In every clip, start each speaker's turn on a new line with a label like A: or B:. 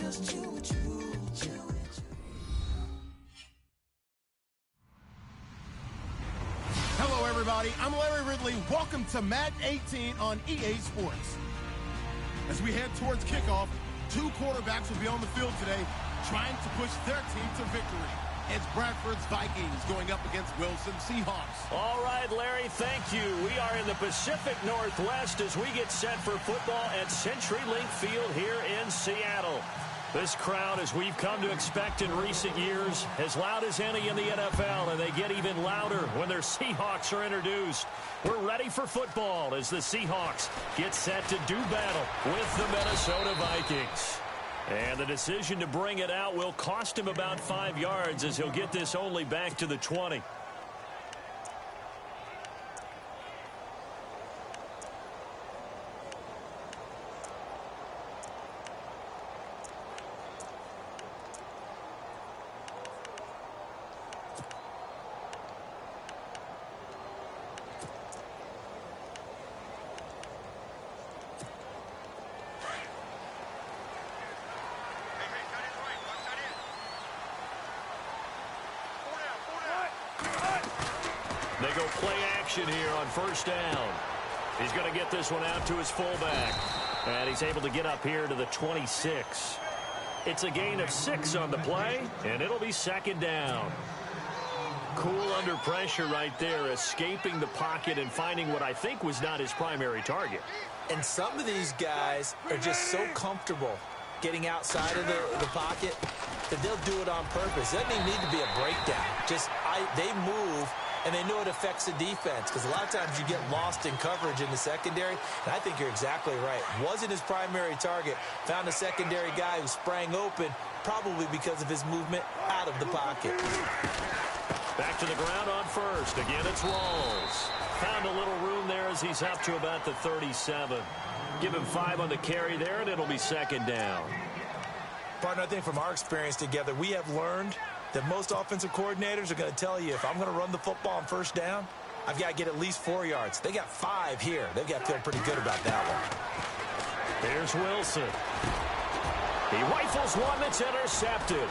A: Hello, everybody. I'm Larry Ridley. Welcome to Madden 18 on EA Sports. As we head towards kickoff, two quarterbacks will be on the field today trying to push their team to victory. It's Bradford's Vikings going up against Wilson Seahawks.
B: All right, Larry, thank you. We are in the Pacific Northwest as we get set for football at CenturyLink Field here in Seattle. This crowd, as we've come to expect in recent years, as loud as any in the NFL, and they get even louder when their Seahawks are introduced. We're ready for football as the Seahawks get set to do battle with the Minnesota Vikings. And the decision to bring it out will cost him about 5 yards as he'll get this only back to the 20. They go play action here on first down. He's going to get this one out to his fullback. And he's able to get up here to the 26. It's a gain of 6 on the play, and it'll be second down. Cool under pressure right there, escaping the pocket and finding what I think was not his primary target.
C: And some of these guys are just so comfortable getting outside of the pocket that they'll do it on purpose. It doesn't even need to be a breakdown. They move, and they know it affects the defense because a lot of times you get lost in coverage in the secondary, and I think you're exactly right. Wasn't his primary target. Found a secondary guy who sprang open, probably because of his movement out of the pocket.
B: Back to the ground on first. Again, it's Rawls. Found a little room there as he's up to about the 37. Give him 5 on the carry there, and it'll be second down.
C: Partner, I think from our experience together, we have learned that most offensive coordinators are going to tell you, if I'm going to run the football on first down, I've got to get at least 4 yards. They got 5 here. They've got to feel pretty good about that one.
B: Here's Wilson. He rifles one that's intercepted.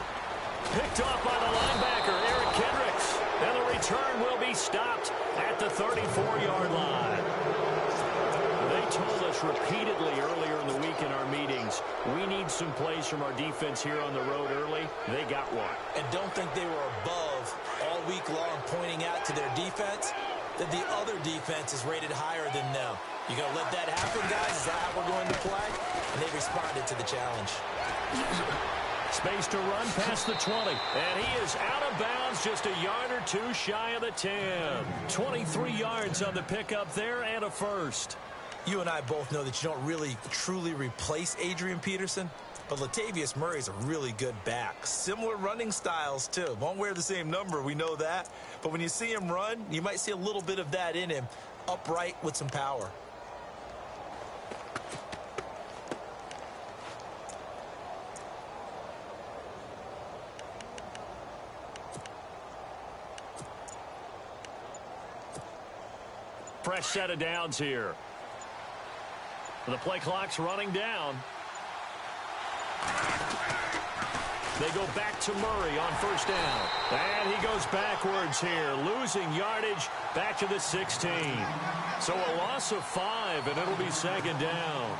B: Picked off by the linebacker, Eric Kendricks. And the return will be stopped at the 34-yard line. They told us repeatedly earlier in the week in our meetings, we need some plays from our defense here on the road early. They got one.
C: And don't think they were above all week long pointing out to their defense that the other defense is rated higher than them. You going to let that happen, guys? Is that how we're going to play? And they responded to the challenge.
B: Space to run past the 20. And he is out of bounds, just a yard or two shy of the 10. 23 yards on the pickup there and a first.
C: You and I both know that you don't really truly replace Adrian Peterson, but Latavius Murray's a really good back. Similar running styles, too. Won't wear the same number, we know that. But when you see him run, you might see a little bit of that in him, upright with some power.
B: Fresh set of downs here. The play clock's running down. They go back to Murray on first down. And he goes backwards here, losing yardage back to the 16. So a loss of 5, and it'll be second down.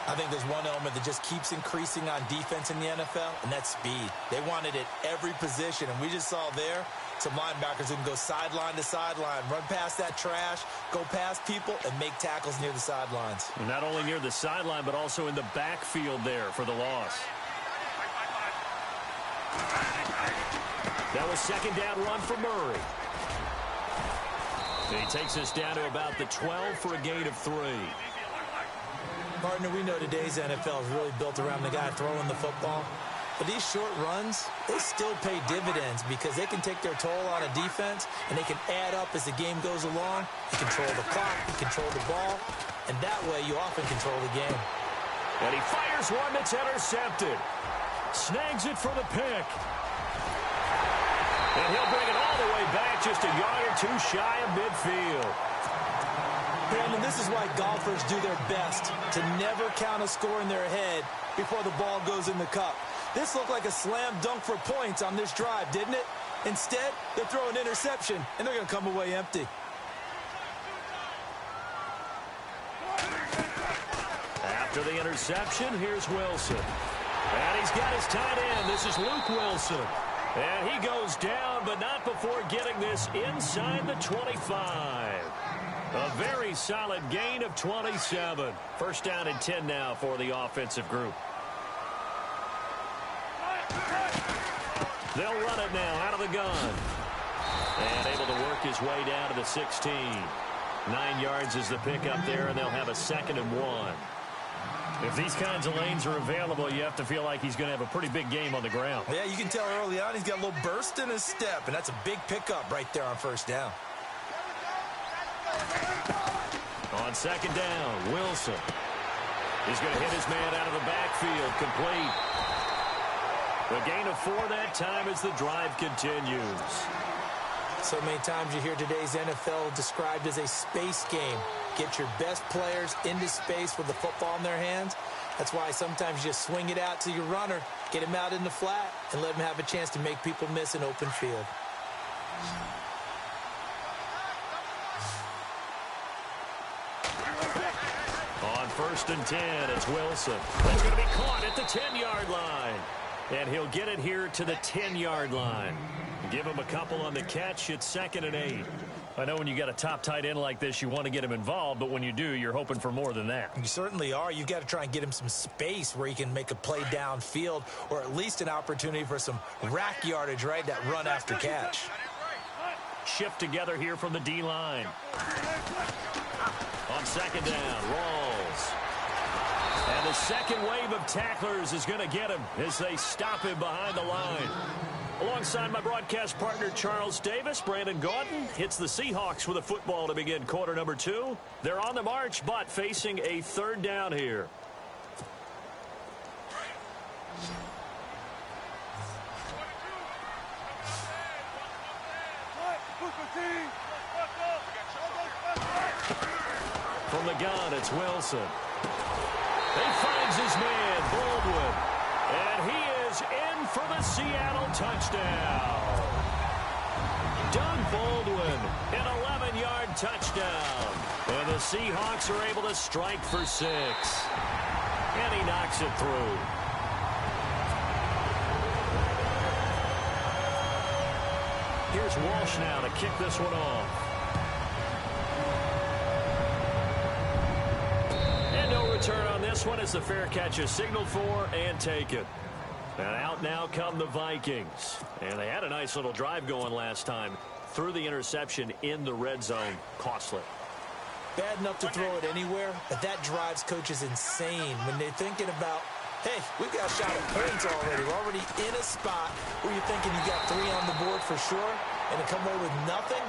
C: I think there's one element that just keeps increasing on defense in the NFL, and that's speed. They want it at every position, and we just saw there some linebackers who can go sideline to sideline, run past that trash, go past people, and make tackles near the sidelines.
B: And not only near the sideline, but also in the backfield there for the loss. That was second down run for Murray. And he takes us down to about the 12 for a gain of 3.
C: Partner, we know today's NFL is really built around the guy throwing the football. But these short runs, they still pay dividends because they can take their toll on a defense, and they can add up as the game goes along. You control the clock, you control the ball, and that way you often control the game.
B: And he fires one that's intercepted. Snags it for the pick. And he'll bring it all the way back, just a yard or two shy of midfield.
C: Brandon, this is why golfers do their best to never count a score in their head before the ball goes in the cup. This looked like a slam dunk for points on this drive, didn't it? Instead, they throw an interception, and they're going to come away empty.
B: After the interception, here's Wilson. And he's got his tight end. This is Luke Wilson. And he goes down, but not before getting this inside the 25. A very solid gain of 27. First down and 10 now for the offensive group. They'll run it now out of the gun. And able to work his way down to the 16. 9 yards is the pickup there, and they'll have a 2nd and 1. If these kinds of lanes are available, you have to feel like he's going to have a pretty big game on the ground.
C: Yeah, you can tell early on he's got a little burst in his step, and that's a big pickup right there on first down.
B: On 2nd down, Wilson. He's going to hit his man out of the backfield, complete. A gain of 4 that time as the drive continues.
C: So many times you hear today's NFL described as a space game. Get your best players into space with the football in their hands. That's why sometimes you just swing it out to your runner, get him out in the flat, and let him have a chance to make people miss an open field.
B: On 1st and 10, it's Wilson. That's going to be caught at the 10-yard line. And he'll get it here to the 10-yard line. Give him a couple on the catch. It's 2nd and 8. I know when you got a top tight end like this, you want to get him involved, but when you do, you're hoping for more than that.
C: You certainly are. You've got to try and get him some space where he can make a play downfield, or at least an opportunity for some rack yardage, right? That run after catch.
B: Shift together here from the D-line. On 2nd down, Rawls. And the second wave of tacklers is going to get him as they stop him behind the line. Alongside my broadcast partner, Charles Davis, Brandon Gaudin hits the Seahawks with a football to begin quarter number 2. They're on the march, but facing a 3rd down here. From the gun, it's Wilson. He finds his man, Baldwin. And he is in for the Seattle touchdown. Doug Baldwin, an 11-yard touchdown. And the Seahawks are able to strike for 6. And he knocks it through. Here's Walsh now to kick this one off. And no return on this one as the fair catch is signaled for and taken. And out now come the Vikings. And they had a nice little drive going last time. Threw the interception in the red zone. Costly.
C: Bad enough to throw it anywhere, but that drives coaches insane when they're thinking about, hey, we've got a shot at points already. We're already in a spot where you're thinking you got 3 on the board for sure, and to come away with nothing,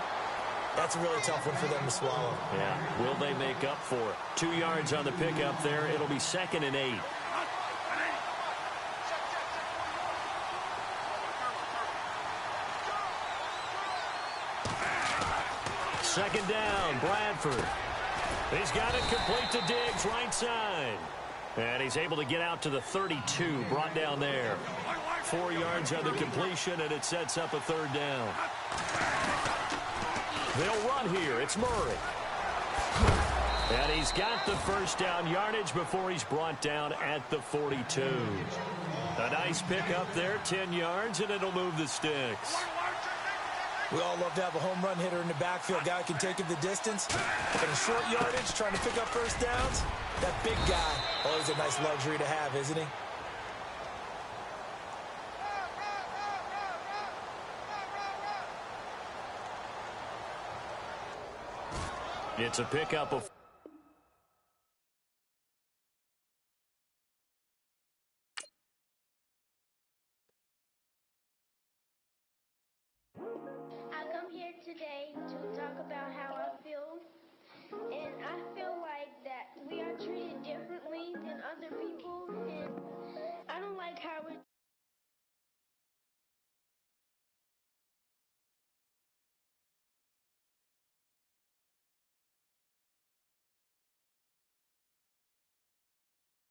C: that's a really tough one for them to swallow.
B: Yeah, will they make up for it? 2 yards on the pickup there. It'll be 2nd and 8. 2nd down, Bradford. He's got it complete to Diggs, right side. And he's able to get out to the 32, brought down there. 4 yards on the completion, and it sets up a 3rd down. They'll run here. It's Murray. And he's got the first down yardage before he's brought down at the 42. A nice pickup there, 10 yards, and it'll move the sticks.
C: We all love to have a home run hitter in the backfield. Guy can take it the distance. But in short yardage, trying to pick up first downs, that big guy, always a nice luxury to have, isn't he?
B: It's a pickup of
D: I come here today to talk about how I feel, and I feel like that we are treated differently than other people, and I don't like how we're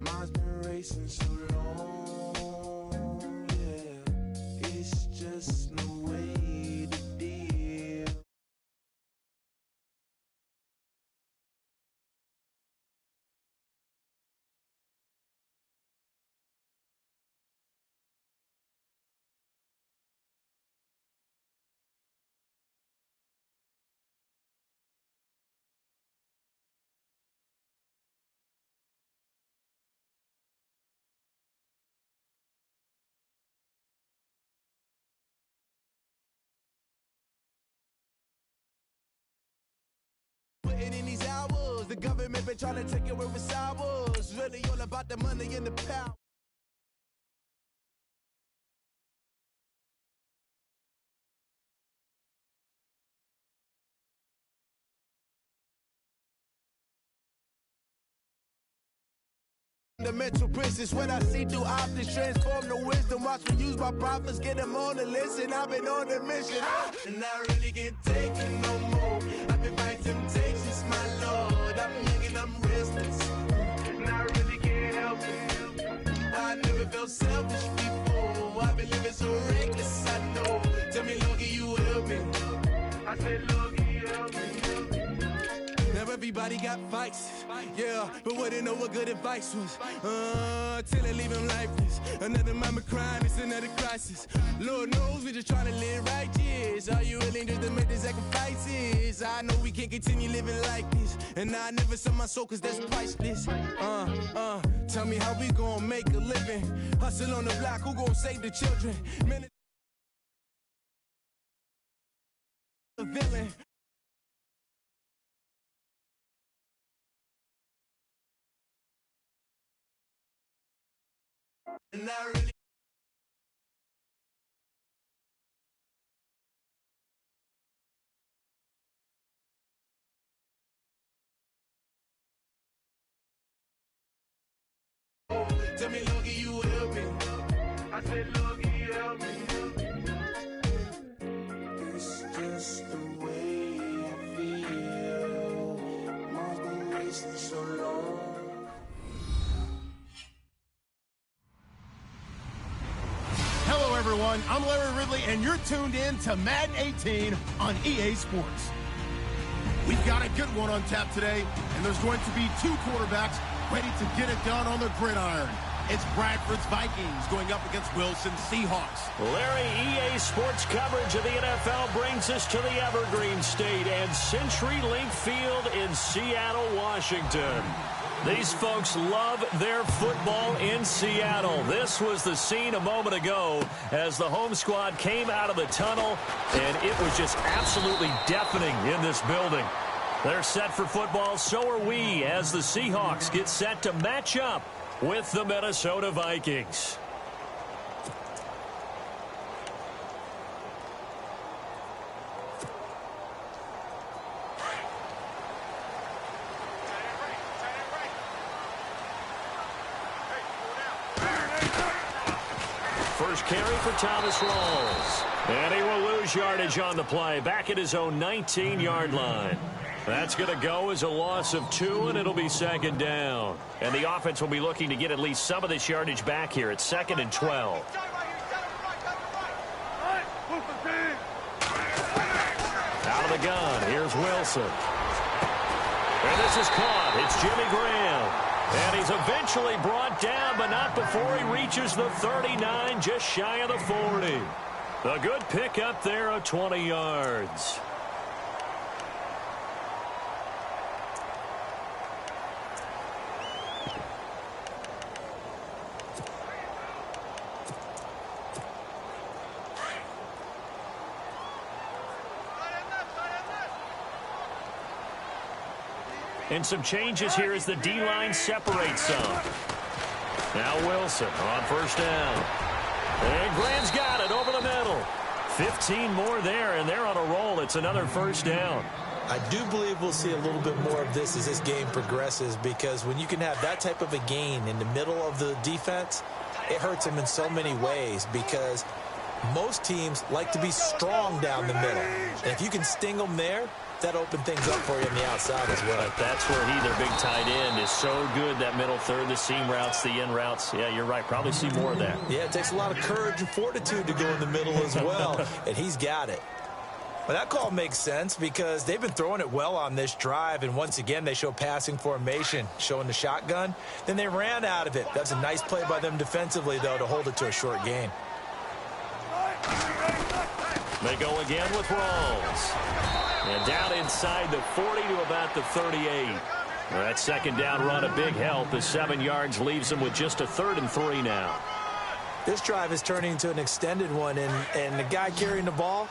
E: Mine's been racing so long, yeah. It's just no way to deal. Putting in these hours, the government been trying to take away with ours. Really all about the money and the power. The mental prisons, when I see through optics, transform the wisdom. Watch me use my prophets, get them on the list, and I've been on a mission. And I really can't take it no more. I've been fighting temptations, my Lord. I'm young and I'm restless, and I really can't help it. I never felt selfish before. I've been living so reckless, I know. Tell me, Lord, can you help me? I said, Lord, can you help me? Now everybody got fights, yeah, but wouldn't know what good advice was. Till they leave him lifeless. Another mama crying, it's another crisis. Lord knows we just trying to live righteous. Are you willing just to make the sacrifices? I know we can't continue living like this, and I never sell my soul cause that's priceless. Tell me how we gonna make a living. Hustle on the block, who gonna save the children? Man, a villain. And I really tell me, Lord, can you help me? I said, Lord, can you help me? It's just the way I feel. Mine's been racing so long.
A: Hello, everyone. I'm Larry Ridley, and you're tuned in to Madden 18 on EA Sports. We've got a good one on tap today, and there's going to be two quarterbacks ready to get it done on the gridiron. It's Bradford's Vikings going up against Wilson's Seahawks.
B: Larry, EA Sports coverage of the NFL brings us to the Evergreen State and CenturyLink Field in Seattle, Washington. These folks love their football in Seattle. This was the scene a moment ago as the home squad came out of the tunnel, and it was just absolutely deafening in this building. They're set for football, so are we, as the Seahawks get set to match up with the Minnesota Vikings. First carry for Thomas Rawls. And he will lose yardage on the play, back at his own 19-yard line. That's going to go as a loss of 2, and it'll be second down. And the offense will be looking to get at least some of this yardage back here at 2nd and 12. Out of the gun, here's Wilson. And this is caught. It's Jimmy Graham. And he's eventually brought down, but not before he reaches the 39, just shy of the 40. A good pickup there of 20 yards. And some changes here as the D-line separates some. Now Wilson on first down. And Graham's got it over the middle. 15 more there, and they're on a roll. It's another first down.
C: I do believe we'll see a little bit more of this as this game progresses, because when you can have that type of a gain in the middle of the defense, it hurts them in so many ways, because most teams like to be strong down the middle. And if you can sting them there, that opened things up for you on the outside as well.
B: But that's where their big tight end, is so good, that middle third, the seam routes, the in routes. Yeah, you're right. Probably see more of that.
C: Yeah, it takes a lot of courage and fortitude to go in the middle as well, and he's got it. Well, that call makes sense because they've been throwing it well on this drive, and once again, they show passing formation, showing the shotgun. Then they ran out of it. That's a nice play by them defensively, though, to hold it to a short gain.
B: They go again with Rawls. And down inside the 40 to about the 38. That second down run, a big help as 7 yards leaves them with just a 3rd and 3 now.
C: This drive is turning into an extended one, and the guy carrying the ball,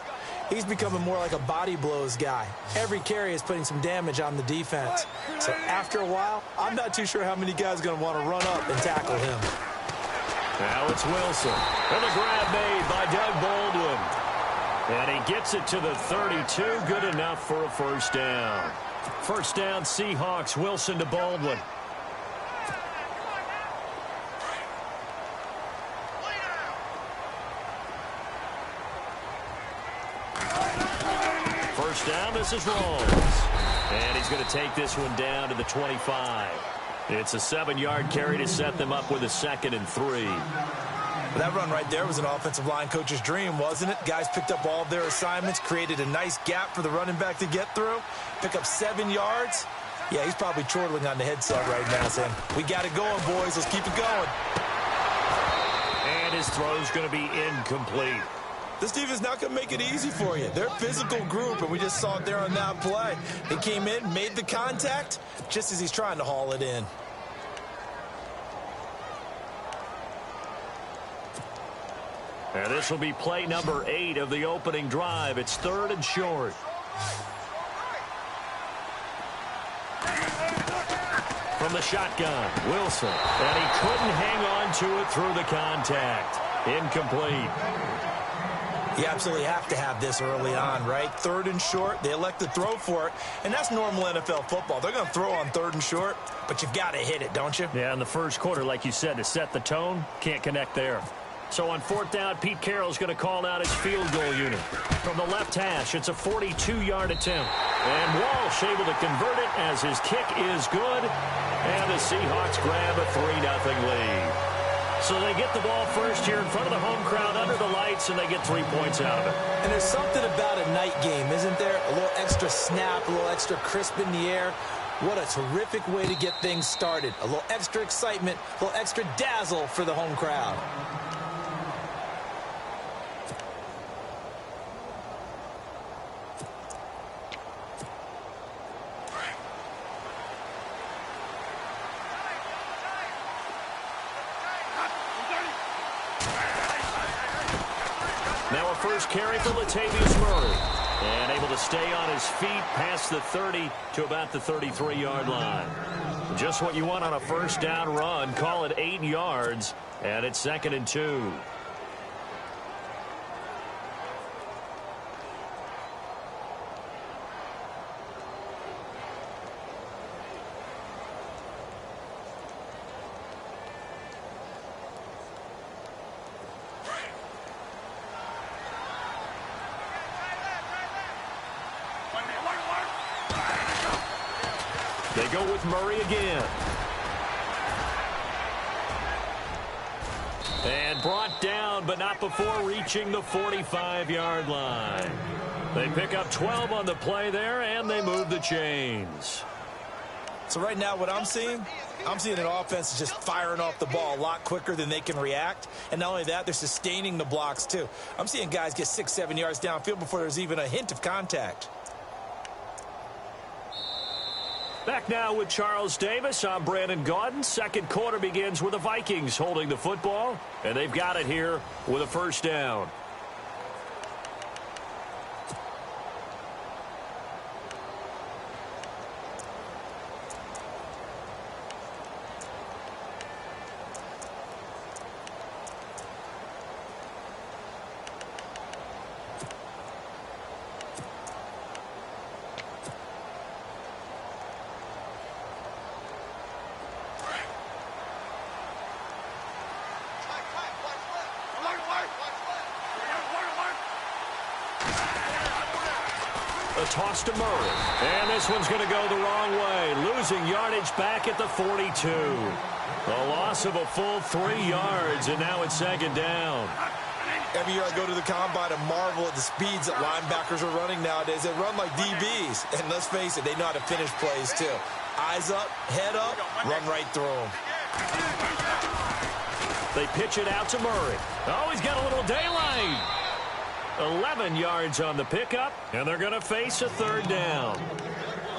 C: he's becoming more like a body blows guy. Every carry is putting some damage on the defense. So after a while, I'm not too sure how many guys are going to want to run up and tackle him.
B: Now it's Wilson. And the grab made by Doug Baldwin. And he gets it to the 32. Good enough for a first down. First down, Seahawks. Wilson to Baldwin. First down, this is Rawls. And he's going to take this one down to the 25. It's a 7-yard carry to set them up with a 2nd and 3.
C: That run right there was an offensive line coach's dream, wasn't it? Guys picked up all of their assignments, created a nice gap for the running back to get through, pick up 7 yards. Yeah, he's probably chortling on the headset right now saying, we got it going, boys. Let's keep it going.
B: And his throw's going to be incomplete.
C: This team is not going to make it easy for you. They're a physical group, and we just saw it there on that play. They came in, made the contact, just as he's trying to haul it in.
B: And this will be play number 8 of the opening drive. It's 3rd and short. From the shotgun, Wilson. And he couldn't hang on to it through the contact. Incomplete.
C: You absolutely have to have this early on, right? 3rd and short, they elect to throw for it, and that's normal NFL football. They're going to throw on 3rd and short, but you've got to hit it, don't you?
B: Yeah, in the first quarter, like you said, to set the tone, can't connect there. So on 4th down, Pete Carroll's going to call out his field goal unit. From the left hash, it's a 42-yard attempt. And Walsh able to convert it as his kick is good. And the Seahawks grab a 3-0 lead. So they get the ball first here in front of the home crowd under the lights, and they get 3 points out of it.
C: And there's something about a night game, isn't there? A little extra snap, a little extra crisp in the air. What a terrific way to get things started. A little extra excitement, a little extra dazzle for the home crowd.
B: Now a first carry for Latavius Murray. And able to stay on his feet past the 30 to about the 33-yard line. Just what you want on a first down run. Call it 8 yards. And it's 2nd and 2. They go with Murray again. And brought down, but not before reaching the 45-yard line. They pick up 12 on the play there, and they move the chains.
C: So right now what I'm seeing an offense that's just firing off the ball a lot quicker than they can react. And not only that, they're sustaining the blocks too. I'm seeing guys get 6-7 yards downfield before there's even a hint of contact.
B: Back now with Charles Davis. I'm Brandon Gaudin. Second quarter begins with the Vikings holding the football, and they've got it here with a first down. A toss to Murray. And this one's going to go the wrong way. Losing yardage back at the 42. A loss of a full 3 yards, and now it's second down.
C: Every year I go to the combine and marvel at the speeds that linebackers are running nowadays. They run like DBs. And let's face it, they know how to finish plays too. Eyes up, head up, run right through them.
B: They pitch it out to Murray. Oh, he's got a little daylight. 11 yards on the pickup, and they're going to face a third down.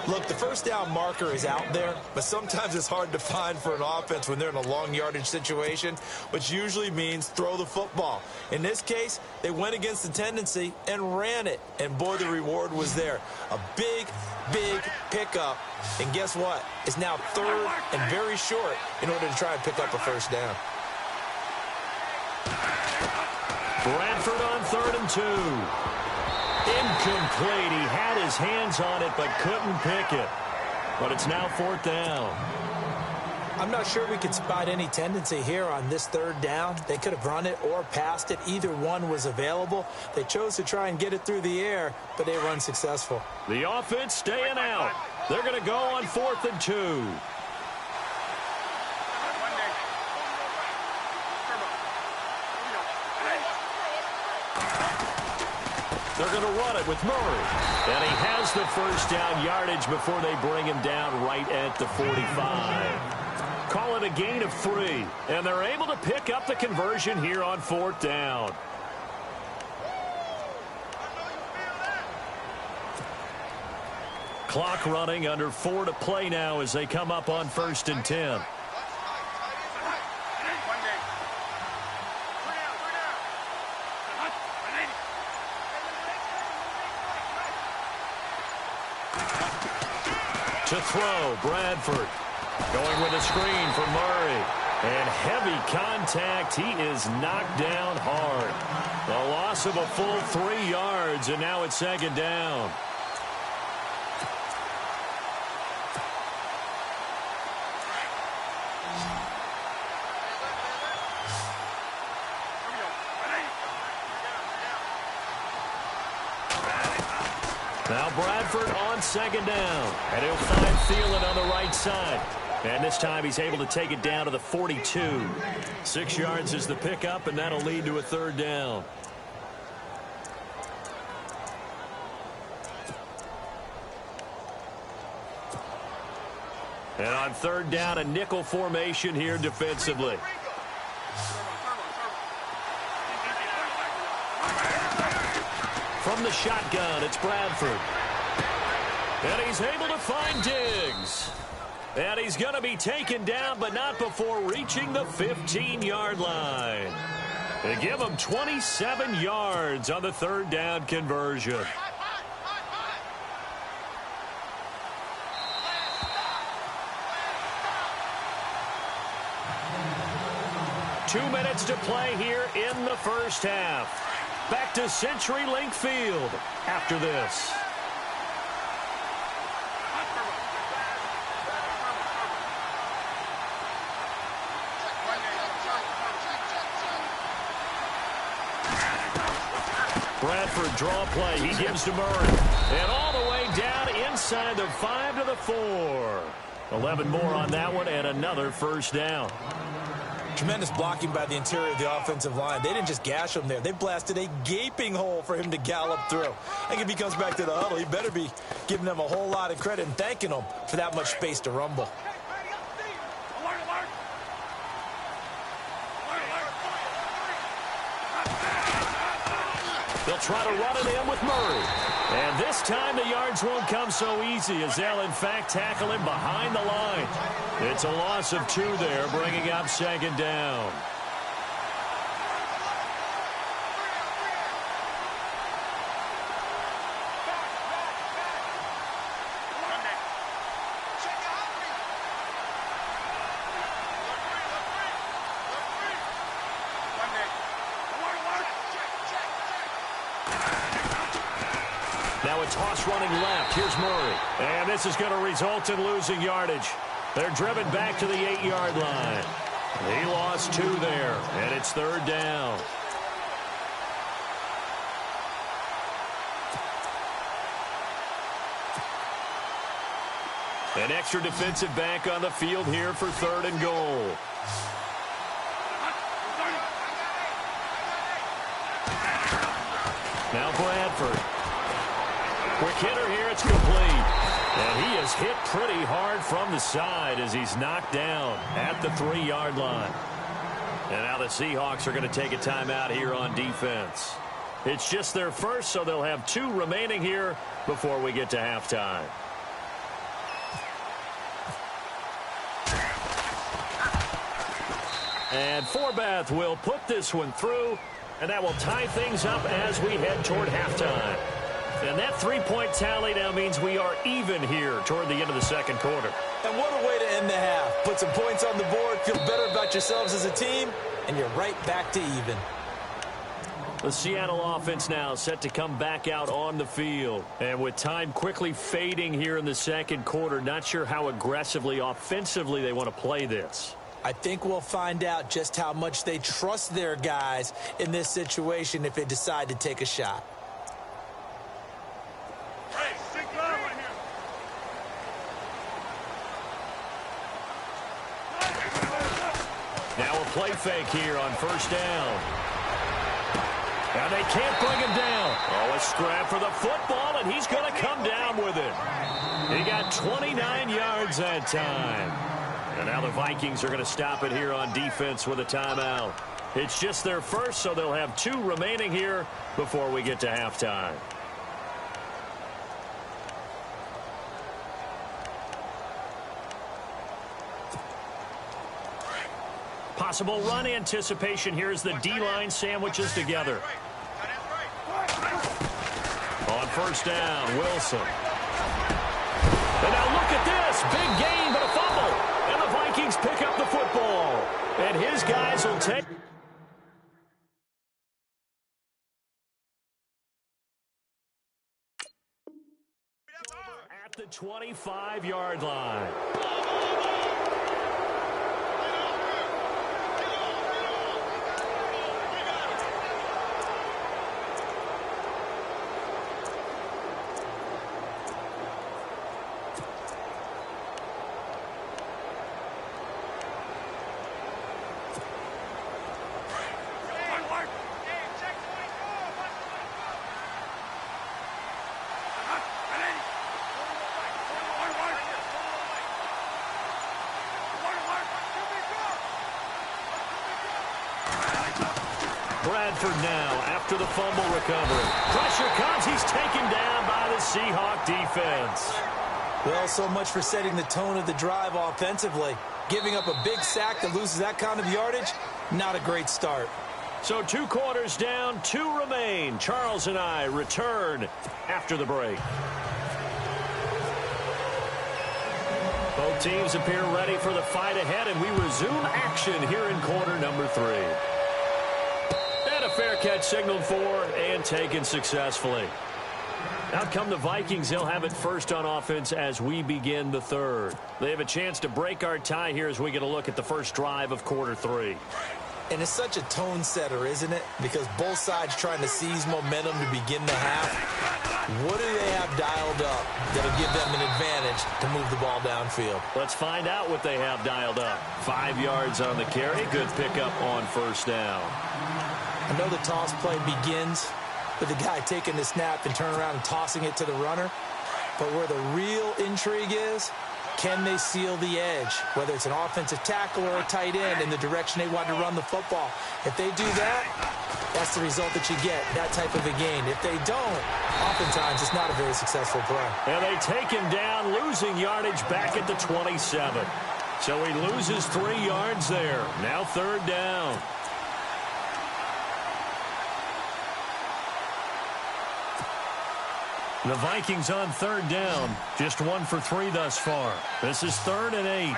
C: Look, the first down marker is out there, but sometimes it's hard to find for an offense when they're in a long yardage situation, which usually means throw the football. In this case, they went against the tendency and ran it, and boy, the reward was there. A big, big pickup, and guess what? It's now third and very short in order to try and pick up a first down.
B: Bradford on 3rd and 2. Incomplete. He had his hands on it but couldn't pick it. But it's now 4th down.
C: I'm not sure we could spot any tendency here on this third down. They could have run it or passed it. Either one was available. They chose to try and get it through the air, but they were unsuccessful.
B: The offense staying out. They're going to go on 4th and 2. They're going to run it with Murray. And he has the first down yardage before they bring him down right at the 45. Call it a gain of 3. And they're able to pick up the conversion here on 4th down. Clock running, under 4 to play now as they come up on 1st and 10. To throw, Bradford. Going with a screen for Murray. And heavy contact. He is knocked down hard. A loss of a full 3 yards, and now it's second down. Now Bradford on second down. And he'll find Thielen on the right side. And this time he's able to take it down to the 42. 6 yards is the pickup, and that'll lead to a third down. And on third down, a nickel formation here defensively. From the shotgun, it's Bradford. And he's able to find Diggs. And he's going to be taken down, but not before reaching the 15-yard line. They give him 27 yards on the third down conversion. Two minutes to play here in the first half. Back to CenturyLink Field after this. Bradford draw play. He gives to Murray. And all the way down inside the 5 to the 4. 11 more on that one and another first down.
C: Tremendous blocking by the interior of the offensive line. They didn't just gash him there. They blasted a gaping hole for him to gallop through. I think if he comes back to the huddle, he better be giving them a whole lot of credit and thanking them for that much space to rumble.
B: They'll try to run it in with Murray. And this time the yards won't come so easy as they'll, in fact, tackle him behind the line. It's a loss of 2 there, bringing up second down. Now a toss running left. Here's Murray. And this is going to result in losing yardage. They're driven back to the 8-yard line. He lost 2 there, and it's third down. An extra defensive back on the field here for 3rd and goal. Now Bradford. Quick hitter here, it's complete. And he is hit pretty hard from the side as he's knocked down at the 3-yard line. And now the Seahawks are going to take a timeout here on defense. It's just their first, so they'll have 2 remaining here before we get to halftime. And Forbath will put this one through, and that will tie things up as we head toward halftime. And that 3-point tally now means we are even here toward the end of the second quarter.
C: And what a way to end the half. Put some points on the board, feel better about yourselves as a team, and you're right back to even.
B: The Seattle offense now set to come back out on the field. And with time quickly fading here in the second quarter, not sure how aggressively, offensively they want to play this.
C: I think we'll find out just how much they trust their guys in this situation if they decide to take a shot.
B: Now a play fake here on 1st down. Now they can't bring him down. Oh, a scrap for the football, and he's going to come down with it. He got 29 yards that time. And now the Vikings are going to stop it here on defense with a timeout. It's just their first, so they'll have 2 remaining here before we get to halftime. Possible run anticipation here as the D-line sandwiches together. On 1st down, Wilson. And now look at this. Big gain, but a fumble. And the Vikings pick up the football. And his guys will take... at the 25-yard line. Bradford now after the fumble recovery. Pressure comes. He's taken down by the Seahawk defense.
C: Well, so much for setting the tone of the drive offensively. Giving up a big sack that loses that kind of yardage, not a great start.
B: So 2 quarters down, 2 remain. Charles and I return after the break. Both teams appear ready for the fight ahead, and we resume action here in quarter number 3. And a fair catch signaled for and taken successfully. Out come the Vikings. They'll have it first on offense as we begin the third. They have a chance to break our tie here as we get a look at the first drive of quarter 3.
C: And it's such a tone setter, isn't it? Because both sides trying to seize momentum to begin the half. What do they have dialed up that'll give them an advantage to move the ball downfield?
B: Let's find out what they have dialed up. 5 yards on the carry. Good pickup on 1st down.
C: I know the toss play begins with the guy taking the snap and turning around and tossing it to the runner. But where the real intrigue is, can they seal the edge, whether it's an offensive tackle or a tight end, in the direction they want to run the football? If they do that, that's the result that you get, that type of a gain. If they don't, oftentimes it's not a very successful play.
B: And they take him down, losing yardage back at the 27. So he loses 3 yards there. Now 3rd down. The Vikings on 3rd down. Just 1 for 3 thus far. This is 3rd and 8.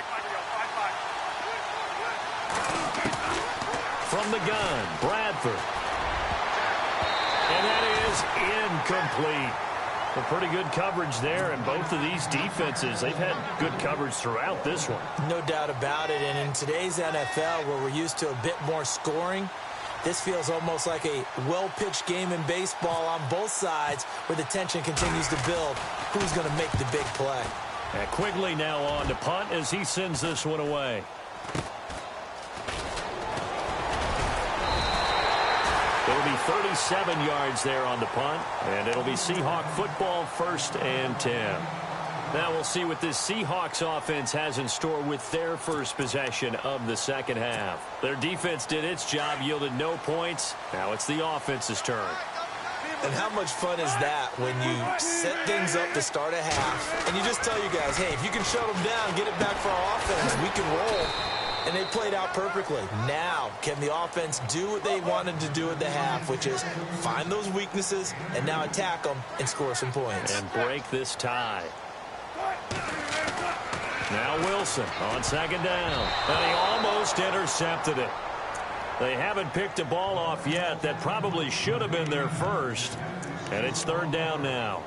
B: From the gun, Bradford. And that is incomplete. A pretty good coverage there, and both of these defenses, they've had good coverage throughout this one.
C: No doubt about it, and in today's NFL, where we're used to a bit more scoring, this feels almost like a well-pitched game in baseball on both sides where the tension continues to build. Who's going to make the big play?
B: And Quigley now on to punt as he sends this one away. It'll be 37 yards there on the punt, and it'll be Seahawk football, 1st and 10. Now we'll see what this Seahawks offense has in store with their first possession of the second half. Their defense did its job, yielded no points. Now it's the offense's turn.
C: And how much fun is that when you set things up to start a half, and you just tell you guys, hey, if you can shut them down, get it back for our offense, we can roll. And they played out perfectly. Now, can the offense do what they wanted to do at the half, which is find those weaknesses and now attack them and score some points.
B: And break this tie. Now Wilson on 2nd down. And he almost intercepted it. They haven't picked a ball off yet. That probably should have been their first. And it's 3rd down now.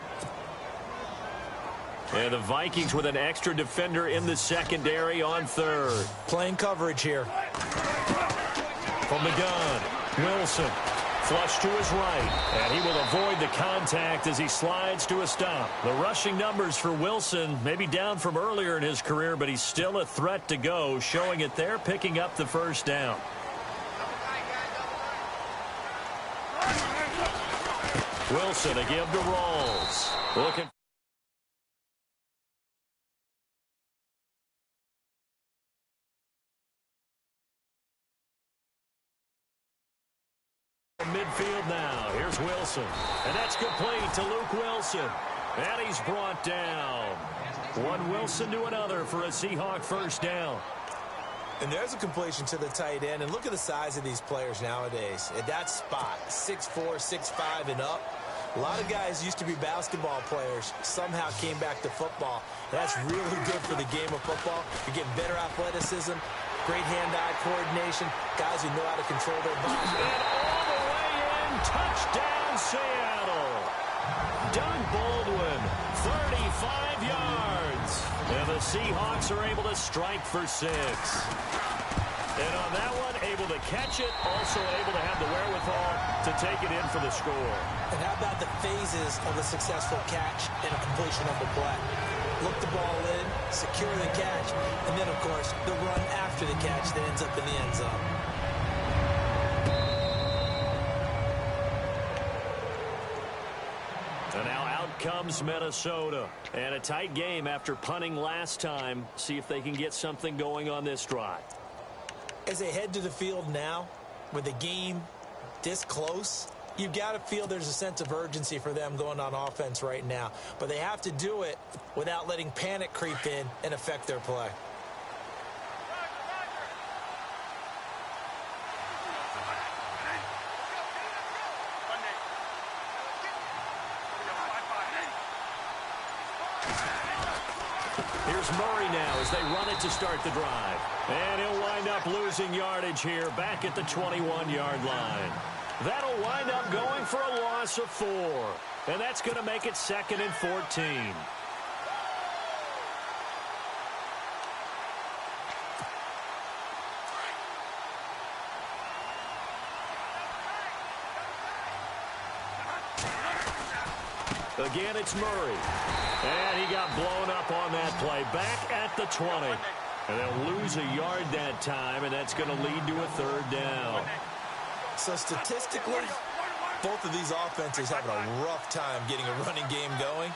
B: And the Vikings with an extra defender in the secondary on 3rd.
C: Playing coverage here.
B: From the gun, Wilson. Flush to his right, and he will avoid the contact as he slides to a stop. The rushing numbers for Wilson may be down from earlier in his career, but he's still a threat to go, showing it there, picking up the 1st down. Wilson, a give to Rawls. Looking. Midfield now. Here's Wilson. And that's complete to Luke Wilson. And he's brought down. One Wilson to another for a Seahawk 1st down.
C: And there's a completion to the tight end. And look at the size of these players nowadays. At that spot, 6'4", 6'5", and up. A lot of guys used to be basketball players, somehow came back to football. That's really good for the game of football. You're getting better athleticism, great hand-eye coordination, guys who know how to control their body.
B: And all the way in, touchdown Seattle. Doug Baldwin, 35 yards. And the Seahawks are able to strike for 6. And on that one, able to catch it, also able to have the wherewithal to take it in for the score.
C: And how about the phases of a successful catch and a completion of the play? Look the ball in, secure the catch, and then, of course, the run after the catch that ends up in the end zone.
B: And now out comes Minnesota. And a tight game after punting last time. See if they can get something going on this drive.
C: As they head to the field now, with the game this close, you've got to feel there's a sense of urgency for them going on offense right now. But they have to do it without letting panic creep in and affect their play.
B: Here's Murray now as they run it to start the drive. And he'll wind up losing yardage here back at the 21-yard line. That'll wind up going for a loss of 4. And that's going to make it 2nd and 14. Again, it's Murray. And he got blown up on that play. Back at the 20. And they'll lose a yard that time, and that's going to lead to a 3rd down.
C: So statistically, both of these offenses having a rough time getting a running game going.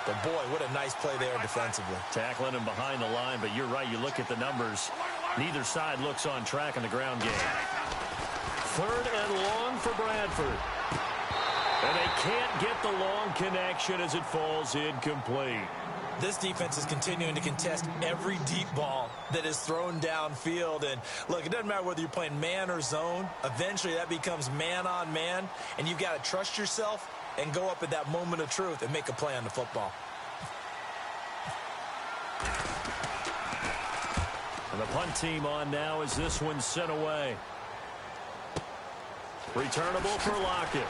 C: But, boy, what a nice play there defensively.
B: Tackling him behind the line, but you're right. You look at the numbers. Neither side looks on track in the ground game. 3rd and long for Bradford. And they can't get the long connection as it falls incomplete.
C: This defense is continuing to contest every deep ball that is thrown downfield. And, look, it doesn't matter whether you're playing man or zone. Eventually, that becomes man-on-man, and you've got to trust yourself and go up at that moment of truth and make a play on the football.
B: And the punt team on now as this one's sent away. Returnable for Lockett.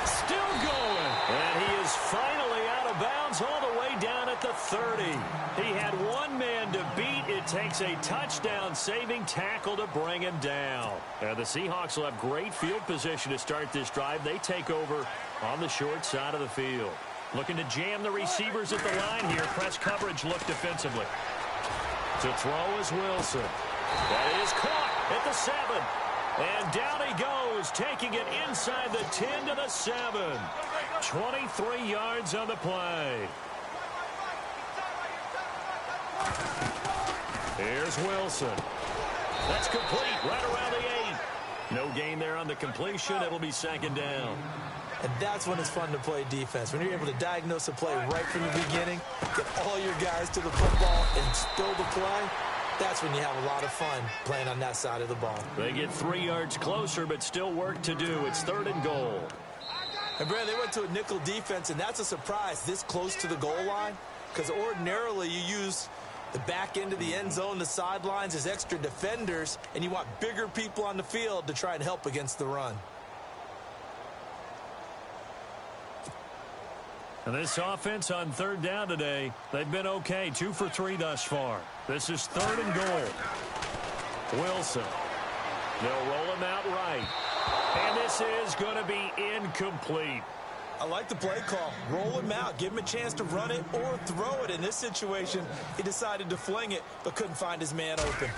B: Still going. And he is finally out of bounds all the way down at the 30. He had one man to beat in it takes a touchdown-saving tackle to bring him down. And the Seahawks will have great field position to start this drive. They take over on the short side of the field. Looking to jam the receivers at the line here. Press coverage look defensively. To throw is Wilson. That is caught at the 7. And down he goes, taking it inside the 10 to the 7. 23 yards on the play. Here's Wilson. That's complete right around the 8. No gain there on the completion. It'll be second down.
C: And that's when it's fun to play defense. When you're able to diagnose a play right from the beginning, get all your guys to the football and spill the play, that's when you have a lot of fun playing on that side of the ball.
B: They get 3 yards closer, but still work to do. It's 3rd and goal.
C: And, Brad, they went to a nickel defense, and that's a surprise this close to the goal line, because ordinarily you use the back end of the end zone, the sidelines as extra defenders, and you want bigger people on the field to try and help against the run.
B: And this offense on 3rd down today, they've been okay. 2 for 3 thus far. This is 3rd and goal. Wilson. They'll roll him out right. And this is going to be incomplete.
C: I like the play call. Roll him out. Give him a chance to run it or throw it. In this situation, he decided to fling it, but couldn't find his man open.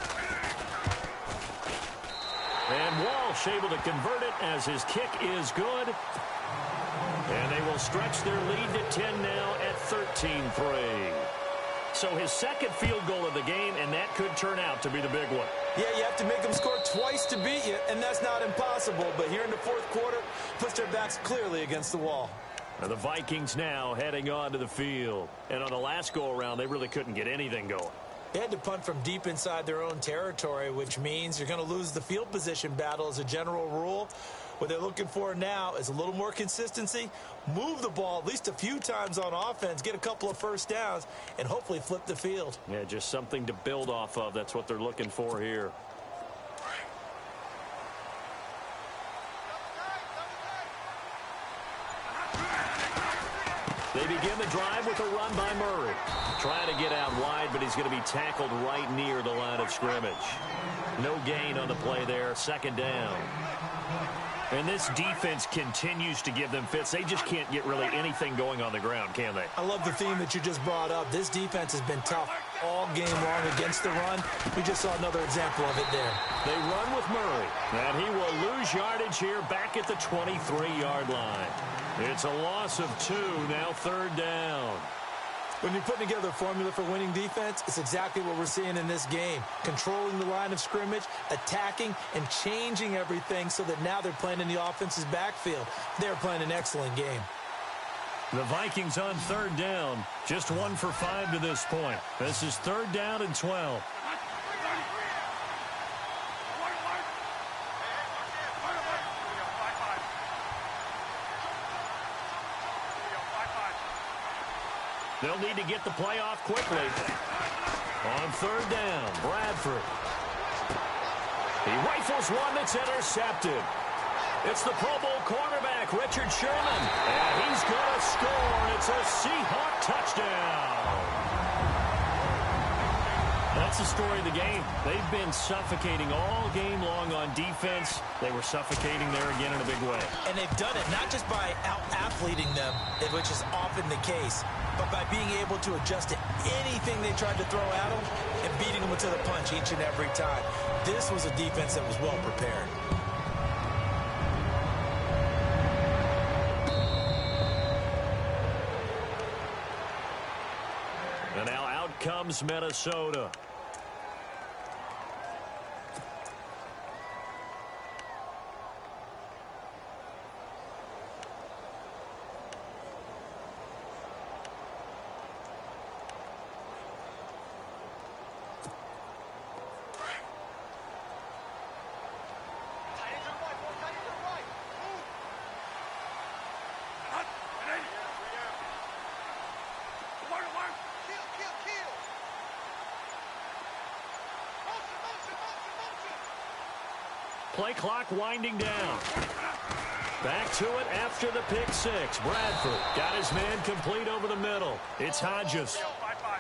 B: And Walsh able to convert it as his kick is good. And they will stretch their lead to 10 now at 13-3. So his second field goal of the game, and that could turn out to be the big one.
C: Yeah, you have to make them score twice to beat you, and that's not impossible. But here in the 4th quarter, puts their backs clearly against the wall.
B: And the Vikings now heading onto the field. And on the last go-around, they really couldn't get anything going.
C: They had to punt from deep inside their own territory, which means you're going to lose the field position battle as a general rule. What they're looking for now is a little more consistency, move the ball at least a few times on offense, get a couple of first downs, and hopefully flip the field.
B: Yeah, just something to build off of. That's what they're looking for here. They begin the drive with a run by Murray. Trying to get out wide, but he's going to be tackled right near the line of scrimmage. No gain on the play there. 2nd down. And this defense continues to give them fits. They just can't get really anything going on the ground, can they?
C: I love the theme that you just brought up. This defense has been tough all game long against the run. We just saw another example of it there.
B: They run with Murray. And he will lose yardage here back at the 23-yard line. It's a loss of 2, now 3rd down.
C: When you're putting together a formula for winning defense, it's exactly what we're seeing in this game. Controlling the line of scrimmage, attacking, and changing everything so that now they're playing in the offense's backfield. They're playing an excellent game.
B: The Vikings on 3rd down, just 1 for 5 to this point. This is 3rd down and 12. They'll need to get the play off quickly. On 3rd down, Bradford. He rifles one that's intercepted. It's the Pro Bowl cornerback, Richard Sherman. And he's going to score. It's a Seahawk touchdown. That's the story of the game. They've been suffocating all game long on defense. They were suffocating there again in a big way.
C: And they've done it not just by out-athleting them, which is often the case, but by being able to adjust to anything they tried to throw at them and beating them to the punch each and every time. This was a defense that was well prepared.
B: And now out comes Minnesota. Play clock winding down. Back to it after the pick 6. Bradford got his man complete over the middle. It's Hodges.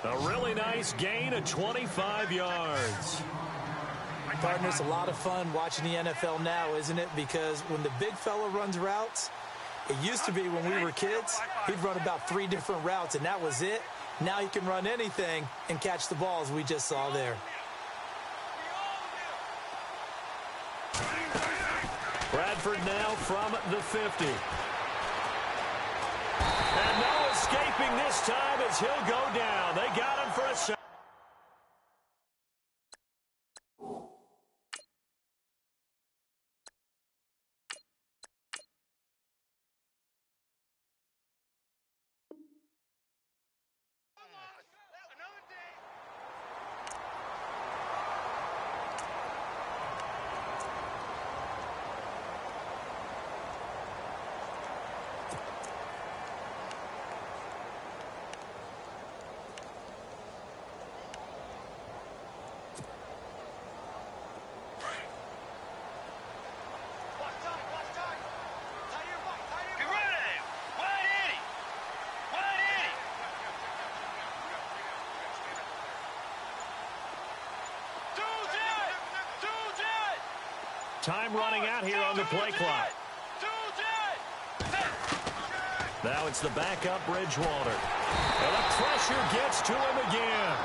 B: A really nice gain of 25 yards.
C: Partner, it's a lot of fun watching the NFL now, isn't it? Because when the big fella runs routes, it used to be when we were kids, he'd run about 3 different routes, and that was it. Now he can run anything and catch the balls we just saw there.
B: Bradford now from the 50. And no escaping this time as he'll go down. They got him for a sack. Time running out here on the play clock. Now it's the backup Bridgewater. And the pressure gets to him again.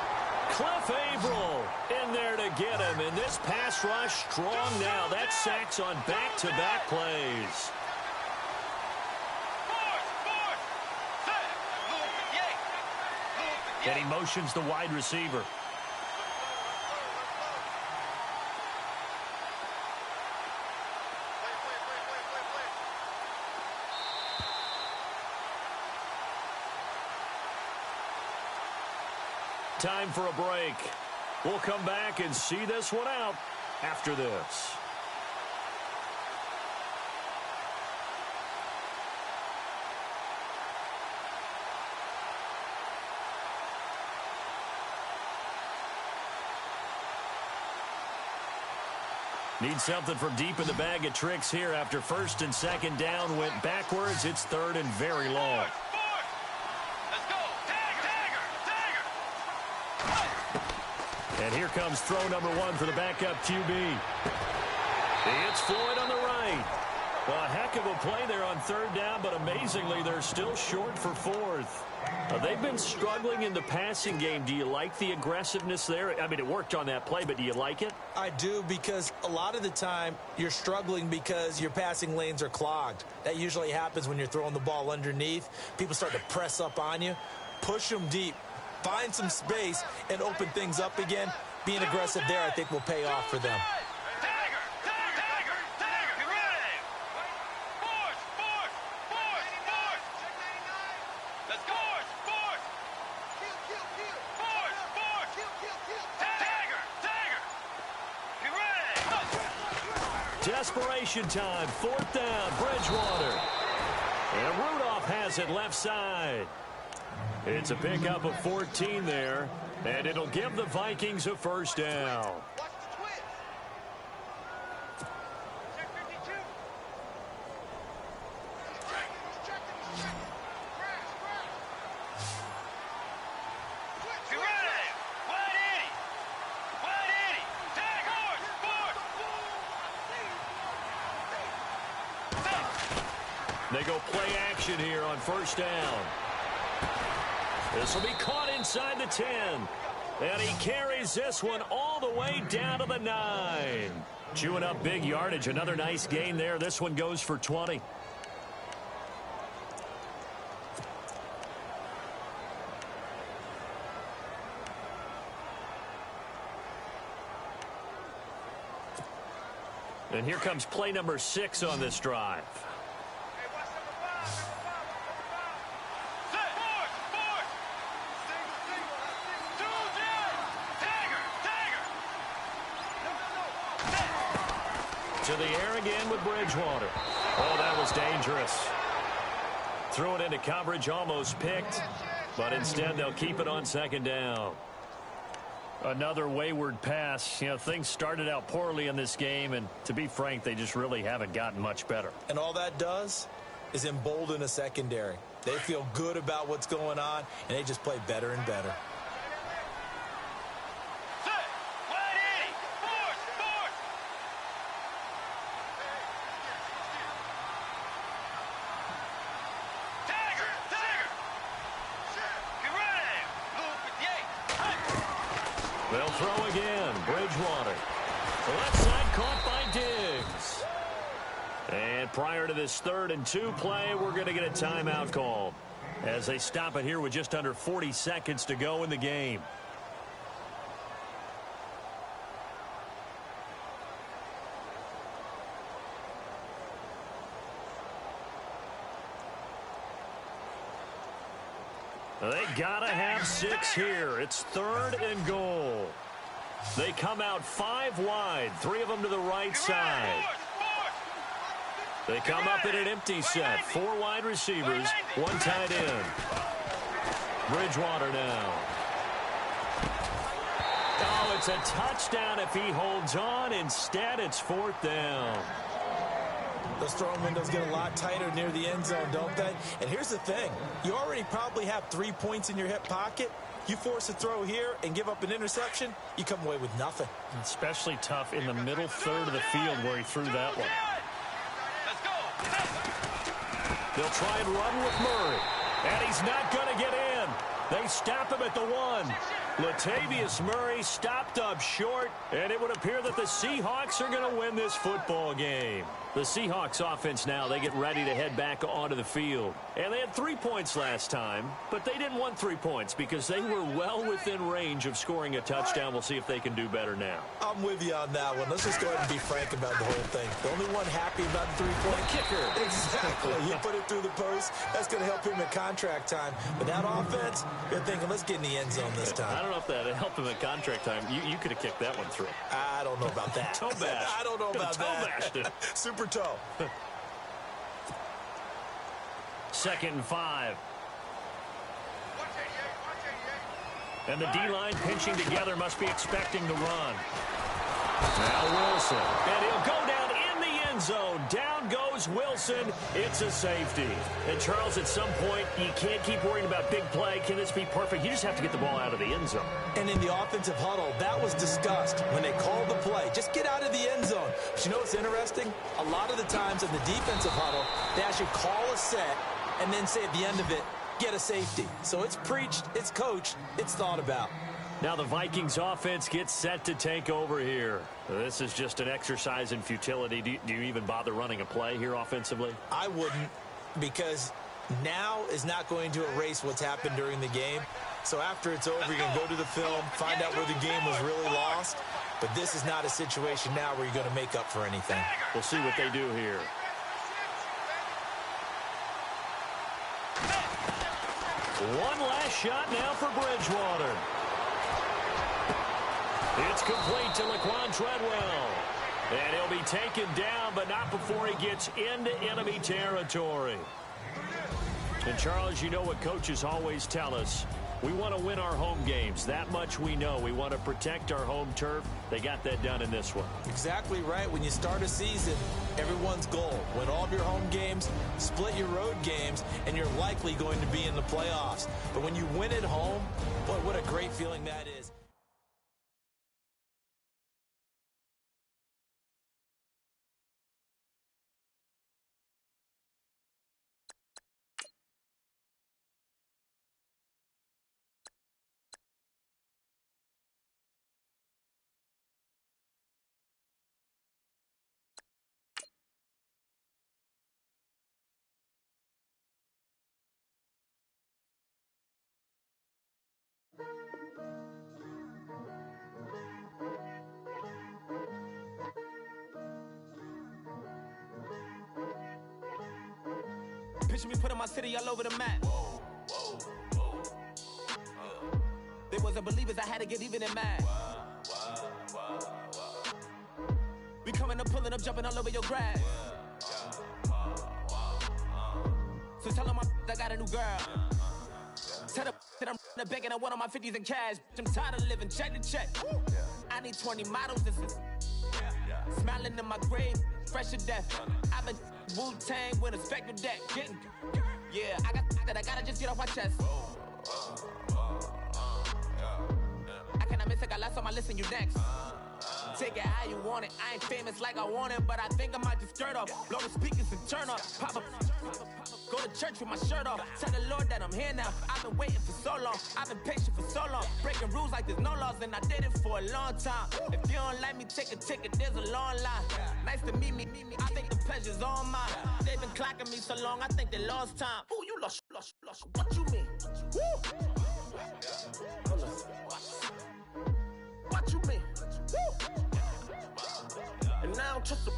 B: Cliff Averill in there to get him. And this pass rush strong now. That's sacks on back-to-back plays. And he motions the wide receiver. Time for a break. We'll come back and see this one out after this. Need something from deep in the bag of tricks here after first and second down went backwards. It's third and very long. And here comes throw number 1 for the backup QB. It's Floyd on the right. Well, a heck of a play there on third down, but amazingly, they're still short for fourth. They've been struggling in the passing game. Do you like the aggressiveness there? I mean, it worked on that play, but do you like it?
C: I do, because a lot of the time you're struggling because your passing lanes are clogged. That usually happens when you're throwing the ball underneath. People start to press up on you. Push them deep. Find some space and open things up again. Being aggressive there, I think, will pay off for them.
B: Desperation time. Fourth down. Bridgewater. And Rudolph has it left side. It's a pickup of 14 there, and it'll give the Vikings a first down. They go play action here on first down. This will be caught inside the 10. And he carries this one all the way down to the 9. Chewing up big yardage. Another nice gain there. This one goes for 20. And here comes play number 6 on this drive. To the air again with Bridgewater. Oh, that was dangerous. Threw it into coverage, almost picked, but instead they'll keep it on second down. Another wayward pass. You know, things started out poorly in this game, and to be frank, they just really haven't gotten much better.
C: And all that does is embolden a secondary. They feel good about what's going on, and they just play better and better.
B: throw again. Bridgewater. Left side caught by Diggs. And prior to this 3rd and 2 play, we're going to get a timeout call as they stop it here with just under 40 seconds to go in the game. They got to have 6 here. It's 3rd and goal. They come out 5 wide, 3 of them to the right side. They come up in an empty set, 4 wide receivers, 1 tight end. Bridgewater now. Oh, it's a touchdown if he holds on. Instead, it's 4th down.
C: Those throwing windows get a lot tighter near the end zone, don't they? And here's the thing. You already probably have 3 points in your hip pocket. You force a throw here and give up an interception, you come away with nothing.
B: Especially tough in the middle 3rd of the field where he threw that one. They'll try and run with Murray. And he's not going to get in. They stop him at the 1. Latavius Murray stopped up short, and it would appear that the Seahawks are going to win this football game. The Seahawks offense now, they get ready to head back onto the field. And they had 3 points last time, but they didn't want 3 points because they were well within range of scoring a touchdown. We'll see if they can do better now.
C: I'm with you on that one. Let's just go ahead and be frank about the whole thing. The only one happy about the 3-point
B: kicker.
C: Exactly. He put it through the post. That's going to help him at contract time. But that offense, you're thinking, let's get in the end zone this time.
B: I don't know if that helped him at contract time. You could have kicked that one through.
C: I don't know about that.
B: Toe bash.
C: I don't know about that.
B: Toe bashed it.
C: Super toe.
B: 2nd and 5. And the D-line pinching together must be expecting the run. Now Wilson. And he'll go down in the end zone. Down goes Wilson. It's a safety. And Charles, at some point, you can't keep worrying about big play. Can this be perfect? You just have to get the ball out of the end zone.
C: And in the offensive huddle, that was discussed when they called the play. Just get out of the end zone. But you know what's interesting? A lot of the times in the defensive huddle, they actually call a set and then say at the end of it, get a safety. So it's preached, it's coached, it's thought about.
B: Now the Vikings offense gets set to take over here. This is just an exercise in futility. Do you even bother running a play here offensively?
C: I wouldn't, because now is not going to erase what's happened during the game. So after it's over, you can go to the film, find out where the game was really lost. But this is not a situation now where you're going to make up for anything.
B: We'll see what they do here. One last shot now for Bridgewater. It's complete to Laquan Treadwell. And he'll be taken down, but not before he gets into enemy territory. And Charles, you know what coaches always tell us. We want to win our home games. That much we know. We want to protect our home turf. They got that done in this one.
C: Exactly right. When you start a season, everyone's goal, win all of your home games, split your road games, and you're likely going to be in the playoffs. But when you win at home, boy, what a great feeling that is.
F: Picture me putting my city all over the map. They wasn't believers, I had to get even in mad. We coming up, pulling up, jumping all over your grass. So tell them I got a new girl. Tell them that I'm in the bank and I want all my 50s in cash. I'm tired of living check to check. I need 20 models. This is smiling in my grave, fresh to death. I've been Wu-Tang with a spectral deck. Yeah, I gotta just get off my chest. I cannot miss it, got last on my list and you next. Take it how you want it. I ain't famous like I want it, but I think I might just skirt off. Blow the speakers and turn up. Pop up. Go to church with my shirt off. Tell the Lord that I'm here now. I've been waiting for so long. I've been patient for so long. Breaking rules like there's no laws, and I did it for a long time. If you don't like me, take a ticket. There's a long line. Nice to meet me. I think the pleasure's all mine. They've been clocking me so long, I think they lost time. Ooh, you lost. What you mean? Woo! What you mean? Woo! And now I don't trust the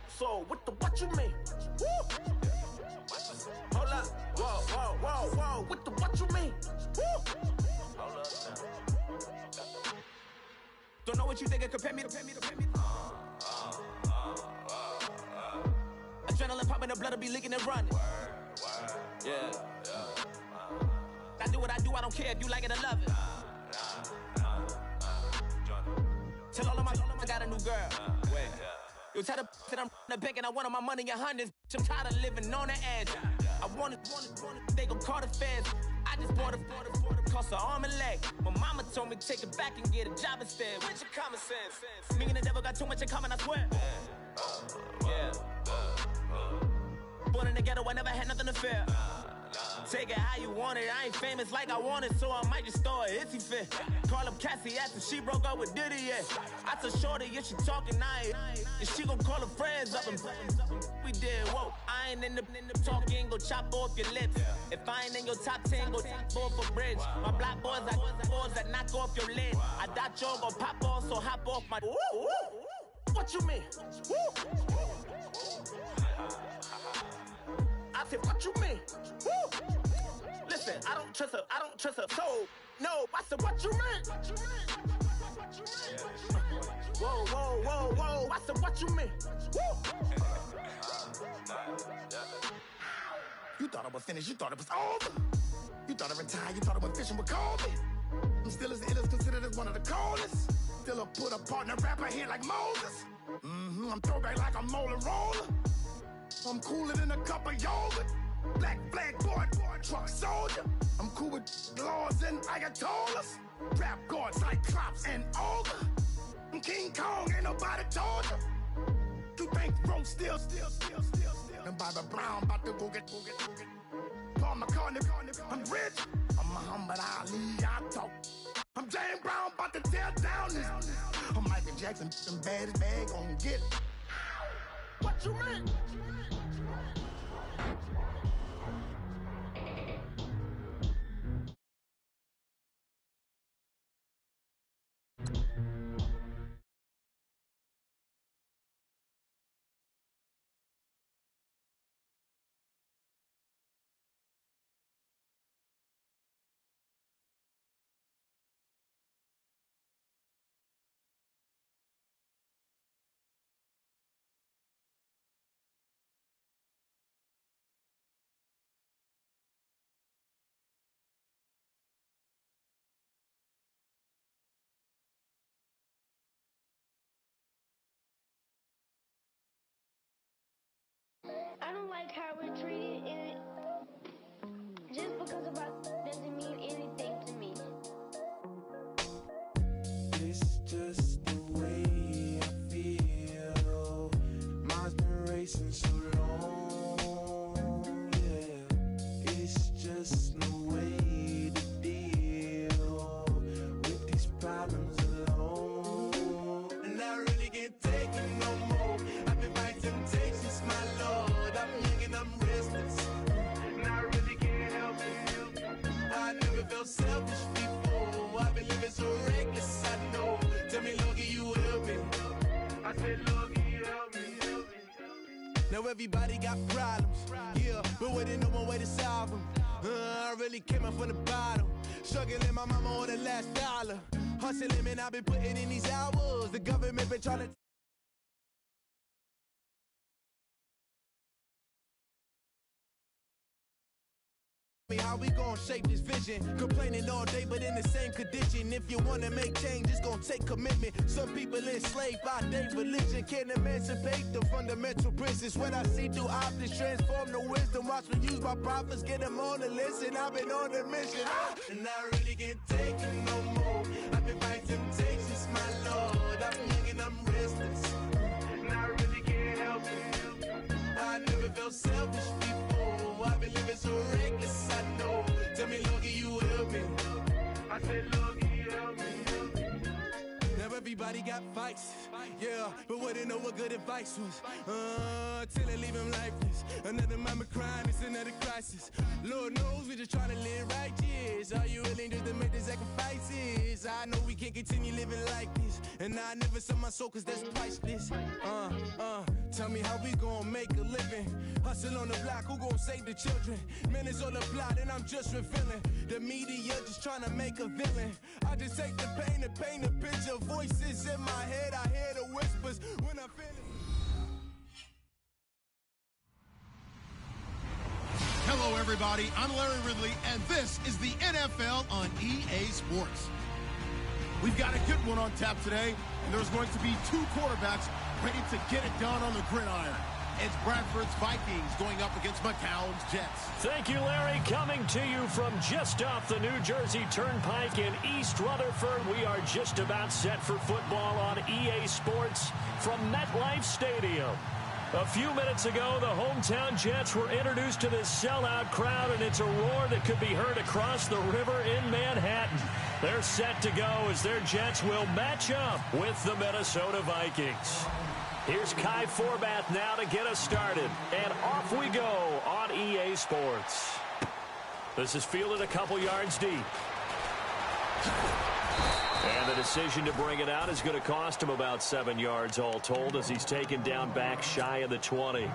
F: so what you mean? Woo! Hold up. Whoa. What you mean? Woo! Hold up now. Don't know what you think, compare me to. Adrenaline pumping, the blood will be leaking and running. Yeah. I do what I do, I don't care if you like it or love it. Tell all of my I got a new girl. Wait. You tell the that I'm the bank and I want all my money in hundreds. I'm tired of living on the edge. I want it, they gon' call the feds. I just bought a cost an arm and leg. My mama told me take it back and get a job instead. Where's your common sense? Me and the devil got too much in common, I swear. Yeah. Born in the ghetto, I never had nothing to fear. Take it how you want it, I ain't famous like I want it, so I might just throw a hissy fit. Call up Cassie after she broke up with Diddy, yeah. I told Shorty, if she talking, and she gon' call her friends up and we did, whoa. I ain't in the talking, go chop off your lips. If I ain't in your top 10, go top 4 for bridge. My black boys, I boys that knock off your lid. I thought y'all gon' pop off, so hop off my. What you mean? I said, what you mean? Woo! Listen, I don't trust her soul. No, I said, what you mean? Whoa. I said, what you mean? Woo! You thought I was finished, you thought it was over. You thought I retired, you thought I went fishing with Kobe. I'm still as ill as considered as one of the coldest. Still a put a partner rapper here like Moses. I'm throwback like a molar roller. I'm cooler than a cup of yogurt. Black flag boy, truck soldier. I'm cool with laws and Ayatollahs. Rap gods like Cyclops and Ogre. I'm King Kong, ain't nobody told you. You think Rome still. And Bobby Brown about to go get. Paul McCartney, I'm rich. I'm Muhammad Ali, I talk. I'm James Brown, about to tear down this. I'm Michael Jackson, some baddest bag gon' get it. What you mean?
D: I don't like how we're treated, and just because of us doesn't mean anything to me.
E: It's just the way I feel. Mine's been racing so long, yeah. It's just no way to deal with these problems alone. And I really can't take it no more. I've been fighting temptations, my lord. I'm young and I'm restless, and I really can't help it. I never felt selfish before. I've been living so reckless, I know. Tell me, Lord, can you help me? I said, Lord, can you help me? Now everybody got problems, yeah, but waiting no one way to solve them. I really came up from the bottom, struggling my mama on the last dollar. Hustling, man, I've been putting in these hours. The government been trying to how we gon' shape this vision? Complaining all day, but in the same condition. If you wanna make change, it's gon' take commitment. Some people enslaved by their religion can't emancipate the fundamental principles. When I see through optics, transform the wisdom. Watch me use my prophets, get them on the listen. I've been on a mission, and I really can't take it no more. I've been fighting temptations, my lord. I'm young and I'm restless, and I really can't help it. I never felt selfish before. I've been everybody got vices. Yeah, but wouldn't know what good advice was. Till they leave him lifeless. Another mama crying, it's another crisis. Lord knows we just trying to live righteous. Are you willing to make the sacrifices? I know we can't continue living like this. And I never sell my soul cause that's priceless. Tell me how we gon' make a living. Hustle on the block, who gon' save the children? Man, it's all a plot and I'm just revealing. The media just trying to make a villain. I just take the pain and paint a picture. Voices in my head, I hear the whispers when I'm feeling.
A: Hello, everybody. I'm Larry Ridley, and this is the NFL on EA Sports. We've got a good one on tap today, and there's going to be two quarterbacks ready to get it done on the gridiron. It's Bradford's Vikings going up against McCown's Jets.
B: Thank you, Larry. Coming to you from just off the New Jersey Turnpike in East Rutherford. We are just about set for football on EA Sports from MetLife Stadium. A few minutes ago, the hometown Jets were introduced to this sellout crowd, and it's a roar that could be heard across the river in Manhattan. They're set to go as their Jets will match up with the Minnesota Vikings. Here's Kai Forbath now to get us started, and off we go on EA Sports. This is fielded a couple yards deep. And the decision to bring it out is going to cost him about 7 yards all told as he's taken down back shy of the 20.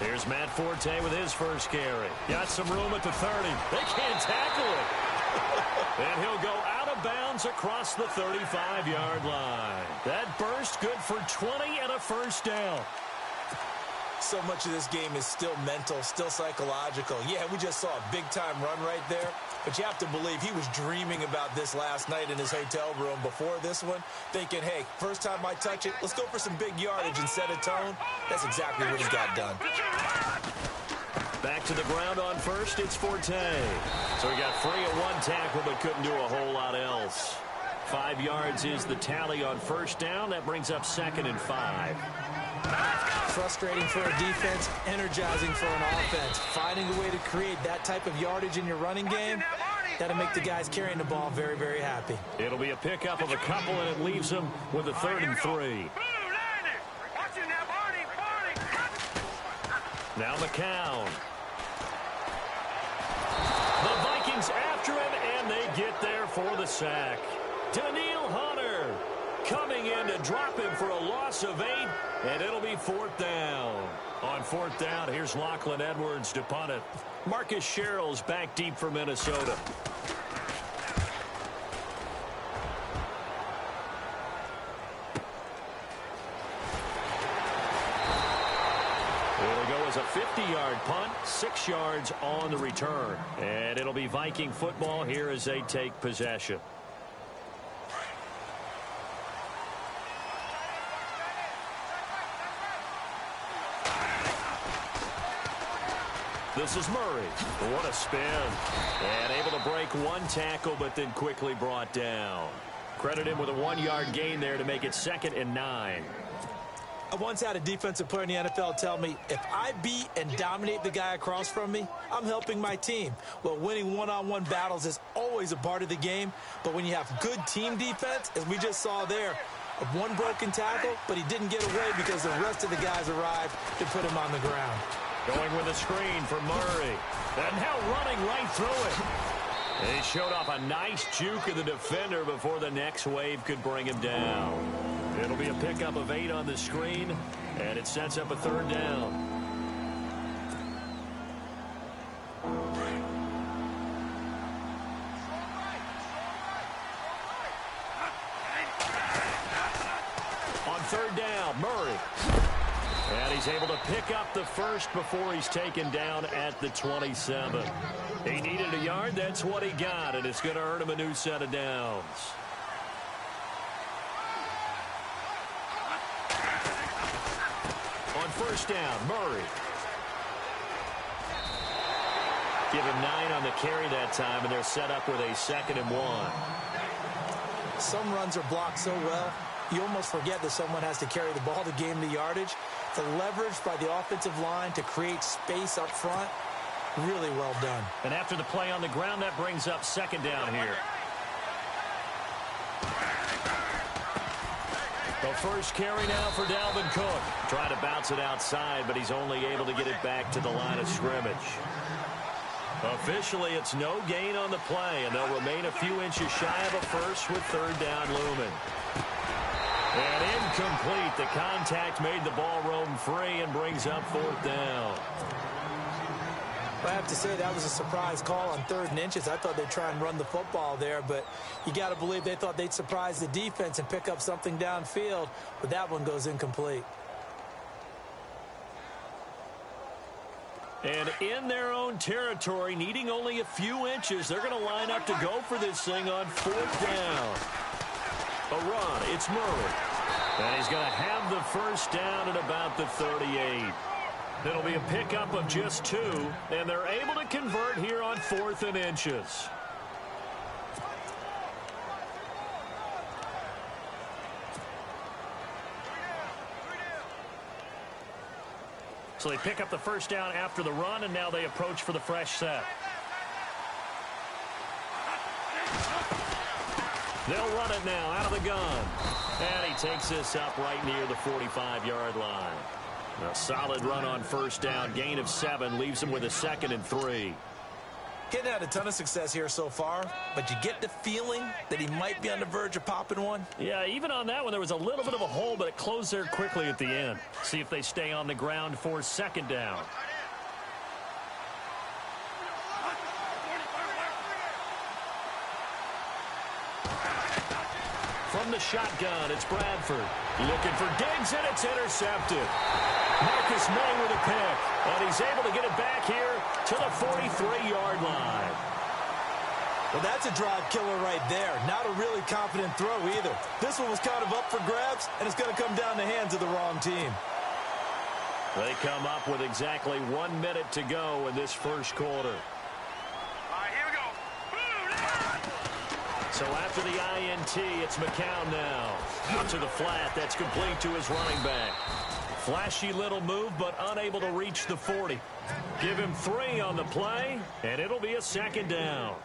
B: Here's Matt Forte with his first carry. Got some room at the 30. They can't tackle it. And he'll go out of bounds across the 35-yard line. That burst good for 20 and a first down.
C: So much of this game is still mental, still psychological. Yeah, we just saw a big-time run right there. But you have to believe he was dreaming about this last night in his hotel room before this one, thinking, hey, first time I touch it, let's go for some big yardage and set a tone. That's exactly what he got done.
B: Back to the ground on first, it's Forte. So he got free at one tackle but couldn't do a whole lot else. 5 yards is the tally on first down. That brings up 2nd and 5.
C: Frustrating for a defense, energizing for an offense. Finding a way to create that type of yardage in your running game, that'll make the guys carrying the ball very, very happy.
B: It'll be a pickup of a couple, and it leaves them with a 3rd and 3. Now McCown. The Vikings after him, and they get there for the sack. Daniil Hunter coming in to drop him for a loss of 8, and it'll be 4th down. On 4th down, here's Lachlan Edwards to punt it. Marcus Sherrill's back deep for Minnesota. It'll go as a 50-yard punt, 6 yards on the return. And it'll be Viking football here as they take possession. This is Murray. What a spin. And able to break one tackle, but then quickly brought down. Credit him with a 1-yard gain there to make it 2nd and 9.
C: I once had a defensive player in the NFL tell me, if I beat and dominate the guy across from me, I'm helping my team. Well, winning one-on-one battles is always a part of the game, but when you have good team defense, as we just saw there, one broken tackle, but he didn't get away because the rest of the guys arrived to put him on the ground.
B: Going with a screen for Murray. And now running right through it. And he showed off a nice juke of the defender before the next wave could bring him down. It'll be a pickup of 8 on the screen, and it sets up a 3rd down. On 3rd down, Murray. And he's able to pick up the first before he's taken down at the 27. He needed a yard. That's what he got, and it's going to earn him a new set of downs. On first down, Murray. Give him 9 on the carry that time, and they're set up with a 2nd and 1.
C: Some runs are blocked so well, you almost forget that someone has to carry the ball to gain the yardage. The leverage by the offensive line to create space up front, really well done.
B: And after the play on the ground, that brings up 2nd down here. The first carry now for Dalvin Cook. Trying to bounce it outside, but he's only able to get it back to the line of scrimmage. Officially, it's no gain on the play, and they'll remain a few inches shy of a first with 3rd down looming. And incomplete. The contact made the ball roam free and brings up 4th down.
C: I have to say that was a surprise call on 3rd and inches. I thought they'd try and run the football there, but you got to believe they thought they'd surprise the defense and pick up something downfield, but that one goes incomplete.
B: And in their own territory, needing only a few inches, they're going to line up to go for this thing on 4th down. A run, it's Murray. And he's going to have the first down at about the 38. It'll be a pickup of just 2, and they're able to convert here on 4th and inches. So they pick up the first down after the run, and now they approach for the fresh set. They'll run it now out of the gun. And he takes this up right near the 45-yard line. A solid run on first down. Gain of 7 leaves him with a 2nd and 3.
C: Getting had a ton of success here so far, but you get the feeling that he might be on the verge of popping one.
B: Yeah, even on that one, there was a little bit of a hole, but it closed there quickly at the end. See if they stay on the ground for 2nd down. From the shotgun, it's Bradford. Looking for Diggs, and it's intercepted. Marcus May with a pick, and he's able to get it back here to the 43-yard line.
C: Well, that's a drive killer right there. Not a really confident throw either. This one was kind of up for grabs, and it's going to come down the hands of the wrong team.
B: They come up with exactly 1 minute to go in this first quarter. So after the INT, it's McCown now. Out to the flat. That's complete to his running back. Flashy little move, but unable to reach the 40. Give him 3 on the play, and it'll be a 2nd down.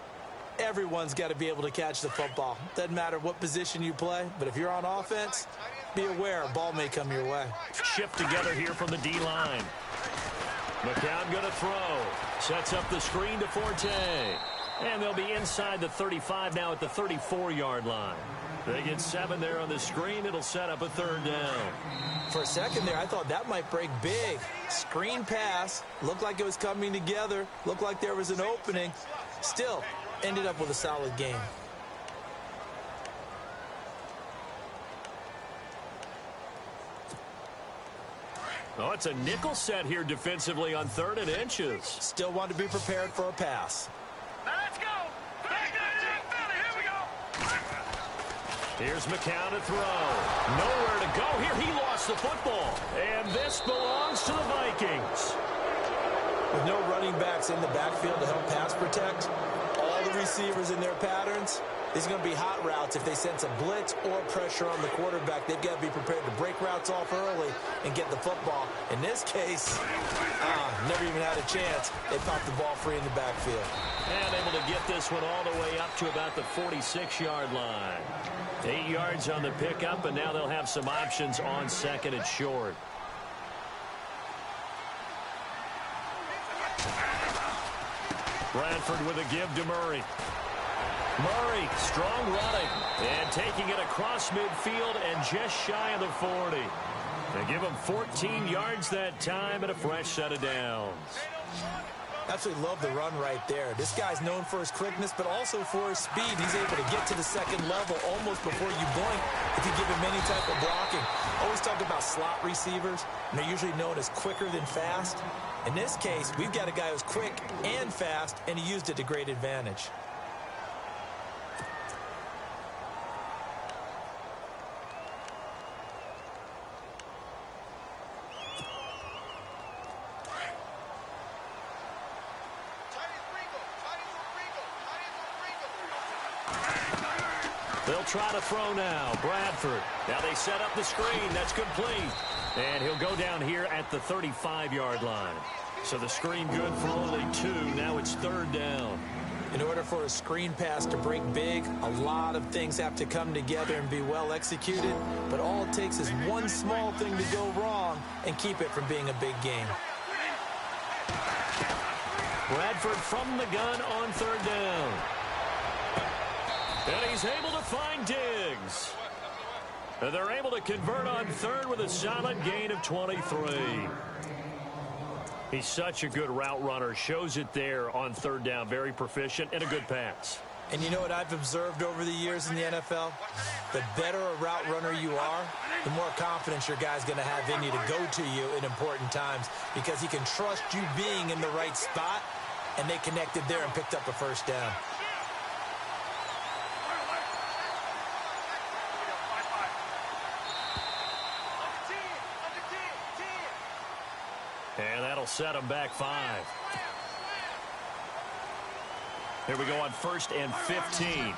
C: Everyone's got to be able to catch the football. Doesn't matter what position you play, but if you're on offense, be aware a ball may come your way.
B: Shift together here from the D-line. McCown going to throw. Sets up the screen to Forte. And they'll be inside the 35 now at the 34-yard line. They get 7 there on the screen. It'll set up a 3rd down.
C: For a second there, I thought that might break big. Screen pass. Looked like it was coming together. Looked like there was an opening. Still, ended up with a solid game.
B: Oh, it's a nickel set here defensively on 3rd and inches.
C: Still want to be prepared for a pass.
B: Here's McCown to throw. Nowhere to go here. He lost the football. And this belongs to the Vikings.
C: With no running backs in the backfield to help pass protect, all the receivers in their patterns, these are going to be hot routes if they sense a blitz or pressure on the quarterback. They've got to be prepared to break routes off early and get the football. In this case, never even had a chance. They popped the ball free in the backfield.
B: And able to get this one all the way up to about the 46-yard line. 8 yards on the pickup, and now they'll have some options on 2nd and short. Bradford with a give to Murray. Murray, strong running, and taking it across midfield and just shy of the 40. They give him 14 yards that time and a fresh set of downs.
C: Absolutely love the run right there. This guy's known for his quickness, but also for his speed. He's able to get to the second level almost before you blink if you give him any type of blocking. Always talk about slot receivers, and they're usually known as quicker than fast. In this case, we've got a guy who's quick and fast, and he used it to great advantage.
B: They'll try to throw now. Bradford. Now they set up the screen. That's complete. And he'll go down here at the 35-yard line. So the screen good for only 2. Now it's 3rd down.
C: In order for a screen pass to break big, a lot of things have to come together and be well executed. But all it takes is one small thing to go wrong and keep it from being a big game.
B: Bradford from the gun on 3rd down. And he's able to find Diggs. And they're able to convert on 3rd with a solid gain of 23. He's such a good route runner. Shows it there on 3rd down. Very proficient and a good pass.
C: And you know what I've observed over the years in the NFL? The better a route runner you are, the more confidence your guy's going to have in you to go to you in important times because he can trust you being in the right spot, and they connected there and picked up a 1st down.
B: And that'll set him back 5. Here we go on 1st and 15.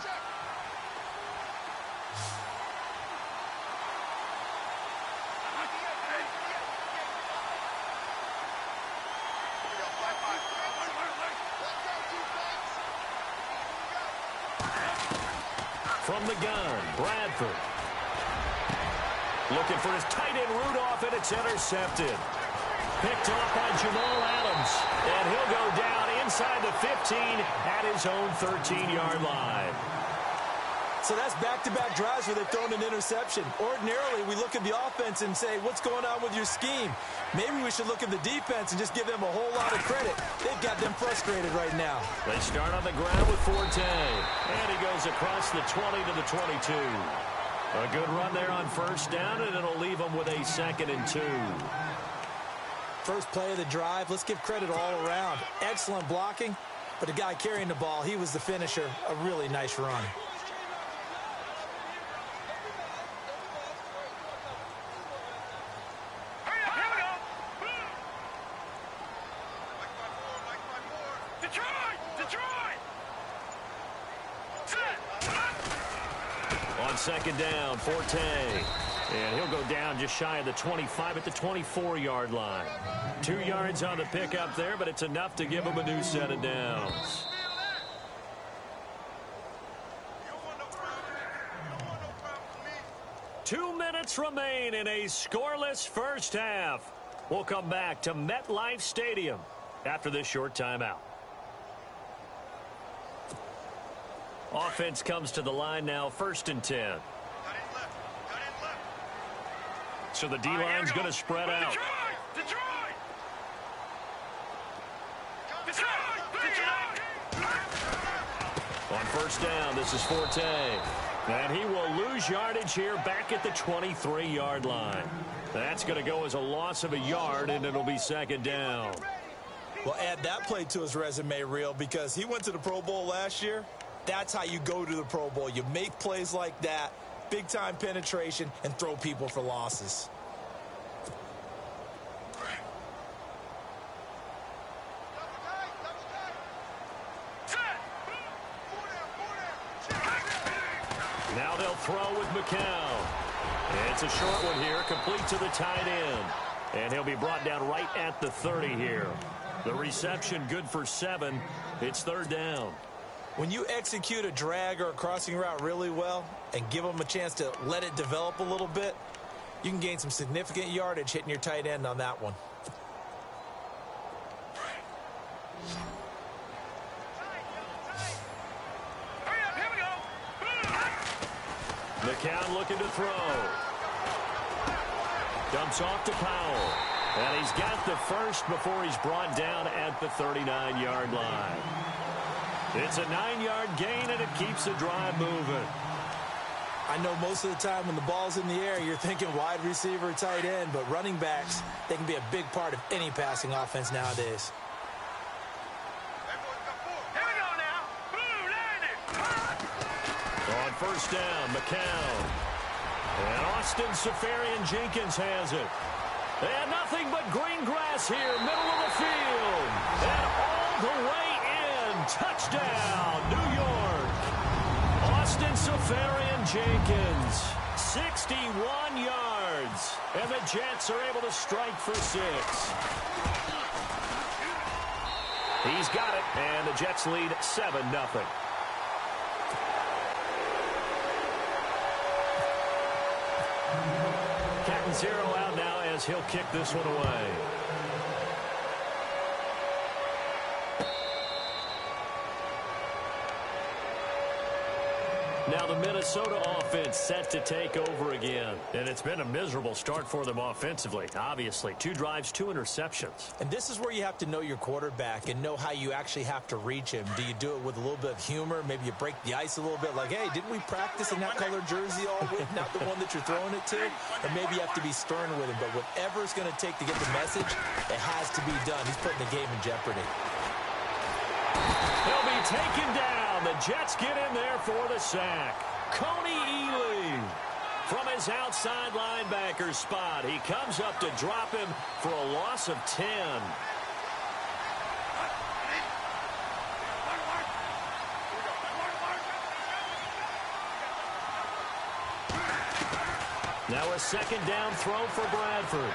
B: From the gun, Bradford. Looking for his tight end Rudolph, and it's intercepted. Picked off by Jamal Adams, and he'll go down inside the 15 at his own 13-yard line.
C: So that's back-to-back drives where they've thrown an interception. Ordinarily, we look at the offense and say, what's going on with your scheme? Maybe we should look at the defense and just give them a whole lot of credit. They've got them frustrated right now.
B: They start on the ground with Forte, and he goes across the 20 to the 22. A good run there on 1st down, and it'll leave them with a 2nd and 2.
C: First play of the drive, let's give credit all around. Excellent blocking, but the guy carrying the ball, he was the finisher. A really nice run.
B: On 2nd down, Forte. And he'll go down just shy of the 25 at the 24-yard line. 2 yards on the pickup there, but it's enough to give him a new set of downs. Two minutes remain in a scoreless first half. We'll come back to MetLife Stadium after this short timeout. Offense comes to the line now, 1st and 10. So the D-line's going to spread out. On 1st down, this is Forte. And he will lose yardage here back at the 23-yard line. That's going to go as a loss of a yard, and it'll be 2nd down.
C: Well, add that play to his resume reel because he went to the Pro Bowl last year. That's how you go to the Pro Bowl. You make plays like that, big-time penetration, and throw people for losses.
B: Now they'll throw with McCown. It's a short one here, complete to the tight end. And he'll be brought down right at the 30 here. The reception good for 7. It's 3rd down.
C: When you execute a drag or a crossing route really well and give them a chance to let it develop a little bit, you can gain some significant yardage hitting your tight end on that one.
B: McCown looking to throw. Dumps off to Powell. And he's got the first before he's brought down at the 39-yard line. It's a 9-yard gain, and it keeps the drive moving.
C: I know most of the time when the ball's in the air, you're thinking wide receiver, tight end, but running backs, they can be a big part of any passing offense nowadays.
B: On first down, McCown. And Austin Safarian-Jenkins has it. And nothing but green grass here, middle of the field. And all the way in. Touchdown, New York. Austin Safarian-Jenkins, 61 yards. And the Jets are able to strike for 6. He's got it, and the Jets lead 7-0. Captain Zero out now as he'll kick this one away. Now the Minnesota offense set to take over again. And it's been a miserable start for them offensively. Obviously, 2 drives, 2 interceptions.
C: And this is where you have to know your quarterback and know how you actually have to reach him. Do you do it with a little bit of humor? Maybe you break the ice a little bit like, hey, didn't we practice in that color jersey all week? Not the one that you're throwing it to? Or maybe you have to be stern with him. But whatever it's going to take to get the message, it has to be done. He's putting the game in jeopardy.
B: He'll be taken down. The Jets get in there for the sack. Coney Ely from his outside linebacker spot. He comes up to drop him for a loss of 10. Now a second down throw for Bradford.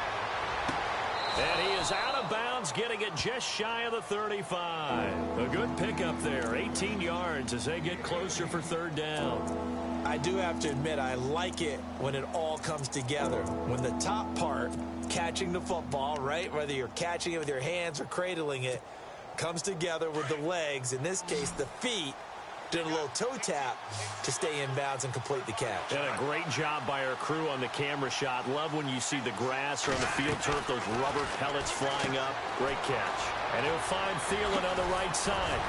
B: And he is out of bounds, getting it just shy of the 35. A good pickup there, 18 yards as they get closer for third down.
C: I do have to admit, I like it when it all comes together. When the top part, catching the football, right, whether you're catching it with your hands or cradling it, comes together with the legs, in this case the feet, did a little toe tap to stay in bounds and complete the catch.
B: And a great job by our crew on the camera shot. Love when you see the grass or on the field turf, those rubber pellets flying up. Great catch. And he'll find Thielen on the right side.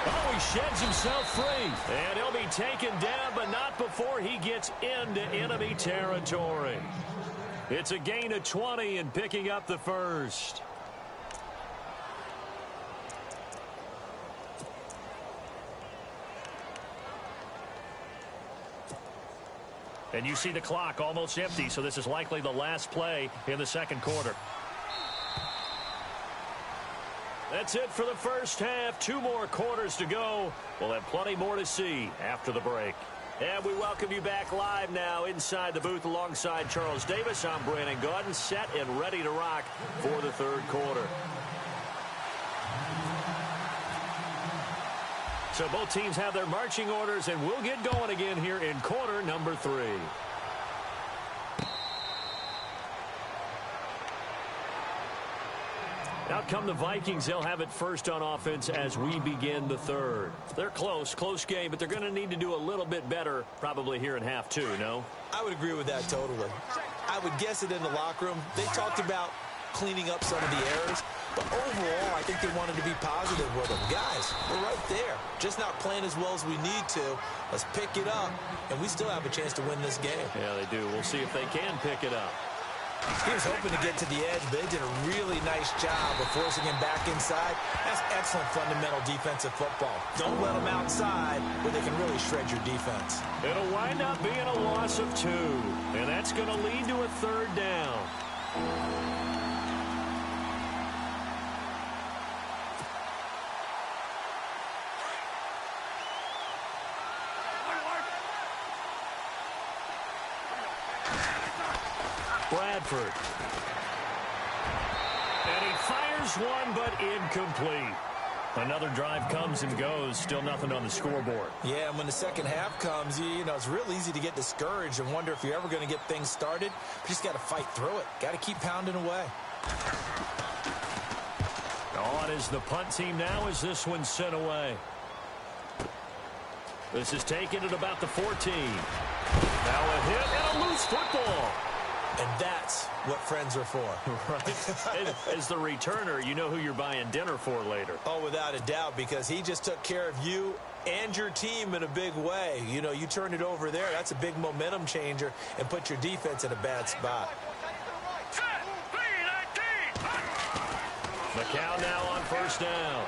B: Oh, he sheds himself free. And he'll be taken down, but not before he gets into enemy territory. It's a gain of 20 and picking up the first. And you see the clock almost empty, so this is likely the last play in the second quarter. That's it for the first half. 2 more quarters to go. We'll have plenty more to see after the break. And we welcome you back live now inside the booth alongside Charles Davis. I'm Brandon Gaudin, set and ready to rock for the third quarter. So both teams have their marching orders, and we'll get going again here in quarter number 3. Out come the Vikings. They'll have it first on offense as we begin the third. They're close game, but they're going to need to do a little bit better probably here in half 2, no?
C: I would agree with that totally. I would guess it in the locker room. They talked about cleaning up some of the errors, but overall, I think they wanted to be positive with them. Guys, we're right there. Just not playing as well as we need to. Let's pick it up, and we still have a chance to win this game.
B: Yeah, they do. We'll see if they can pick it up.
C: He was hoping to get to the edge, but they did a really nice job of forcing him back inside. That's excellent fundamental defensive football. Don't let them outside where they can really shred your defense.
B: It'll wind up being a loss of 2, and that's going to lead to a third down. Bradford. And he fires one, but incomplete. Another drive comes and goes. Still nothing on the scoreboard.
C: Yeah, and when the second half comes, you know, it's real easy to get discouraged and wonder if you're ever going to get things started. You just got to fight through it. Got to keep pounding away.
B: On is the punt team now as this one's sent away. This is taken at about the 14. Now a hit and a loose football.
C: And that's what friends are for.
B: Right. As the returner, you know who you're buying dinner for later.
C: Oh, without a doubt, because he just took care of you and your team in a big way. You know, you turn it over there, that's a big momentum changer and put your defense in a bad spot.
B: McCown now on first down.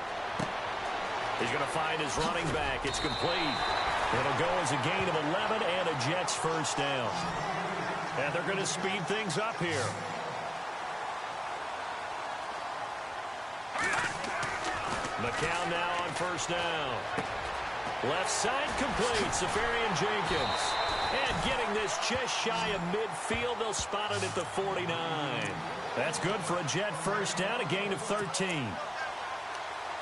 B: He's going to find his running back. It's complete. It'll go as a gain of 11 and a Jets first down. And they're going to speed things up here. McCown now on first down. Left side complete. Safarian Jenkins. And getting this just shy of midfield. They'll spot it at the 49. That's good for a Jet first down, a gain of 13.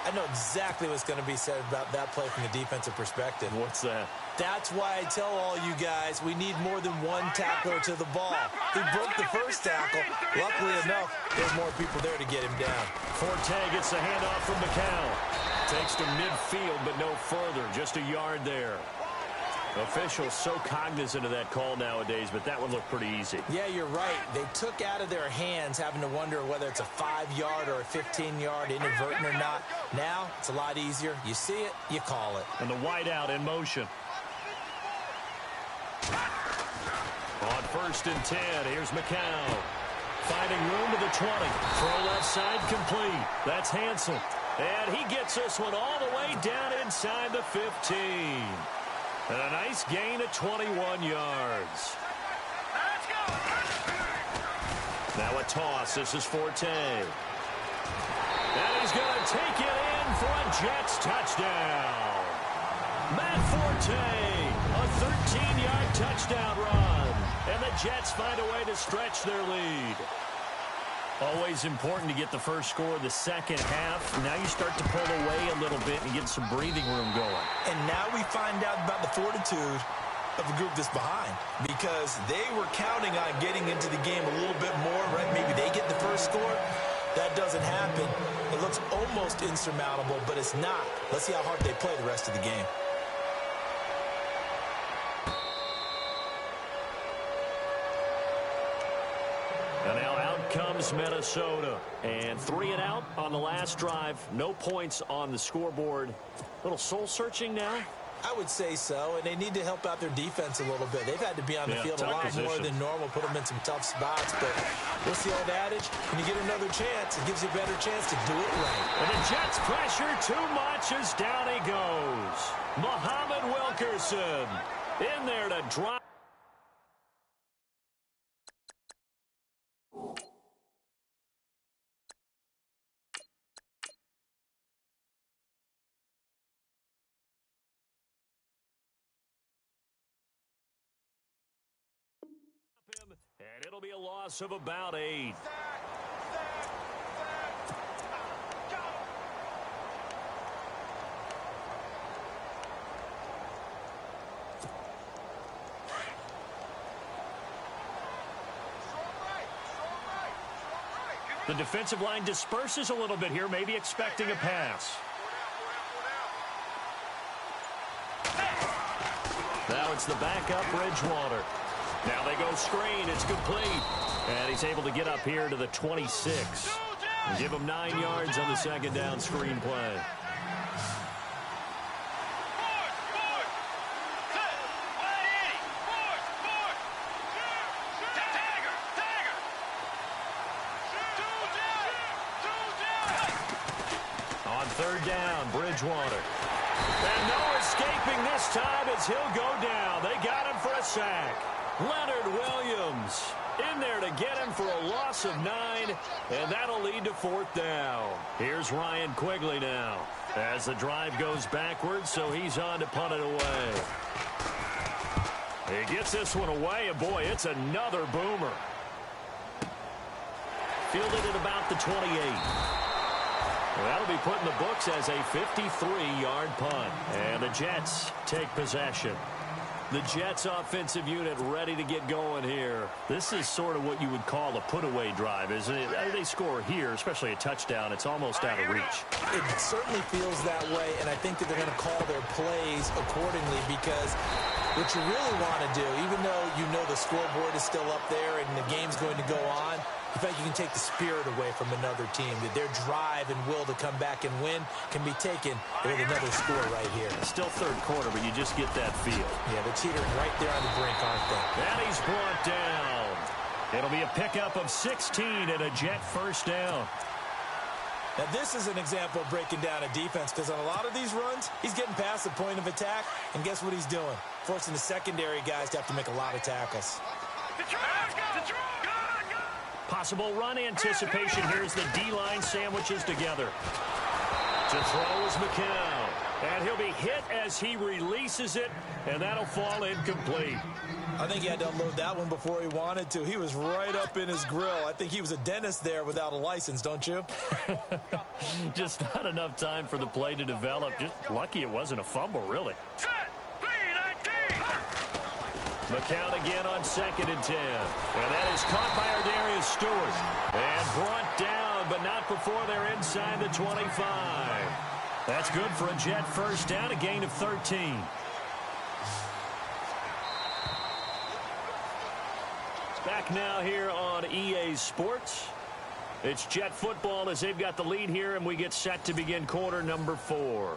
C: I know exactly what's going to be said about that play from the defensive perspective.
B: What's that?
C: That's why I tell all you guys we need more than one tackler to the ball. He broke the first tackle. Luckily enough, there's more people there to get him down.
B: Forte gets the handoff from McCown. Takes to midfield, but no further. Just a yard there. Officials so cognizant of that call nowadays, but that one looked pretty easy.
C: Yeah, you're right. They took out of their hands having to wonder whether it's a 5-yard or a 15-yard, inadvertent or not. Now, it's a lot easier. You see it, you call it.
B: And the wideout in motion. On first and 10, here's McCown. Finding room to the 20. Throw left side complete. That's Hansel. And he gets this one all the way down inside the 15. And a nice gain of 21 yards. Now a toss. This is Forte. And he's going to take it in for a Jets touchdown. Matt Forte, a 13-yard touchdown run. And the Jets find a way to stretch their lead. Always important to get the first score of the second half. Now you start to pull away a little bit and get some breathing room going.
C: And now we find out about the fortitude of the group that's behind, because they were counting on getting into the game a little bit more, right? Maybe they get the first score. That doesn't happen. It looks almost insurmountable, but it's not. Let's see how hard they play the rest of the game.
B: And now out comes Minnesota. And 3 and out on the last drive. No points on the scoreboard. A little soul-searching now?
C: I would say so, and they need to help out their defense a little bit. They've had to be on the field a lot more than normal, put them in some tough spots. But what's the old adage? When you get another chance, it gives you a better chance to do it right.
B: And the Jets pressure too much as down he goes. Muhammad Wilkerson in there to drop. And it'll be a loss of about 8. The defensive line disperses a little bit here, maybe expecting a pass. Now it's the backup Bridgewater. Now they go screen. It's complete. And he's able to get up here to the 26. And give him 9 yards on the second down screen play. On third down, Bridgewater. And no escaping this time as he'll go down. They got him for a sack. Leonard Williams in there to get him for a loss of 9, and that'll lead to 4th down. Here's Ryan Quigley now as the drive goes backwards, so he's on to punt it away. He gets this one away, and boy, it's another boomer. Fielded at about the 28. Well, that'll be put in the books as a 53-yard punt, and the Jets take possession. The Jets offensive unit ready to get going here. This is sort of what you would call a put-away drive, isn't it? They score here, especially a touchdown. It's almost out of reach.
C: It certainly feels that way, and I think that they're going to call their plays accordingly because what you really want to do, even though you know the scoreboard is still up there and the game's going to go on, in fact, you can take the spirit away from another team, that their drive and will to come back and win can be taken with another score right here.
B: Still third quarter, but you just get that feel.
C: Yeah, they're teetering right there on the brink, aren't they?
B: And he's brought down. It'll be a pickup of 16 and a Jet first down.
C: Now, this is an example of breaking down a defense because on a lot of these runs, he's getting past the point of attack, and guess what he's doing? Forcing the secondary guys to have to make a lot of tackles.
B: Possible run anticipation. Here's the D-line sandwiches together. To throw is McCown. And he'll be hit as he releases it, and that'll fall incomplete.
C: I think he had to unload that one before he wanted to. He was right up in his grill. I think he was a dentist there without a license, don't you?
B: Just not enough time for the play to develop. Just lucky it wasn't a fumble, really. McCown again on 2nd and 10. And that is caught by Ardarius Stewart. And brought down, but not before they're inside the 25. That's good for a Jet first down, a gain of 13. Back now here on EA Sports. It's Jet football as they've got the lead here, and we get set to begin quarter number 4.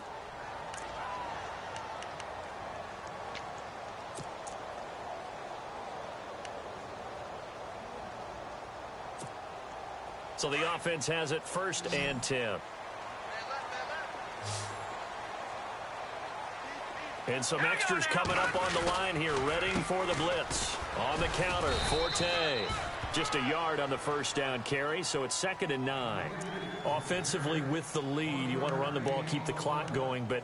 B: So the offense has it 1st and 10. And some extras coming up on the line here, ready for the blitz. On the counter, Forte. Just a yard on the first down carry, so it's 2nd and 9. Offensively with the lead, you want to run the ball, keep the clock going, but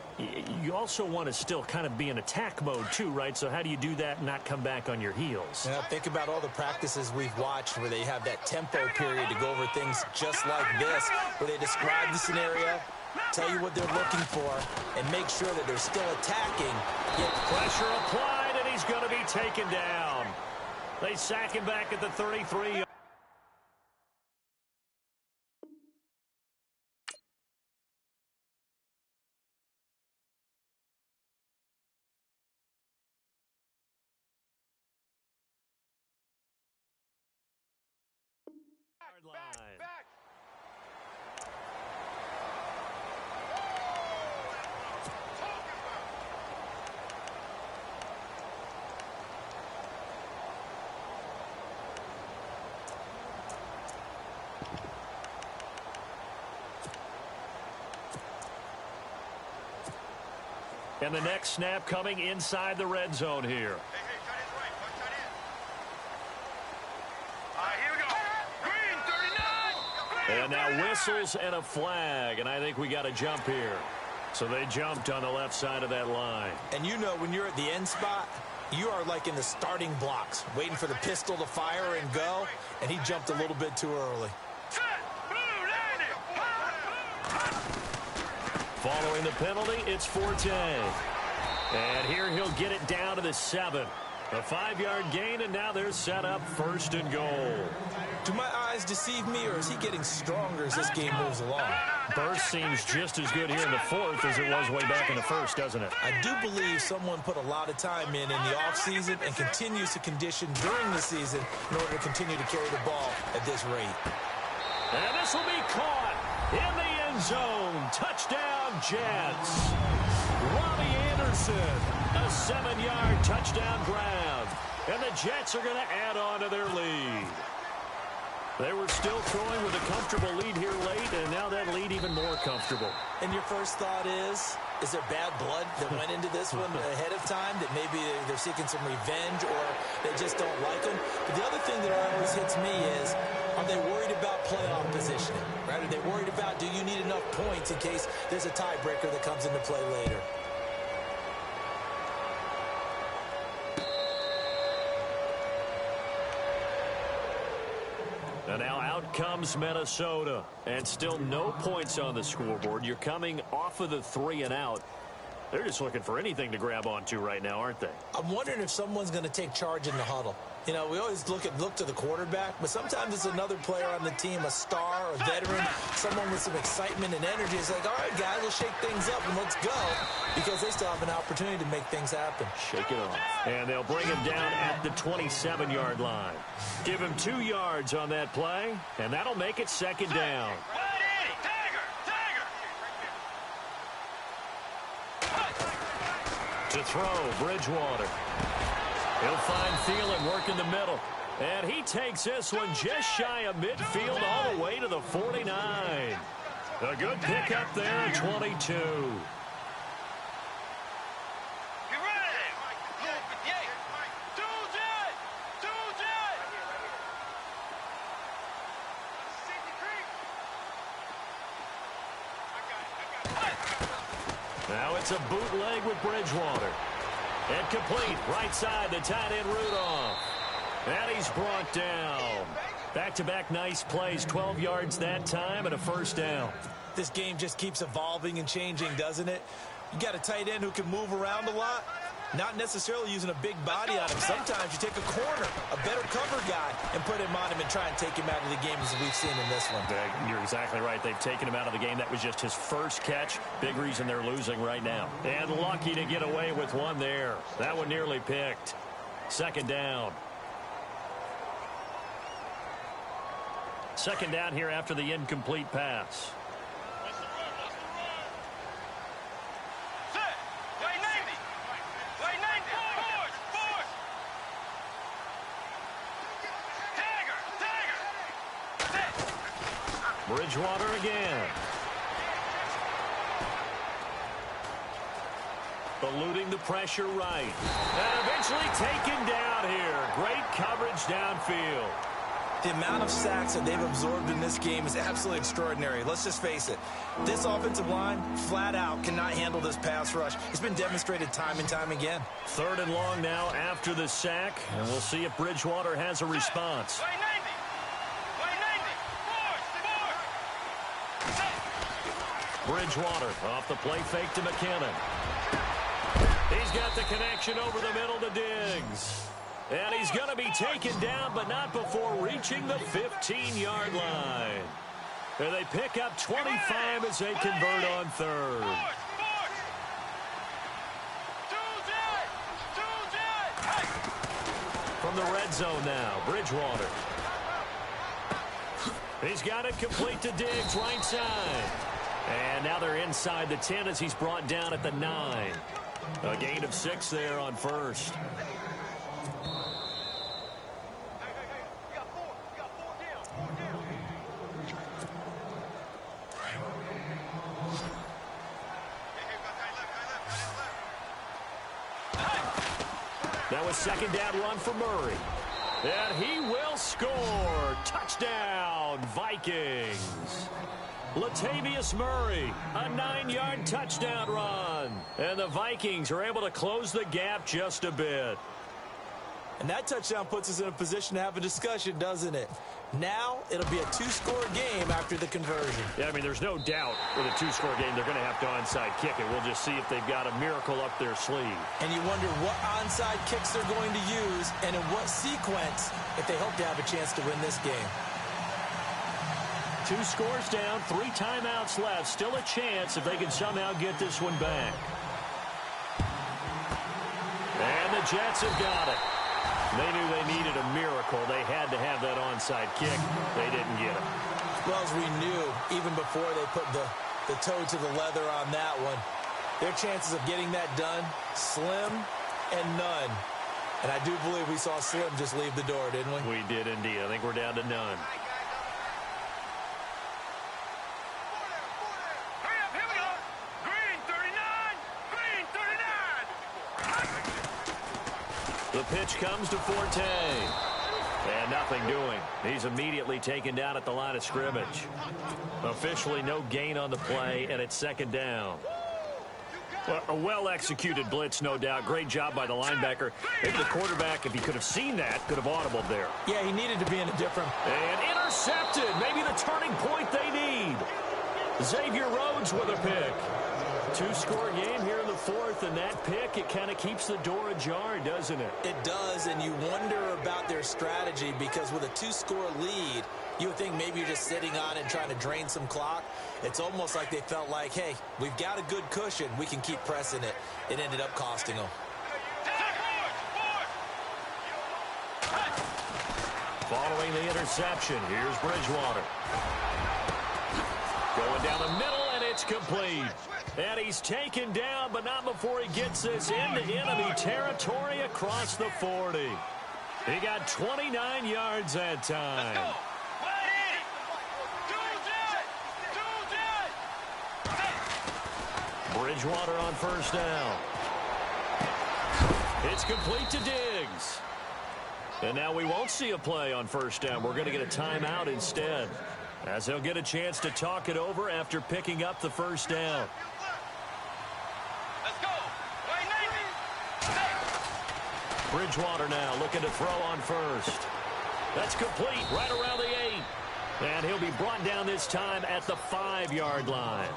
B: you also want to still kind of be in attack mode too, right? So how do you do that and not come back on your heels?
C: Yeah, think about all the practices we've watched where they have that tempo period to go over things just like this, where they describe the scenario, tell you what they're looking for, and make sure that they're still attacking.
B: Pressure applied, and he's going to be taken down. They sack him back at the 33. Back. And the next snap coming inside the red zone here. And now whistles and a flag, and I think we got a jump here. So they jumped on the left side of that line.
C: And you know when you're at the end spot, you are like in the starting blocks, waiting for the pistol to fire and go, and he jumped a little bit too early.
B: Following the penalty, it's Forte. And here he'll get it down to the 7. A 5-yard gain, and now they're set up 1st and goal.
C: Do my eyes deceive me, or is he getting stronger as this game moves along?
B: Burst seems just as good here in the 4th as it was way back in the 1st, doesn't it?
C: I do believe someone put a lot of time in the offseason and continues to condition during the season in order to continue to carry the ball at this rate.
B: And this will be caught in the end zone. Touchdown, Jets. Robbie Anderson, a 7-yard touchdown grab. And the Jets are going to add on to their lead. They were still throwing with a comfortable lead here late, and now that lead even more comfortable.
C: And your first thought is there bad blood that went into this one ahead of time, that maybe they're seeking some revenge or they just don't like them? But the other thing that always hits me is, are they worried about playoff positioning? Right? Are they worried about, do you need enough points in case there's a tiebreaker that comes into play later?
B: And now out comes Minnesota. And still no points on the scoreboard. You're coming off of the 3 and out. They're just looking for anything to grab onto right now, aren't they?
C: I'm wondering if someone's going to take charge in the huddle. You know, we always look to the quarterback, but sometimes it's another player on the team, a star, a veteran, someone with some excitement and energy. It's like, all right, guys, we'll shake things up and let's go, because they still have an opportunity to make things happen.
B: Shake it off. And they'll bring him down at the 27-yard line. Give him 2 yards on that play, and that'll make it second down. To throw, Bridgewater. He'll find Thielen working the middle. And he takes this one just shy of midfield all the way to the 49. A good pickup there at 22. Now it's a bootleg with Bridgewater. And complete, right side, the tight end Rudolph. And he's brought down. Back-to-back nice plays, 12 yards that time and a first down.
C: This game just keeps evolving and changing, doesn't it? You got a tight end who can move around a lot, not necessarily using a big body on him. Sometimes you take a corner, a better cover guy, and put him on him and try and take him out of the game, as we've seen in this one.
B: You're exactly right. They've taken him out of the game. That was just his first catch. Big reason they're losing right now. And lucky to get away with one there. That one nearly picked. Second down. Second down here after the incomplete pass. Bridgewater again. Eluding the pressure right. And eventually taken down here. Great coverage downfield.
C: The amount of sacks that they've absorbed in this game is absolutely extraordinary. Let's just face it. This offensive line, flat out, cannot handle this pass rush. It's been demonstrated time and time again.
B: Third and long now after the sack. And we'll see if Bridgewater has a response. Bridgewater off the play fake to McKinnon. He's got the connection over the middle to Diggs. And he's going to be taken down, but not before reaching the 15-yard line. And they pick up 25 as they convert on third. From the red zone now, Bridgewater. He's got it complete to Diggs, right side. And now they're inside the 10 as he's brought down at the 9. A gain of 6 there on first. That was second down run for Murray. And he will score. Touchdown, Vikings. Latavius Murray, a 9-yard touchdown run. And the Vikings are able to close the gap just a bit.
C: And that touchdown puts us in a position to have a discussion, doesn't it? Now it'll be a 2-score game after the conversion.
B: Yeah, I mean, there's no doubt with a 2-score game they're going to have to onside kick it. We'll just see if they've got a miracle up their sleeve.
C: And you wonder what onside kicks they're going to use and in what sequence if they hope to have a chance to win this game.
B: 2 scores down, 3 timeouts left. Still a chance if they can somehow get this one back. And the Jets have got it. They knew they needed a miracle. They had to have that onside kick. They didn't get it.
C: Well, as we knew, even before they put the toe to the leather on that one, their chances of getting that done, slim and none. And I do believe we saw Slim just leave the door, didn't we?
B: We did indeed. I think we're down to none. The pitch comes to Forte. And nothing doing. He's immediately taken down at the line of scrimmage. Officially no gain on the play, and it's second down. Well, a well-executed blitz, no doubt. Great job by the linebacker. Maybe the quarterback, if he could have seen that, could have audibled there.
C: Yeah, he needed to be in a different...
B: And intercepted. Maybe the turning point they need. Xavier Rhodes with a pick. Two-score game here in the fourth, and that pick, it kind of keeps the door ajar, doesn't it?
C: It does, and you wonder about their strategy because with a two-score lead, you would think maybe you're just sitting on it and trying to drain some clock. It's almost like they felt like, hey, we've got a good cushion. We can keep pressing it. It ended up costing them.
B: Following the interception, here's Bridgewater. Going down the middle, and it's complete. And he's taken down, but not before he gets this into enemy territory across the 40. He got 29 yards that time. Bridgewater on first down. It's complete to Diggs. And now we won't see a play on first down. We're going to get a timeout instead, as he'll get a chance to talk it over after picking up the first down.
G: Let's go.
B: Bridgewater now looking to throw on first. That's complete right around the 8. And he'll be brought down this time at the 5-yard line.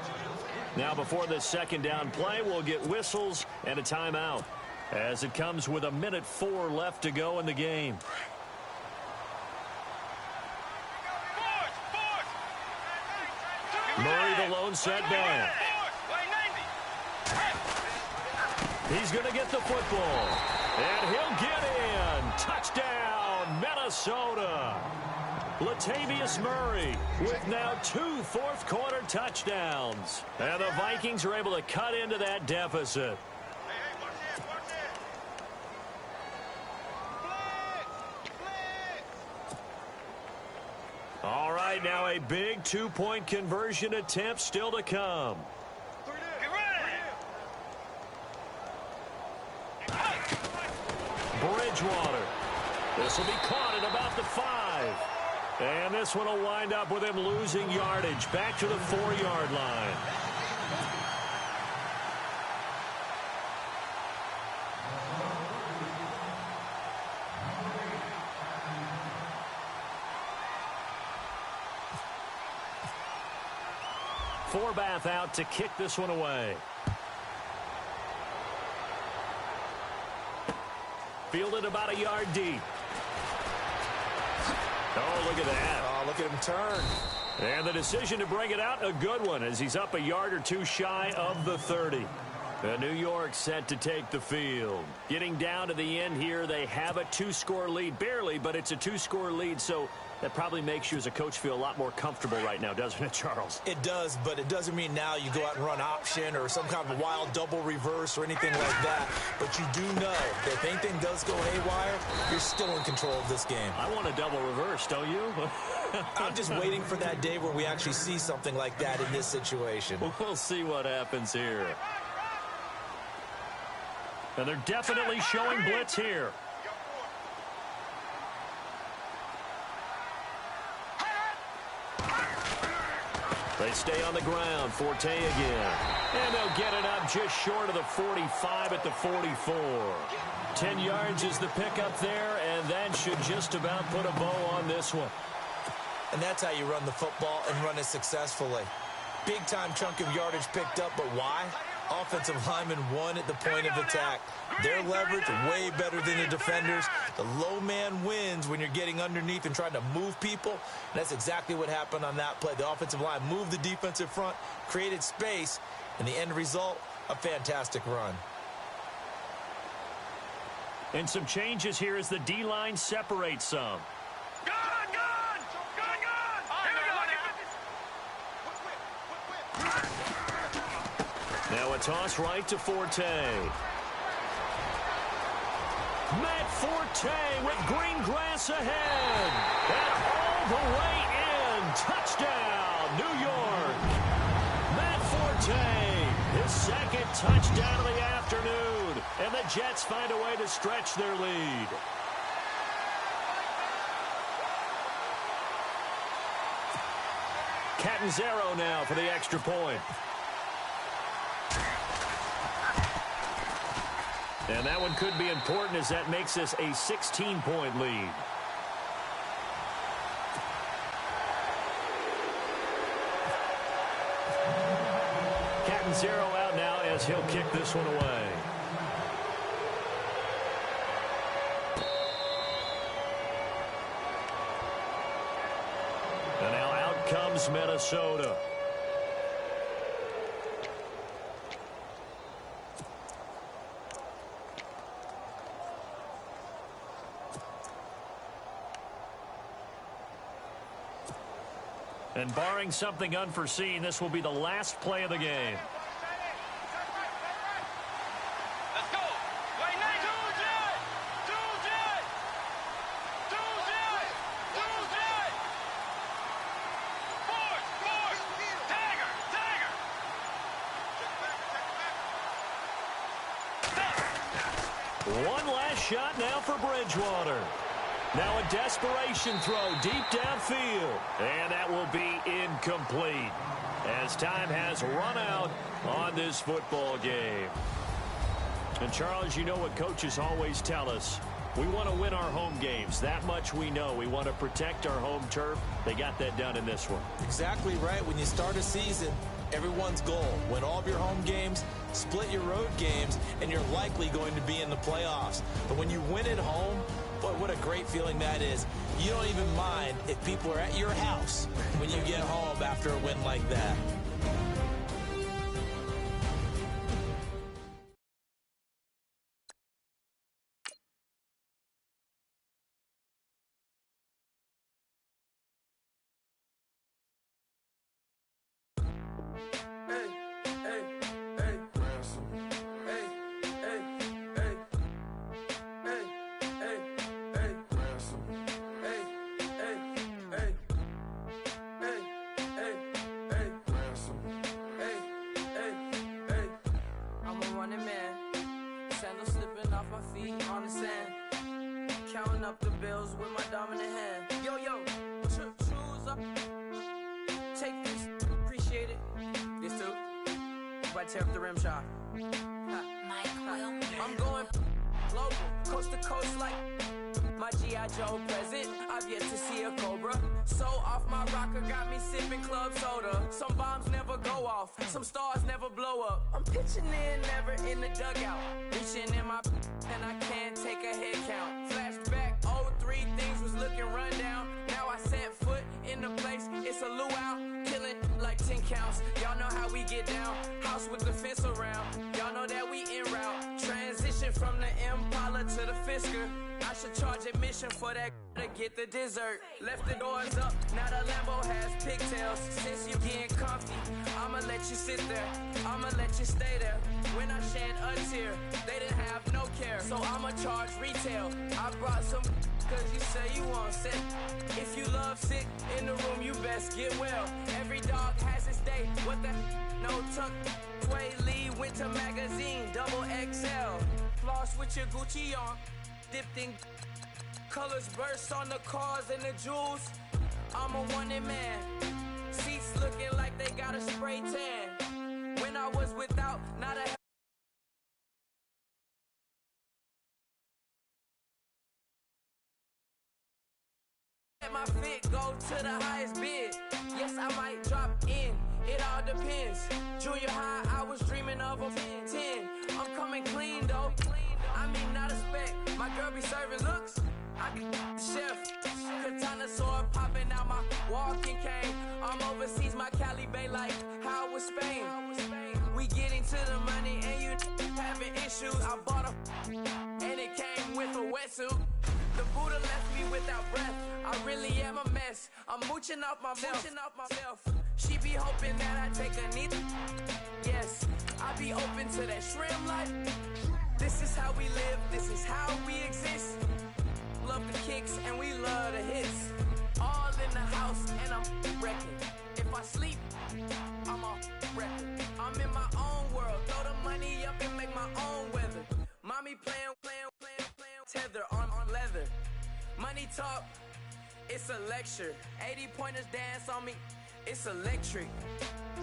B: Now before this second down play, we'll get whistles and a timeout, as it comes with 1:04 left to go in the game. Murray the lone setback. He's going to get the football, and he'll get in. Touchdown, Minnesota. Latavius Murray with now 2 fourth-quarter touchdowns. And the Vikings are able to cut into that deficit. All right, now a big 2-point conversion attempt still to come. Bridgewater. This will be caught at about the 5. And this one will wind up with him losing yardage back to the 4-yard line. Forbath out to kick this one away. Fielded about a yard deep. Oh, look at that.
C: Oh, look at him turn.
B: And the decision to bring it out, a good one, as he's up a yard or two shy of the 30. New York set to take the field. Getting down to the end here, they have a 2-score lead. Barely, but it's a 2-score lead, so that probably makes you as a coach feel a lot more comfortable right now, doesn't it, Charles?
C: It does, but it doesn't mean now you go out and run option or some kind of wild double reverse or anything like that. But you do know that if anything does go haywire, you're still in control of this game.
B: I want a double reverse, don't you?
C: I'm just waiting for that day where we actually see something like that in this situation.
B: We'll see what happens here. And they're definitely showing blitz here. They stay on the ground. Forte again. And they'll get it up just short of the 45 at the 44. 10 yards is the pickup there, and that should just about put a bow on this one.
C: And that's how you run the football and run it successfully. Big-time chunk of yardage picked up, but why? Offensive linemen won at the point of attack. Their leverage way better than the defenders. The low man wins when you're getting underneath and trying to move people. And that's exactly what happened on that play. The offensive line moved the defensive front, created space, and the end result, a fantastic run.
B: And some changes here as the D-line separates some. Now a toss right to Forte. Matt Forte with green grass ahead. And all the way in. Touchdown, New York. Matt Forte, his second touchdown of the afternoon. And the Jets find a way to stretch their lead. Catanzaro now for the extra point. And that one could be important as that makes this a 16-point lead. Catanzaro out now as he'll kick this one away. And now out comes Minnesota. And barring something unforeseen, this will be the last play of the game.
G: Let's go. Wait, nice.
B: One last shot now for Bridgewater. Now a desperation throw deep downfield. And that will be incomplete as time has run out on this football game. And Charles, you know what coaches always tell us. We want to win our home games. That much we know. We want to protect our home turf. They got that done in this one.
C: Exactly right. When you start a season, everyone's goal: win all of your home games, split your road games, and you're likely going to be in the playoffs. But when you win at home, boy, what a great feeling that is. You don't even mind if people are at your house when you get home after a win like that.
F: Tear up the rim shot. I'm going global, coast to coast like my G.I. Joe present. I've yet to see a Cobra. So off my rocker got me sipping club soda. Some bombs never go off, some stars never blow up. I'm pitching in, never in the dugout. Reaching in my and I can't take a head count. Flashback, 03, things was looking run down. Now I set foot in the place, it's a luau. Killing like 10 counts. Y'all know how we get down. House with the fence around. Y'all know that we en route. Transition from the Impala to the Fisker. I should charge admission for that to get the dessert. Left the doors up, now the Lambo has pigtails. Since you getting comfy, I'ma let you sit there. I'ma let you stay there. When I shed a tear, they didn't have no care. So I'ma charge retail. I brought some cause you say you want sick. If you love sick in the room, you best get well. Every dog has its day. What the no tuck? Sway Lee Winter Magazine, double XL. Floss with your Gucci on. Dipped in colors burst on the cars and the jewels. I'm a wanted man. Seats looking like they got a spray tan. When I was without, not a let my fit go to the highest bid. Yes, I might drop in. It all depends. Junior high, I was dreaming of a 10. I'm coming clean though. I mean, not a spec. My girl be serving looks. I be the chef. Katana sword popping out my walking cane. I'm overseas, my Cali Bay like how was Spain. We getting to the money and you having issues. I bought a and it came with a wetsuit. The Buddha left me without breath. I really am a mess. I'm mooching off myself. She be hoping that I take a knee. Yes, I be open to that shrimp life. This is how we live. This is how we exist. Love the kicks and we love the hits. All in the house and I'm wrecking. If I sleep, I'm a wrecking. I'm in my own world. Throw the money up and make my own weather. Mommy playing tether on leather. Money talk, it's a lecture. 80 pointers dance on me, it's electric.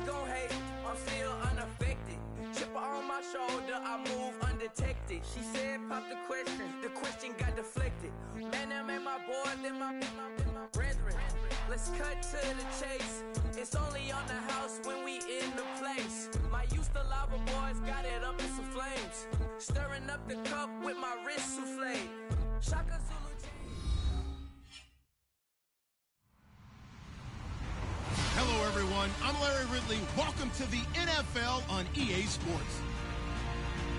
F: Don't hate, I'm still unaffected. Chipper on my shoulder, I move undetected. She said, pop the question got deflected. Man, them ain't my boys, them my brethren. Let's cut to the chase. It's only on the house when we in the place. My used to lava boys got it up in some flames. Stirring up the cup with my wrist souffle. Shaka Zulu.
A: Hello, everyone. I'm Larry Ridley. Welcome to the NFL on EA Sports.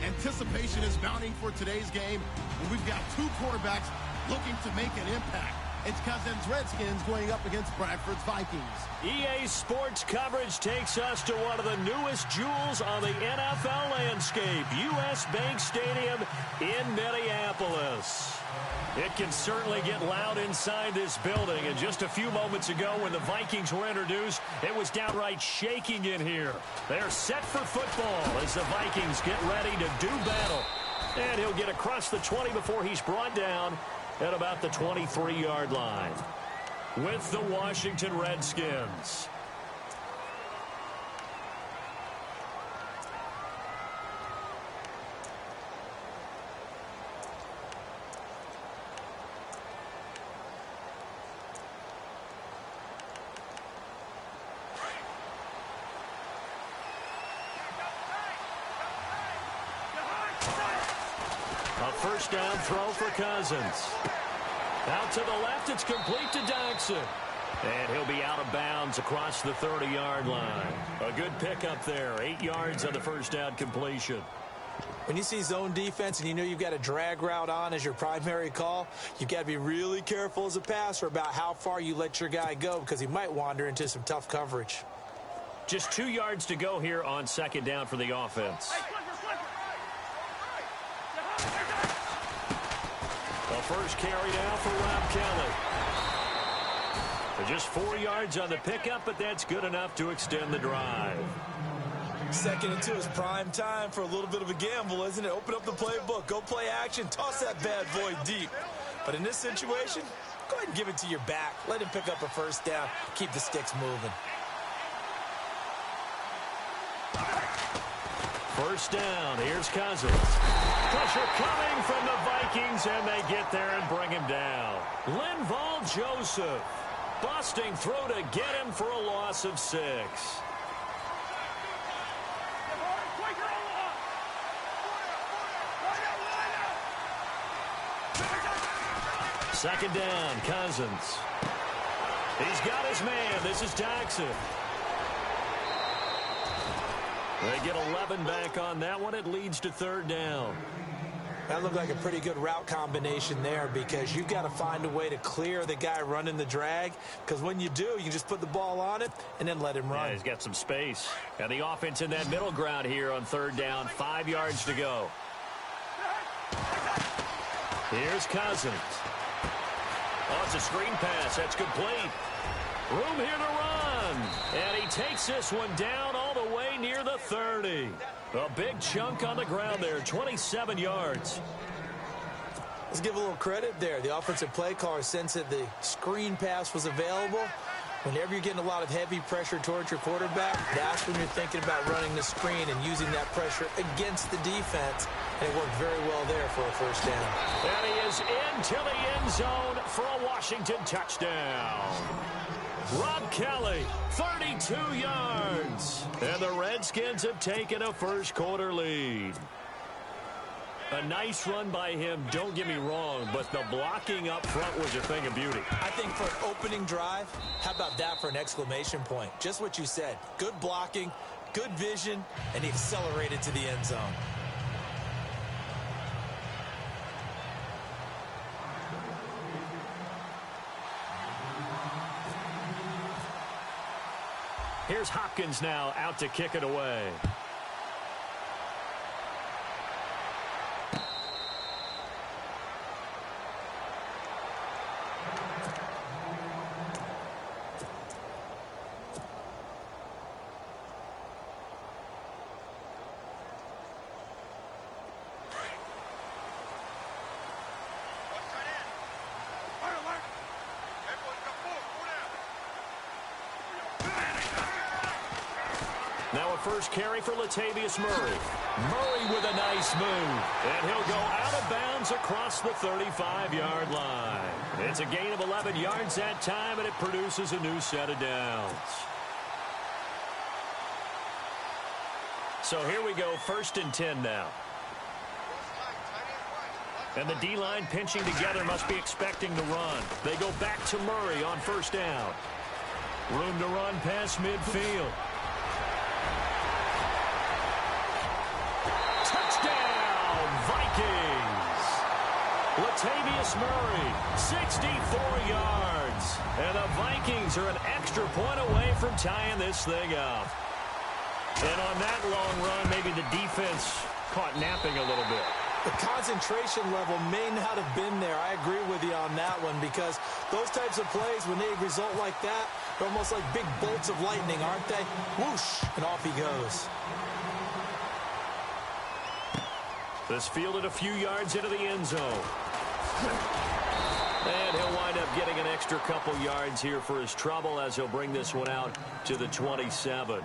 A: Anticipation is mounting for today's game, and we've got two quarterbacks looking to make an impact. It's Cousins Redskins going up against Bradford's Vikings.
B: EA Sports coverage takes us to one of the newest jewels on the NFL landscape, US Bank Stadium in Minneapolis. It can certainly get loud inside this building, and just a few moments ago when the Vikings were introduced, it was downright shaking in here. They're set for football as the Vikings get ready to do battle. And he'll get across the 20 before he's brought down at about the 23-yard line with the Washington Redskins. First down throw for Cousins. Out to the left, it's complete to Jackson. And he'll be out of bounds across the 30-yard line. A good pickup there, 8 yards on the first down completion.
C: When you see zone defense and you know you've got a drag route on as your primary call, you've got to be really careful as a passer about how far you let your guy go because he might wander into some tough coverage.
B: Just 2 yards to go here on second down for the offense. The first carry down for Rob Kelly. Just 4 yards on the pickup, but that's good enough to extend the drive.
C: 2nd and 2 is prime time for a little bit of a gamble, isn't it? Open up the playbook, go play action, toss that bad boy deep. But in this situation, go ahead and give it to your back. Let him pick up a first down, keep the sticks moving.
B: First down, here's Cousins. Pressure coming from the Vikings, and they get there and bring him down. Linval Joseph, busting through to get him for a loss of 6. Second down, Cousins. He's got his man. This is Jackson. They get 11 back on that one. It leads to third down.
C: That looked like a pretty good route combination there because you've got to find a way to clear the guy running the drag because when you do, you can just put the ball on it and then let him run.
B: Yeah, he's got some space. And the offense in that middle ground here on third down. 5 yards to go. Here's Cousins. Oh, it's a screen pass. That's complete. Room here to run. And he takes this one down all the way near the 30. A big chunk on the ground there, 27 yards.
C: Let's give a little credit there. The offensive play caller sensed that the screen pass was available. Whenever you're getting a lot of heavy pressure towards your quarterback, that's when you're thinking about running the screen and using that pressure against the defense. And it worked very well there for a first down.
B: And he is into the end zone for a Washington touchdown. Rob Kelly, 32 yards. And the Redskins have taken a first quarter lead. A nice run by him, don't get me wrong, but the blocking up front was a thing of beauty.
C: I think for an opening drive, how about that for an exclamation point? Just what you said. Good blocking, good vision, and he accelerated to the end zone.
B: Here's Hopkins now out to kick it away. first carry for Latavius Murray. Murray with a nice move. And he'll go out of bounds across the 35-yard line. It's a gain of 11 yards that time, and it produces a new set of downs. So here we go, 1st and 10 now. And the D-line pinching together must be expecting to run. They go back to Murray on 1st down. Room to run past midfield. Touchdown, Vikings! Latavius Murray, 64 yards. And the Vikings are an extra point away from tying this thing up. And on that long run, maybe the defense caught napping a little bit.
C: The concentration level may not have been there. I agree with you on that one, because those types of plays, when they result like that, they're almost like big bolts of lightning, aren't they? Whoosh, and off he goes.
B: This fielded a few yards into the end zone. And he'll wind up getting an extra couple yards here for his trouble as he'll bring this one out to the 27.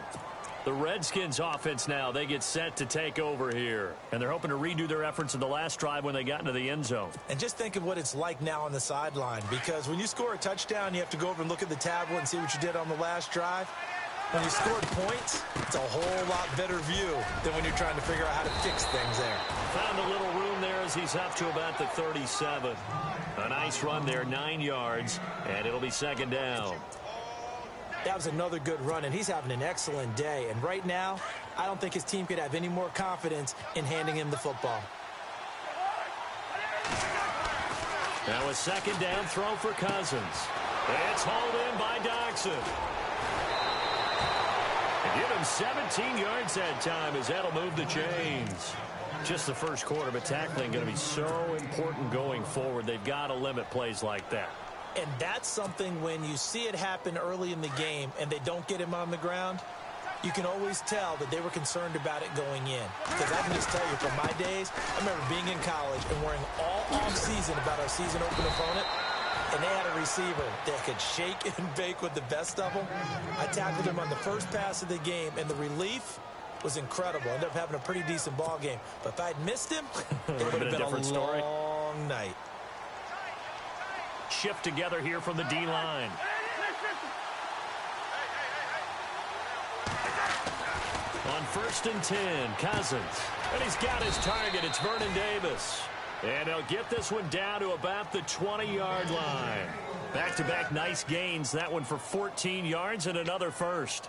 B: The Redskins offense now, they get set to take over here. And they're hoping to redo their efforts in the last drive when they got into the end zone.
C: And just think of what it's like now on the sideline, because when you score a touchdown, you have to go over and look at the tablet and see what you did on the last drive. When you scored points, it's a whole lot better view than when you're trying to figure out how to fix things there.
B: Found a little room there as he's up to about the 37. A nice run there, 9 yards, and it'll be 2nd down.
C: That was another good run, and he's having an excellent day. And right now, I don't think his team could have any more confidence in handing him the football.
B: Now a 2nd down throw for Cousins. It's hauled in by Doxson. And give him 17 yards that time as that'll move the chains. Just the first quarter, but tackling going to be so important going forward. They've got to limit plays like that.
C: And that's something when you see it happen early in the game and they don't get him on the ground, you can always tell that they were concerned about it going in. Because I can just tell you, from my days, I remember being in college and worrying all off-season about our season-open opponent, and they had a receiver that could shake and bake with the best of them. I tackled him on the first pass of the game, and the relief was incredible. Ended up having a pretty decent ball game. But if I'd missed him, it would have been a long night.
B: Shift together here from the D-line. On 1st and 10, Cousins. And he's got his target. It's Vernon Davis. And he'll get this one down to about the 20-yard line. Back-to-back nice gains. That one for 14 yards and another first.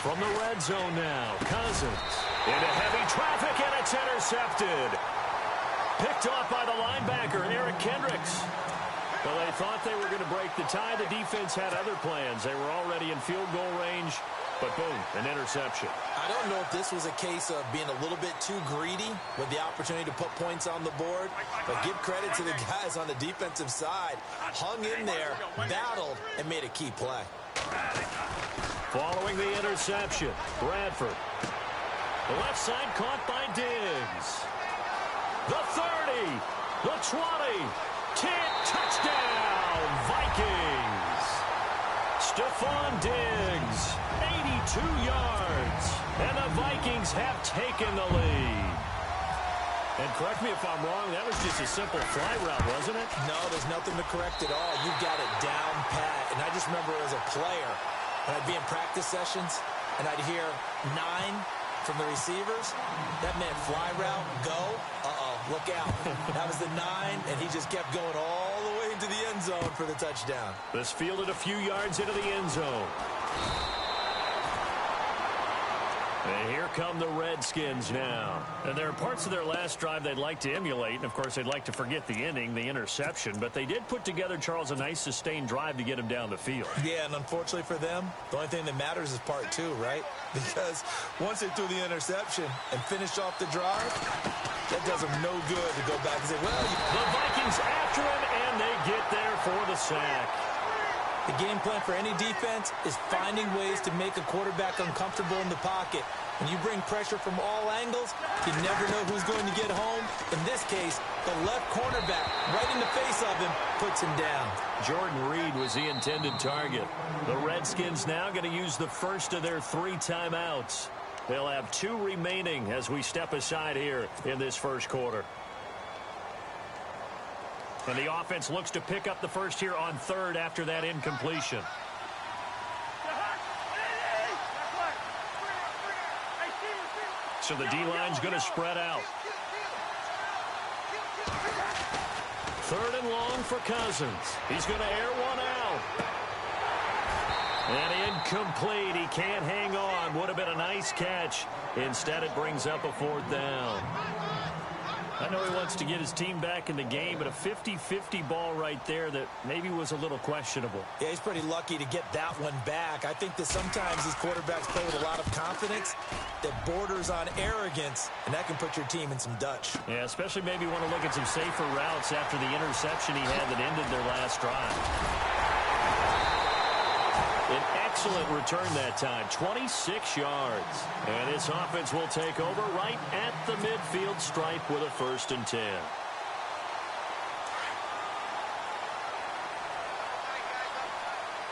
B: From the red zone now, Cousins into heavy traffic, and it's intercepted. Picked off by the linebacker, Eric Kendricks. Well, they thought they were going to break the tie. The defense had other plans. They were already in field goal range, but boom, an interception.
C: I don't know if this was a case of being a little bit too greedy with the opportunity to put points on the board, but give credit to the guys on the defensive side. Hung in there, battled, and made a key play.
B: Following the interception, Bradford. The left side caught by Diggs. The 30, the 20, 10, touchdown, Vikings. Stephon Diggs, 82 yards, and the Vikings have taken the lead. And correct me if I'm wrong, that was just a simple fly route, wasn't it?
C: No, there's nothing to correct at all. You got it down pat. And I just remember as a player, when I'd be in practice sessions and I'd hear 9 from the receivers, that meant fly route, go, look out. That was the 9, and he just kept going all the way into the end zone for the touchdown.
B: This fielded a few yards into the end zone. And here come the Redskins now. And there are parts of their last drive they'd like to emulate. And, of course, they'd like to forget the inning, the interception. But they did put together, Charles, a nice sustained drive to get him down the field.
C: Yeah, and unfortunately for them, the only thing that matters is part 2, right? Because once they threw the interception and finished off the drive, that does them no good to go back and say, well,
B: the Vikings after him, and they get there for the sack.
C: The game plan for any defense is finding ways to make a quarterback uncomfortable in the pocket. When you bring pressure from all angles, you never know who's going to get home. In this case, the left cornerback, right in the face of him, puts him down.
B: Jordan Reed was the intended target. The Redskins now going to use the first of their 3 timeouts. They'll have 2 remaining as we step aside here in this first quarter. And the offense looks to pick up the first here on 3rd after that incompletion. So the D-line's going to spread out. 3rd and long for Cousins. He's going to air one out. And incomplete. He can't hang on. Would have been a nice catch. Instead, it brings up a 4th down. I know he wants to get his team back in the game, but a 50-50 ball right there that maybe was a little questionable.
C: Yeah, he's pretty lucky to get that one back. I think that sometimes these quarterbacks play with a lot of confidence that borders on arrogance, and that can put your team in some Dutch.
B: Yeah, especially maybe want to look at some safer routes after the interception he had that ended their last drive. An excellent return that time, 26 yards. And this offense will take over right at the midfield stripe with a 1st and 10.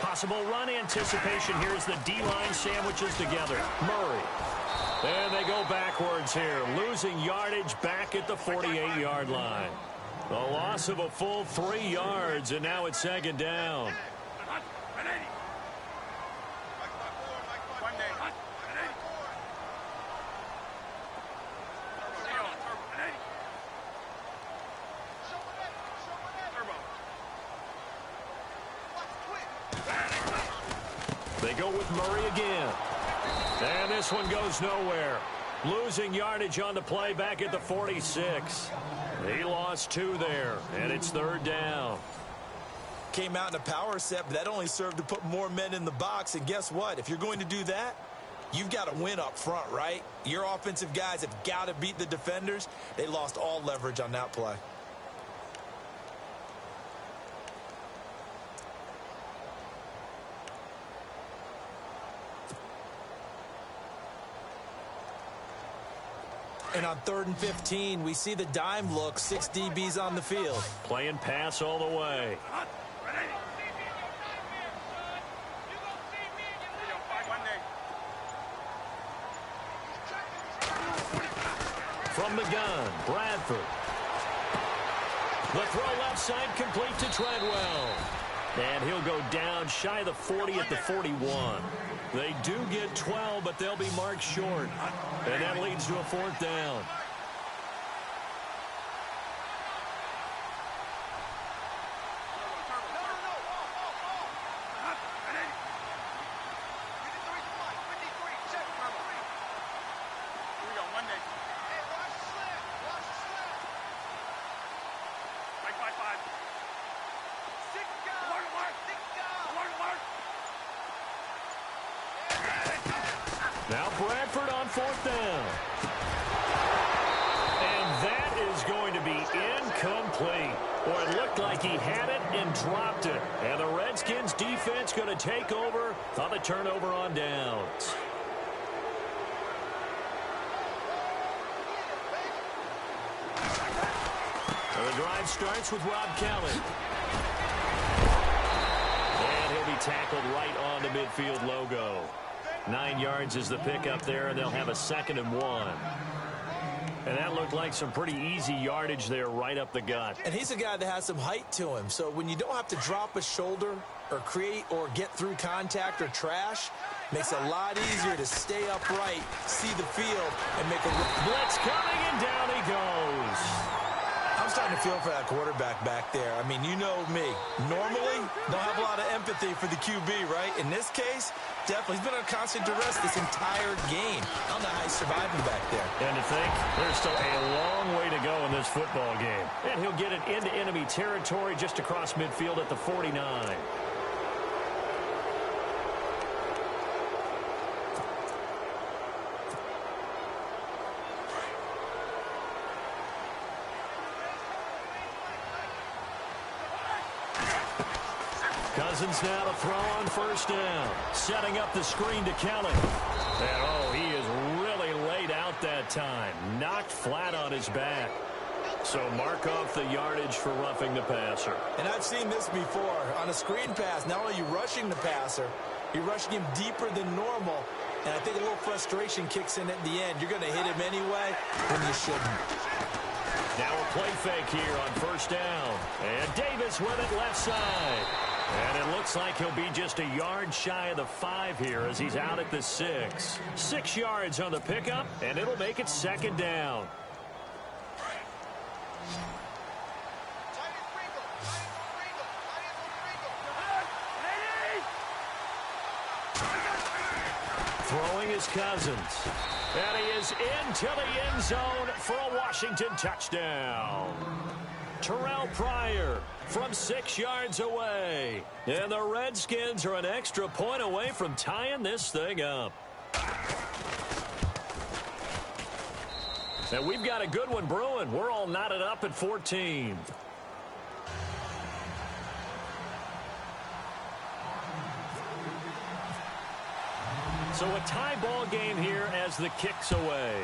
B: Possible run anticipation here as the D-line sandwiches together. Murray. And they go backwards here, losing yardage back at the 48-yard line. A loss of a full 3 yards, and now it's 2nd down. They go with Murray again. And this one goes nowhere. Losing yardage on the play back at the 46. He lost 2 there, and it's 3rd down.
C: Came out in a power set, but that only served to put more men in the box. And guess what? If you're going to do that, you've got to win up front, right? Your offensive guys have got to beat the defenders. They lost all leverage on that play. And on 3rd and 15, we see the dime look, 6 DBs on the field.
B: Playing pass all the way. From the gun, Bradford. The throw left side complete to Treadwell. And he'll go down shy of the 40 at the 41. They do get 12, but they'll be marked short. And that leads to a 4th down. Now Bradford on 4th down. And that is going to be incomplete. Boy, it looked like he had it and dropped it. And the Redskins defense going to take over on the turnover on downs. And the drive starts with Rob Kelly. And he'll be tackled right on the midfield logo. 9 yards is the pickup there, and they'll have a 2nd and 1. And that looked like some pretty easy yardage there right up the gut.
C: And he's a guy that has some height to him. So when you don't have to drop a shoulder or create or get through contact or trash, makes it a lot easier to stay upright, see the field, and make a
B: blitz coming, and down he goes.
C: I'm starting to feel for that quarterback back there. I mean, you know me. Normally, don't have a lot of empathy for the QB, right? In this case, definitely. He's been on constant duress this entire game. I don't know how he's surviving back there.
B: And to think, there's still a long way to go in this football game. And he'll get it into enemy territory just across midfield at the 49. Cousins now to throw on 1st down. Setting up the screen to Kelly. And, oh, he is really knocked flat on his back. So mark off the yardage for roughing the passer.
C: And I've seen this before. On a screen pass, not only are you rushing the passer, you're rushing him deeper than normal. And I think a little frustration kicks in at the end. You're going to hit him anyway when you shouldn't.
B: Now a play fake here on first down. And Davis with it left side. And it looks like he'll be just a yard shy of the 5 here as he's out at the 6. 6 yards on the pickup, and it'll make it second down. Throwing is Cousins. And he is into the end zone for a Washington touchdown. Terrell Pryor from 6 yards away. And the Redskins are an extra point away from tying this thing up. And we've got a good one brewing. We're all knotted up at 14. So a tie ball game here as the kick's away.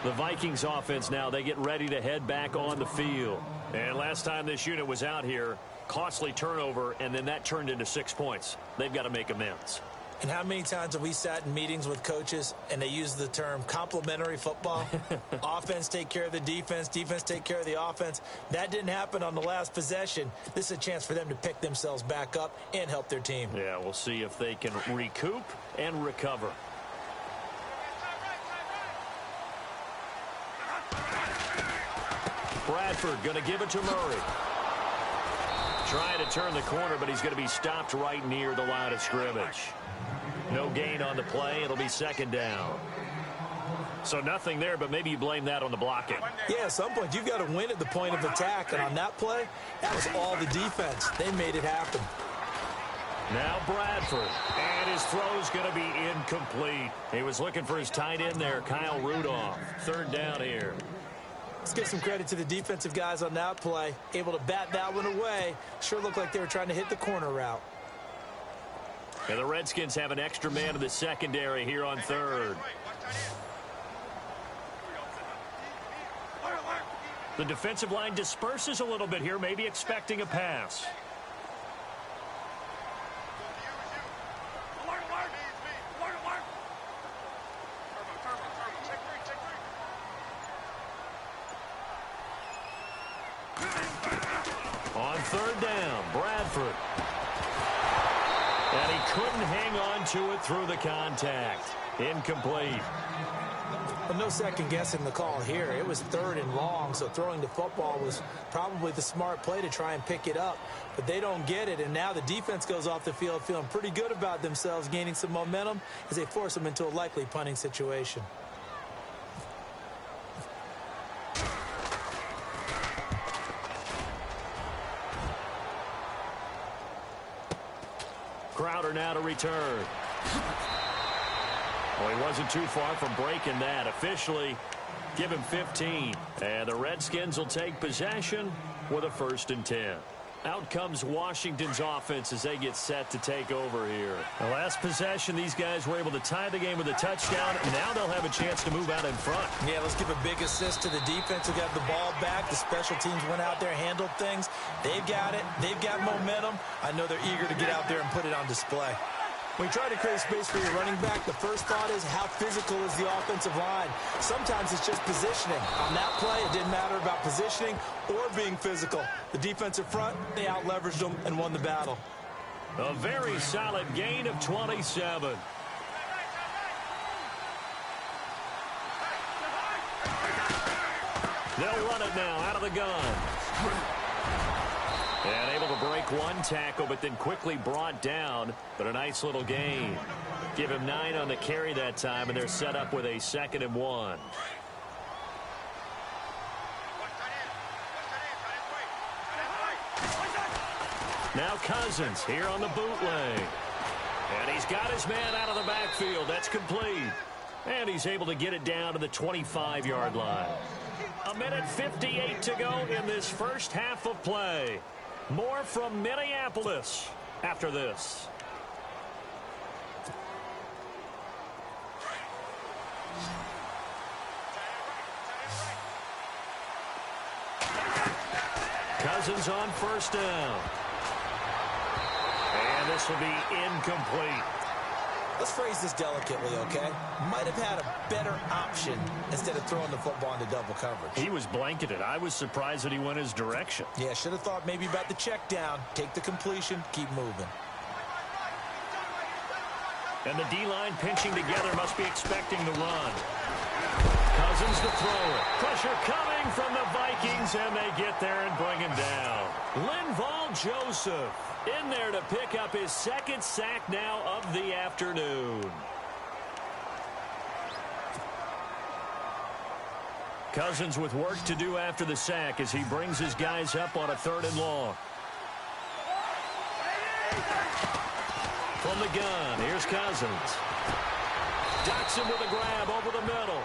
B: The Vikings offense now, they get ready to head back on the field. And last time this unit was out here, costly turnover, and then that turned into 6 points. They've got to make amends.
C: And how many times have we sat in meetings with coaches and they use the term complementary football? Offense take care of the defense, defense take care of the offense. That didn't happen on the last possession. This is a chance for them to pick themselves back up and help their team.
B: Yeah, we'll see if they can recoup and recover. Bradford going to give it to Murray. Trying to turn the corner, but he's going to be stopped right near the line of scrimmage. No gain on the play. It'll be second down. So nothing there, but maybe you blame that on the blocking.
C: Yeah, at some point you've got to win at the point of attack. And on that play, that was all the defense. They made it happen.
B: Now Bradford. And his throw's going to be incomplete. He was looking for his tight end there, Kyle Rudolph. Third down here.
C: Let's give some credit to the defensive guys on that play. Able to bat that one away. Sure looked like they were trying to hit the corner route.
B: And the Redskins have an extra man in the secondary here on third. The defensive line disperses a little bit here, maybe expecting a pass. On third down, Bradford. And he couldn't hang on to it through the contact. Incomplete.
C: Well, no second guessing the call here. It was third and long, so throwing the football was probably the smart play to try and pick it up. But they don't get it, and now the defense goes off the field feeling pretty good about themselves, gaining some momentum as they force them into a likely punting situation.
B: Crowder now to return. Well, he wasn't too far from breaking that. Officially, give him 15. And the Redskins will take possession with a 1st and 10. Out comes Washington's offense as they get set to take over here. The last possession, these guys were able to tie the game with a touchdown. Now they'll have a chance to move out in front.
C: Yeah, let's give a big assist to the defense who got the ball back. The special teams went out there, handled things. They've got it. They've got momentum. I know they're eager to get out there and put it on display. When you try to create space for your running back, the first thought is how physical is the offensive line. Sometimes it's just positioning. On that play, it didn't matter about positioning or being physical. The defensive front, they out-leveraged them and won the battle.
B: A very solid gain of 27. They'll run it now out of the gun. And able to break one tackle, but then quickly brought down. But a nice little gain. Give him 9 on the carry that time, and they're set up with a 2nd and 1. Now Cousins here on the bootleg. And he's got his man out of the backfield. That's complete. And he's able to get it down to the 25-yard line. 1:58 to go in this first half of play. More from Minneapolis after this. Cousins on first down. And this will be incomplete.
C: Let's phrase this delicately, okay? Might have had a better option instead of throwing the football into double coverage.
B: He was blanketed. I was surprised that he went his direction.
C: Yeah, should have thought maybe about the check down, take the completion, keep moving.
B: And the D-line pinching together must be expecting the run. Cousins to throw it. Pressure coming from the Vikings, and they get there and bring him down. Linval Joseph in there to pick up his second sack now of the afternoon. Cousins with work to do after the sack as he brings his guys up on a 3rd and long. From the gun, here's Cousins. Docks him with a grab over the middle.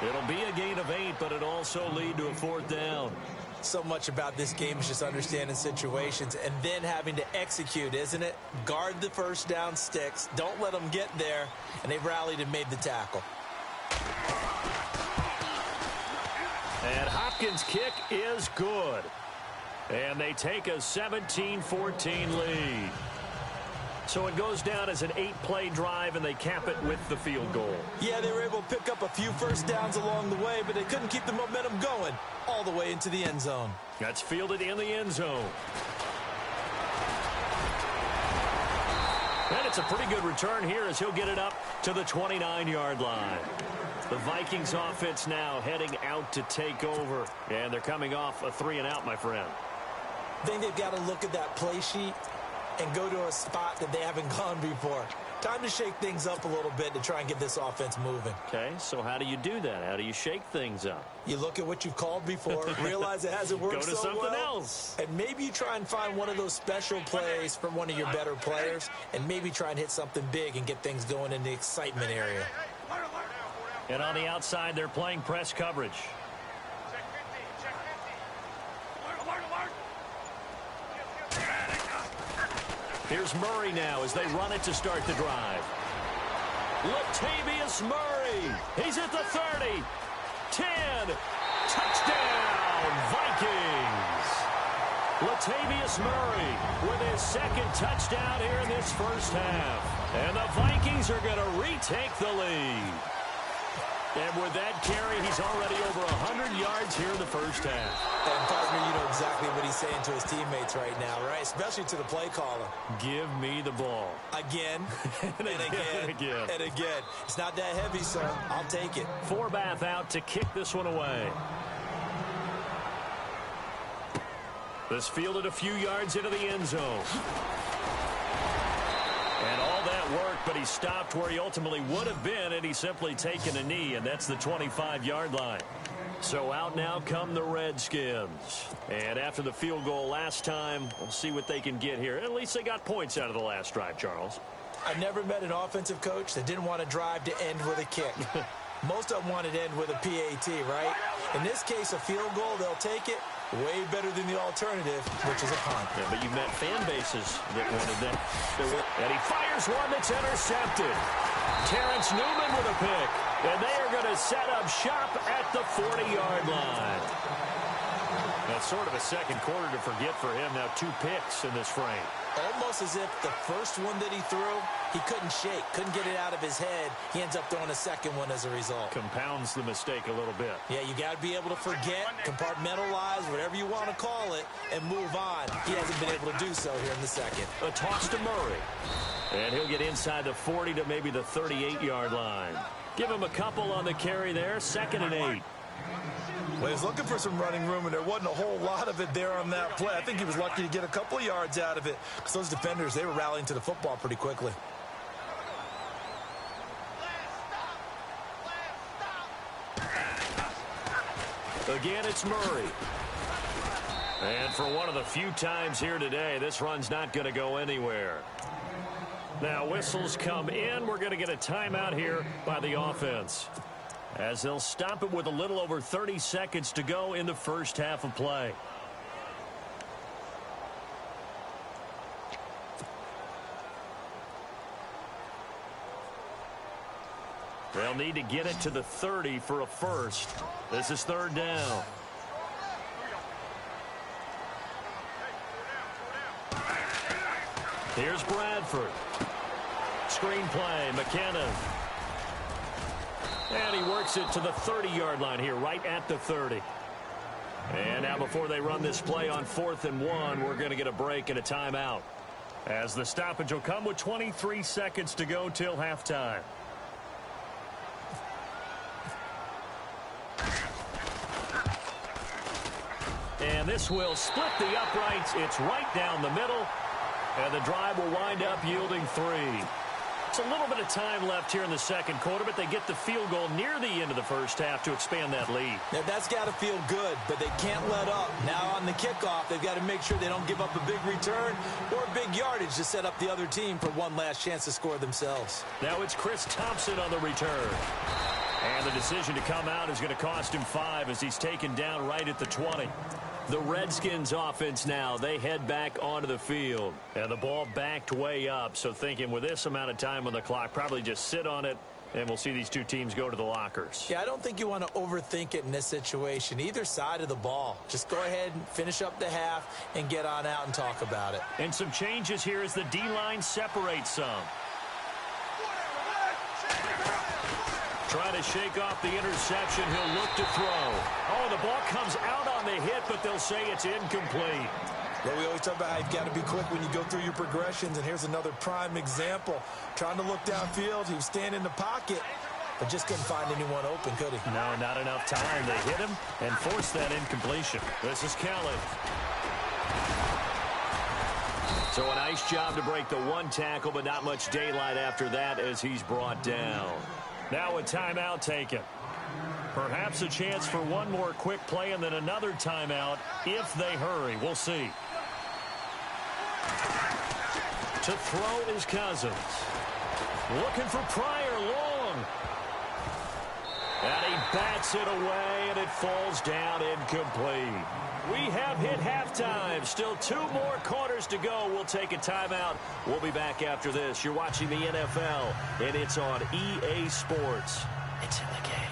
B: It'll be a gain of 8, but it'll also lead to a 4th down.
C: So much about this game is just understanding situations and then having to execute, isn't it? Guard the first down sticks. Don't let them get there. And they rallied and made the tackle.
B: And Hopkins' kick is good. And they take a 17-14 lead. So it goes down as an 8-play drive, and they cap it with the field goal.
C: Yeah, they were able to pick up a few first downs along the way, but they couldn't keep the momentum going all the way into the end zone.
B: That's fielded in the end zone. And it's a pretty good return here as he'll get it up to the 29-yard line. The Vikings offense now heading out to take over. And they're coming off a 3-and-out, my friend.
C: I think they've got to look at that play sheet and go to a spot that they haven't gone before. Time to shake things up a little bit to try and get this offense moving.
B: Okay, so how do you do that? How do you shake things up?
C: You look at what you've called before, realize it hasn't worked so well.
B: Go to something else.
C: And maybe you try and find one of those special plays from one of your better players, and maybe try and hit something big and get things going in the excitement area.
B: And on the outside, they're playing press coverage. Here's Murray now as they run it to start the drive. Latavius Murray. He's at the 30. 10. Touchdown, Vikings. Latavius Murray with his second touchdown here in this first half. And the Vikings are going to retake the lead. And with that carry, he's already over 100 yards here in the first half.
C: And, partner, you know exactly what he's saying to his teammates right now, right? Especially to the play caller.
B: Give me the ball.
C: Again, and again, and again. It's not that heavy, sir. I'll take it.
B: Forbath out to kick this one away. This fielded a few yards into the end zone. And all that work, but he stopped where he ultimately would have been, and he's simply taken a knee, and that's the 25-yard line. So out now come the Redskins. And after the field goal last time, we'll see what they can get here. At least they got points out of the last drive, Charles.
C: I never met an offensive coach that didn't want to drive to end with a kick. Most of them wanted to end with a PAT, right? In this case, a field goal, they'll take it. Way better than the alternative, which is a punt.
B: Yeah, but you've met fan bases that wanted that. And he fires one that's intercepted. Terrence Newman with a pick. And they are going to set up shop at the 40-yard line. That's sort of a second quarter to forget for him. Now 2 picks in this frame.
C: Almost as if the first one that he threw, he couldn't shake, couldn't get it out of his head. He ends up throwing a second one as a result.
B: Compounds the mistake a little bit.
C: Yeah, you got to be able to forget, compartmentalize, whatever you want to call it, and move on. He hasn't been able to do so here in the second.
B: A toss to Murray. And he'll get inside the 40 to maybe the 38-yard line. Give him a couple on the carry there, 2nd and 8.
C: Well, he was looking for some running room, and there wasn't a whole lot of it there on that play. I think he was lucky to get a couple of yards out of it because those defenders, they were rallying to the football pretty quickly.
B: Again, it's Murray. And for one of the few times here today, this run's not going to go anywhere. Now, whistles come in. We're going to get a timeout here by the offense, as they'll stop it with a little over 30 seconds to go in the first half of play. They'll need to get it to the 30 for a first. This is third down. Here's Bradford. Screenplay, McKinnon. And he works it to the 30-yard line here, right at the 30. And now before they run this play on 4th and 1, we're going to get a break and a timeout, as the stoppage will come with 23 seconds to go till halftime. And this will split the uprights. It's right down the middle. And the drive will wind up yielding 3. It's a little bit of time left here in the second quarter, but they get the field goal near the end of the first half to expand that lead.
C: Now, that's got to feel good, but they can't let up. Now on the kickoff, they've got to make sure they don't give up a big return or a big yardage to set up the other team for one last chance to score themselves.
B: Now it's Chris Thompson on the return. And the decision to come out is going to cost him 5 as he's taken down right at the 20. The Redskins offense now, they head back onto the field. And the ball backed way up, so thinking with this amount of time on the clock, probably just sit on it, and we'll see these two teams go to the lockers.
C: Yeah, I don't think you want to overthink it in this situation, either side of the ball. Just go ahead and finish up the half and get on out and talk about it.
B: And some changes here as the D-line separates some. Trying to shake off the interception. He'll look to throw. Oh, the ball comes out on the hit, but they'll say it's incomplete.
C: Well, we always talk about how you've got to be quick when you go through your progressions, and here's another prime example. Trying to look downfield, he was standing in the pocket, but just couldn't find anyone open, could he?
B: No, not enough time. They hit him and forced that incompletion. This is Kelly. So a nice job to break the one tackle, but not much daylight after that as he's brought down. Now a timeout taken. Perhaps a chance for one more quick play and then another timeout if they hurry. We'll see. To throw is Cousins. Looking for Pryor long. And he bats it away, and it falls down incomplete. We have hit halftime. Still 2 more quarters to go. We'll take a timeout. We'll be back after this. You're watching the NFL, and it's on EA Sports. It's in the game.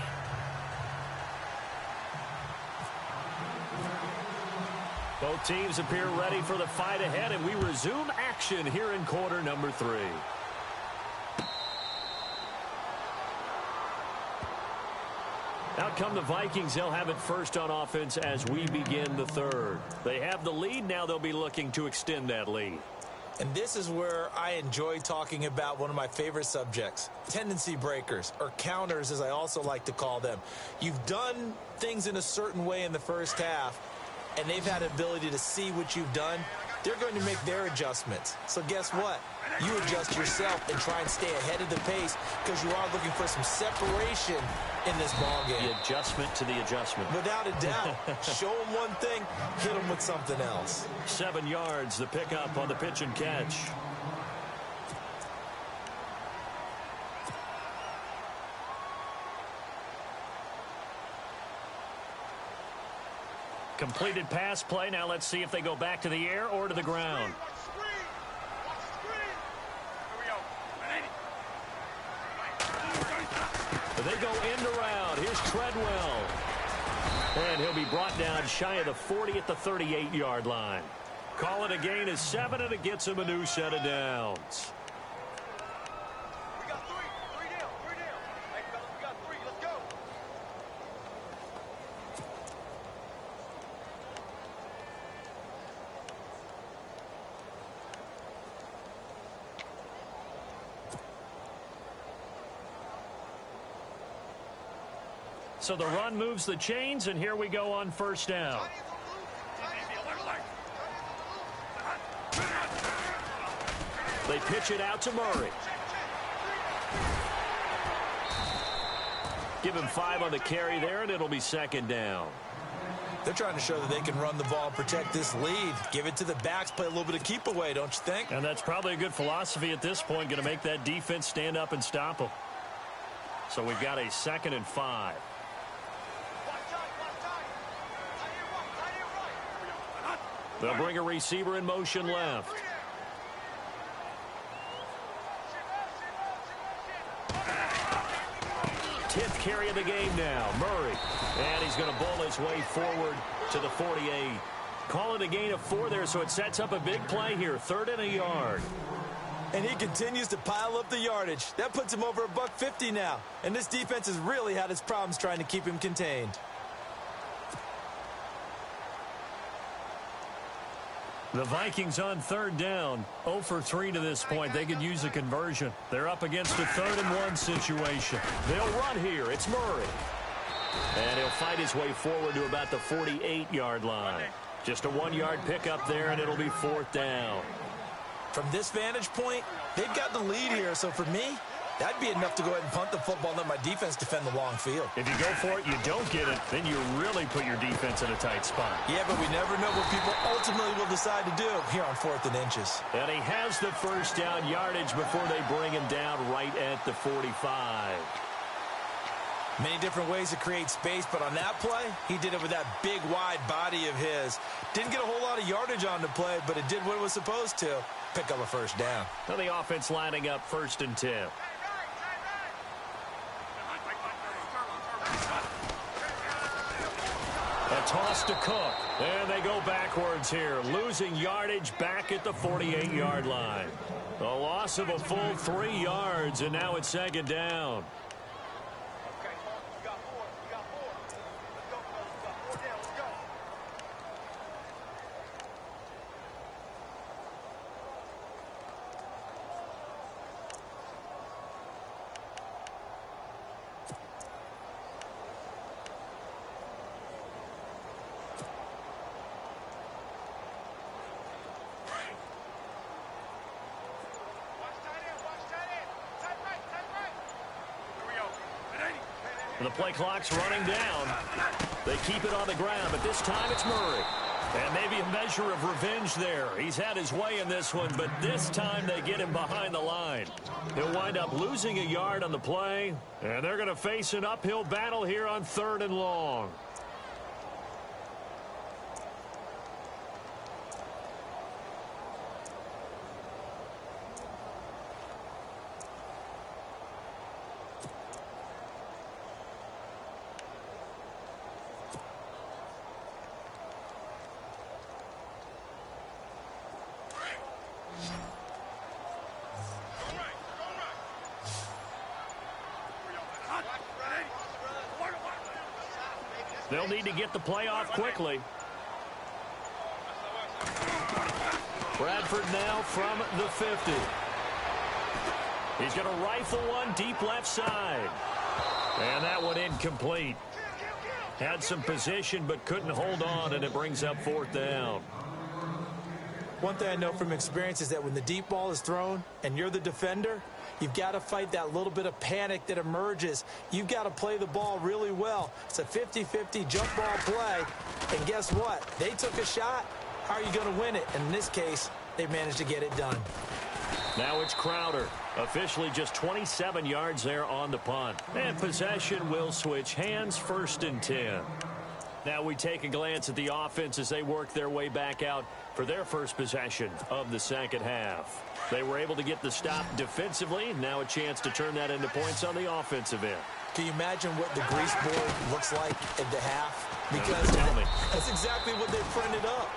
B: Both teams appear ready for the fight ahead, and we resume action here in quarter number 3. Out come the Vikings. They'll have it first on offense as we begin the third. They have the lead. Now they'll be looking to extend that lead.
C: And this is where I enjoy talking about one of my favorite subjects, tendency breakers, or counters as I also like to call them. You've done things in a certain way in the first half, and they've had ability to see what you've done. They're going to make their adjustments. So guess what? You adjust yourself and try and stay ahead of the pace because you are looking for some separation in this ballgame.
B: The adjustment to the adjustment.
C: Without a doubt. Show them one thing, hit them with something else.
B: 7 yards, the pickup on the pitch and catch. Completed pass play. Now let's see if they go back to the air or to the ground. They go end around. Here's Treadwell. And he'll be brought down shy of the 40 at the 38-yard line. Call it a gain of 7, and it gets him a new set of downs.
G: We got 3. 3 down. 3 down. Hey, fellas, we got 3. Let's go.
B: So the run moves the chains, and here we go on first down. They pitch it out to Murray. Give him 5 on the carry there, and it'll be second down.
C: They're trying to show that they can run the ball and protect this lead. Give it to the backs, play a little bit of keep away, don't you think?
B: And that's probably a good philosophy at this point, going to make that defense stand up and stop them. So we've got a 2nd and 5. They'll bring a receiver in motion left. 10th carry of the game now. Murray. And he's going to bowl his way forward to the 48. Call it a gain of 4 there, so it sets up a big play here. 3rd and a yard.
C: And he continues to pile up the yardage. That puts him over $150 now. And this defense has really had its problems trying to keep him contained.
B: The Vikings on 3rd down. 0 for 3 to this point. They could use a conversion. They're up against a 3rd and 1 situation. They'll run here. It's Murray. And he'll fight his way forward to about the 48-yard line. Just a 1-yard pickup there, and it'll be 4th down.
C: From this vantage point, they've got the lead here. So for me, that'd be enough to go ahead and punt the football and let my defense defend the long field.
B: If you go for it, you don't get it, then you really put your defense in a tight spot.
C: Yeah, but we never know what people ultimately will decide to do here on 4th and inches.
B: And he has the first down yardage before they bring him down right at the 45.
C: Many different ways to create space, but on that play, he did it with that big, wide body of his. Didn't get a whole lot of yardage on the play, but it did what it was supposed to. Pick up a first down.
B: Now the offense lining up 1st and 10. A toss to Cook. And they go backwards here, losing yardage back at the 48-yard line. A loss of a full 3 yards, and now it's 2nd down. The play clock's running down. They keep it on the ground, but this time it's Murray. And maybe a measure of revenge there. He's had his way in this one, but this time they get him behind the line. He'll wind up losing a yard on the play, and they're going to face an uphill battle here on 3rd and long. They'll need to get the play off quickly. Bradford now from the 50. He's going to rifle one deep left side. And that one incomplete. Had some position but couldn't hold on, and it brings up 4th down.
C: One thing I know from experience is that when the deep ball is thrown and you're the defender, you've got to fight that little bit of panic that emerges. You've got to play the ball really well. It's a 50-50 jump ball play. And guess what? They took a shot. How are you going to win it? And in this case, they managed to get it done.
B: Now it's Crowder. Officially just 27 yards there on the punt. And possession will switch hands, 1st and 10. Now we take a glance at the offense as they work their way back out for their first possession of the 2nd half. They were able to get the stop defensively. Now a chance to turn that into points on the offensive end.
C: Can you imagine what the grease board looks like at the half? Because that's exactly what they printed up.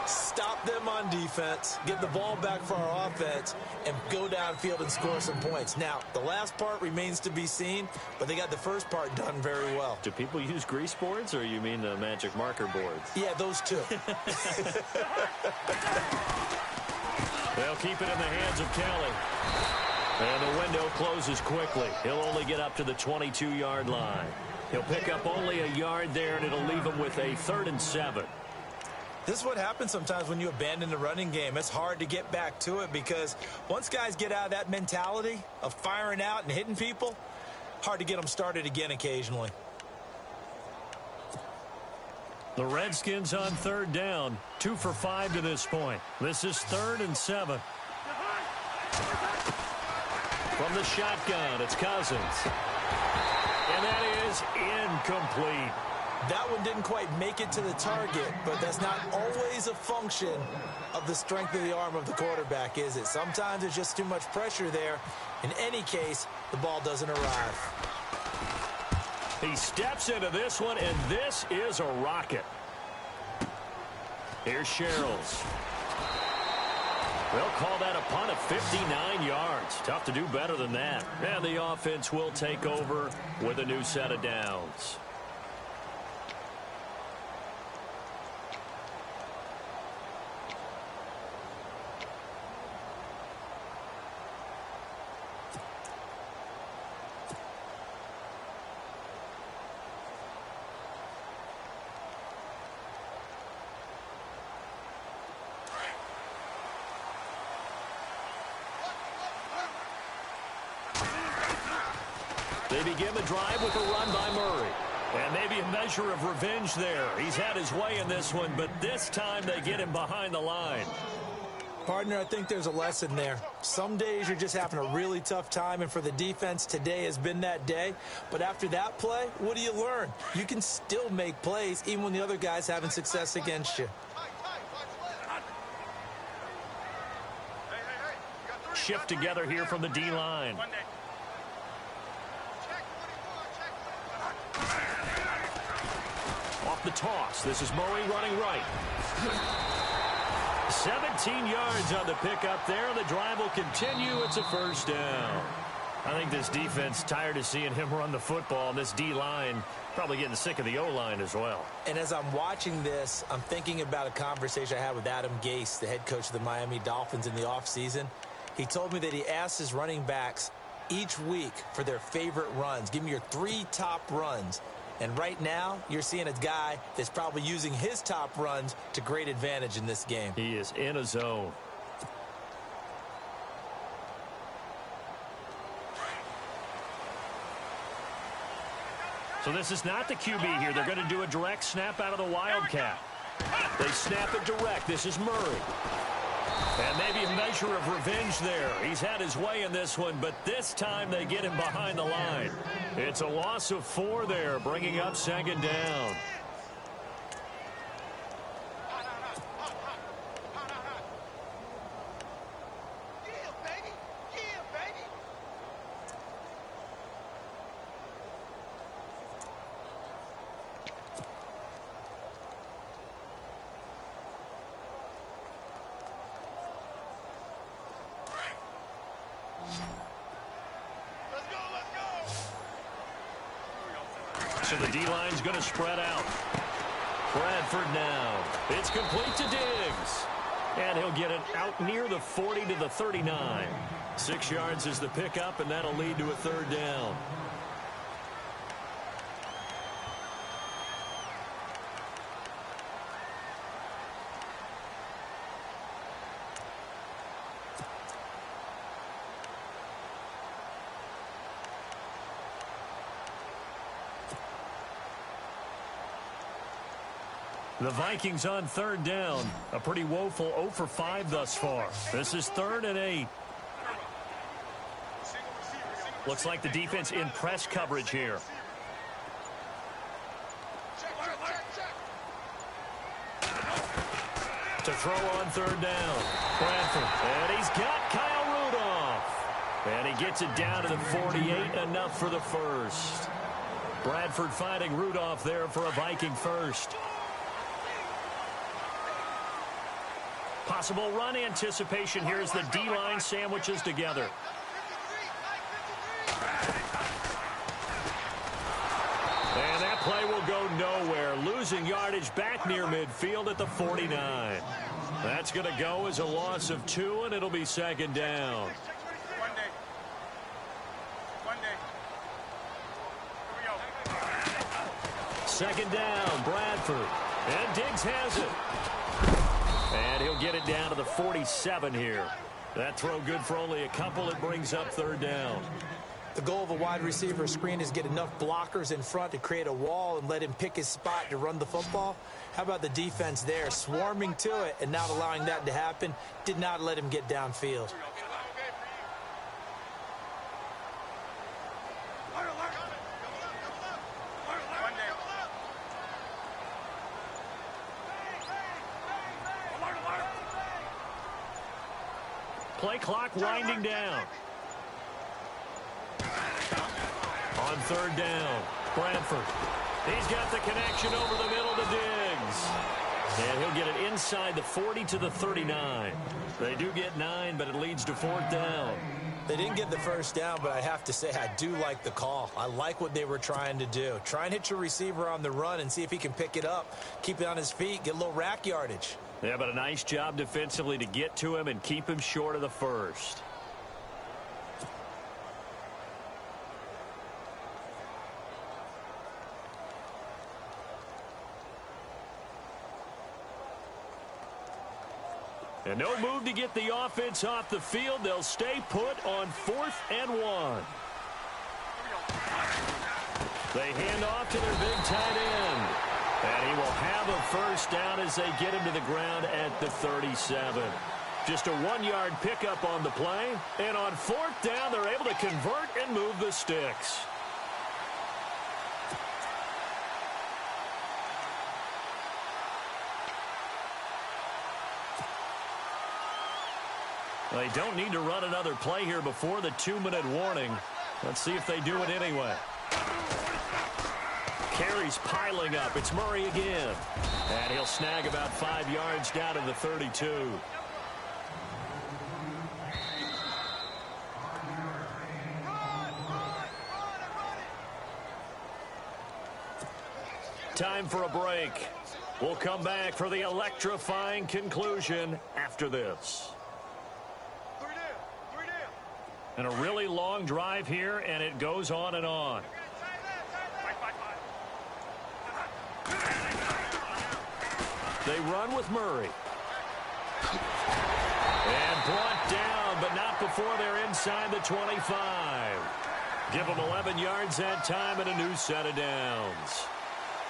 C: Stop them on defense, get the ball back for our offense, and go downfield and score some points. Now, the last part remains to be seen, but they got the first part done very well.
B: Do people use grease boards, or you mean the magic marker boards?
C: Yeah, those two.
B: They'll keep it in the hands of Kelly. And the window closes quickly. He'll only get up to the 22-yard line. He'll pick up only a yard there, and it'll leave him with a 3rd and 7.
C: This is what happens sometimes when you abandon the running game. It's hard to get back to it because once guys get out of that mentality of firing out and hitting people, hard to get them started again occasionally.
B: The Redskins on 3rd down, 2 for 5 to this point. This is 3rd and 7. From the shotgun, it's Cousins. And that is incomplete.
C: That one didn't quite make it to the target, but that's not always a function of the strength of the arm of the quarterback, is it? Sometimes there's just too much pressure there. In any case, the ball doesn't arrive.
B: He steps into this one, and this is a rocket. Here's Sherrills. They'll call that a punt of 59 yards. Tough to do better than that. And the offense will take over with a new set of downs. They begin the drive with a run by Murray. And maybe a measure of revenge there. He's had his way in this one, but this time they get him behind the line.
C: Partner, I think there's a lesson there. Some days you're just having a really tough time, and for the defense, today has been that day. But after that play, what do you learn? You can still make plays even when the other guy's having success against you.
B: Shift together here from the D-line. Off the toss. This is Murray running right. 17 yards on the pickup there. The drive will continue. It's a first down. I think this defense tired of seeing him run the football. And this D-line probably getting sick of the O-line as well.
C: And as I'm watching this, I'm thinking about a conversation I had with Adam Gase, the head coach of the Miami Dolphins in the offseason. He told me that he asked his running backs each week for their favorite runs. Give me your 3 top runs. And right now, you're seeing a guy that's probably using his top runs to great advantage in this game.
B: He is in a zone. So this is not the QB here. They're going to do a direct snap out of the Wildcat. They snap it direct. This is Murray. And maybe a measure of revenge there. He's had his way in this one, but this time they get him behind the line. It's a loss of 4 there, bringing up second down. So the D-line's going to spread out. Bradford now. It's complete to Diggs. And he'll get it out near the 40 to the 39. 6 yards is the pickup, and that'll lead to a third down. The Vikings on third down. A pretty woeful 0 for 5 thus far. This is 3rd and 8. Looks like the defense in press coverage here. To throw on third down. Bradford. And he's got Kyle Rudolph. And he gets it down to the 48. Enough for the first. Bradford finding Rudolph there for a Viking first. Possible run anticipation here as the D-line sandwiches together. And that play will go nowhere. Losing yardage back near midfield at the 49. That's going to go as a loss of 2, and it'll be second down. Second down, Bradford. And Diggs has it. And he'll get it down to the 47 here. That throw good for only a couple. It brings up third down.
C: The goal of a wide receiver screen is get enough blockers in front to create a wall and let him pick his spot to run the football. How about the defense there, swarming to it and not allowing that to happen? Did not let him get downfield.
B: Play clock winding down. On third down, Bradford. He's got the connection over the middle to Diggs. And he'll get it inside the 40 to the 39. They do get 9, but it leads to 4th down.
C: They didn't get the first down, but I have to say I do like the call. I like what they were trying to do. Try and hit your receiver on the run and see if he can pick it up. Keep it on his feet, get a little rack yardage.
B: Yeah, but a nice job defensively to get to him and keep him short of the first. And no move to get the offense off the field. They'll stay put on 4th and 1. They hand off to their big tight end. And he will have a first down as they get him to the ground at the 37. Just a 1-yard pickup on the play. And on 4th down, they're able to convert and move the sticks. They don't need to run another play here before the 2-minute warning. Let's see if they do it anyway. Carries piling up. It's Murray again. And he'll snag about 5 yards down to the 32. Time for a break. We'll come back for the electrifying conclusion after this. And a really long drive here, and it goes on and on. They run with Murray. And brought down, but not before they're inside the 25. Give them 11 yards that time and a new set of downs.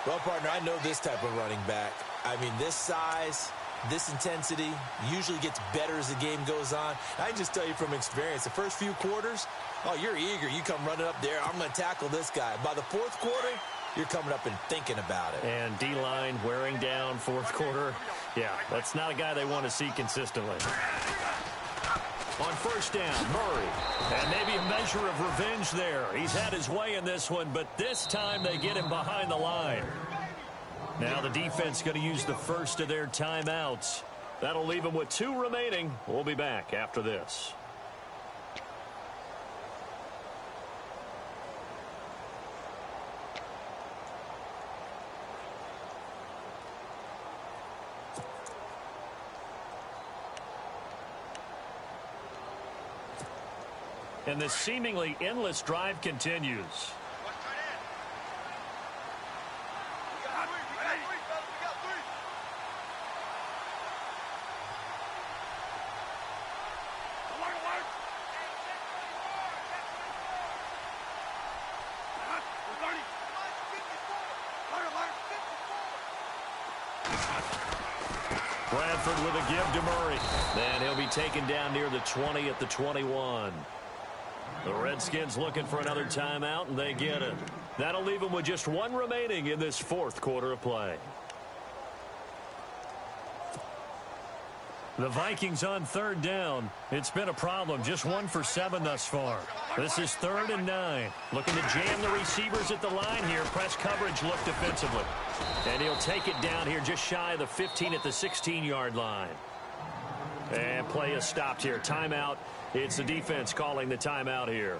C: Well, partner, I know this type of running back. I mean, this size, this intensity usually gets better as the game goes on. I can just tell you from experience, the first few quarters, oh, you're eager. You come running up there. I'm going to tackle this guy. By the 4th quarter, you're coming up and thinking about it.
B: And D-line wearing down 4th quarter. Yeah, that's not a guy they want to see consistently. On 1st down, Murray. And maybe a measure of revenge there. He's had his way in this one, but this time they get him behind the line. Now the defense going to use the first of their timeouts. That'll leave them with 2 remaining. We'll be back after this. And this seemingly endless drive continues. Bradford with a give to Murray. And he'll be taken down near the 20 at the 21. The Redskins looking for another timeout, and they get it. That'll leave them with just 1 remaining in this 4th quarter of play. The Vikings on 3rd down. It's been a problem. Just 1 for 7 thus far. This is 3rd and 9. Looking to jam the receivers at the line here. Press coverage look defensively. And he'll take it down here just shy of the 15 at the 16-yard line. And play is stopped here. Timeout. It's the defense calling the timeout here.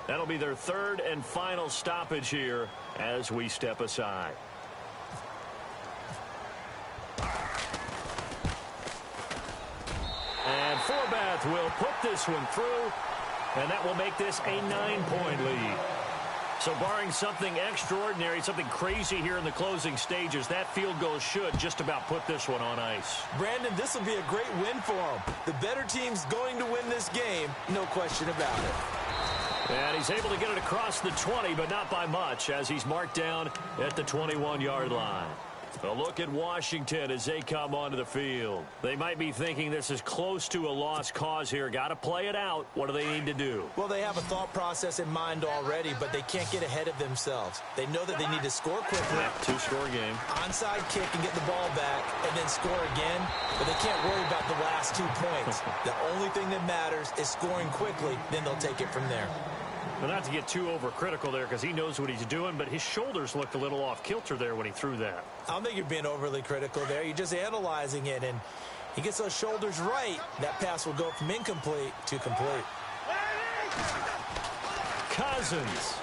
B: That'll be their 3rd and final stoppage here as we step aside. And Forbath will put this one through, and that will make this a 9-point lead. So barring something extraordinary, something crazy here in the closing stages, that field goal should just about put this one on ice.
C: Brandon, this will be a great win for them. The better team's going to win this game, no question about it.
B: And he's able to get it across the 20, but not by much, as he's marked down at the 21-yard line. A look at Washington as they come onto the field. They might be thinking this is close to a lost cause here. Got to play it out. What do they need to do?
C: Well, they have a thought process in mind already, but they can't get ahead of themselves. They know that they need to score quickly.
B: Yeah, 2-score game.
C: Onside kick and get the ball back and then score again, but they can't worry about the last 2 points. The only thing that matters is scoring quickly, then they'll take it from there.
B: Well, not to get too overcritical there because he knows what he's doing, but his shoulders looked a little off kilter there when he threw that.
C: I don't think you're being overly critical there. You're just analyzing it, and he gets those shoulders right. That pass will go from incomplete to complete.
B: Cousins.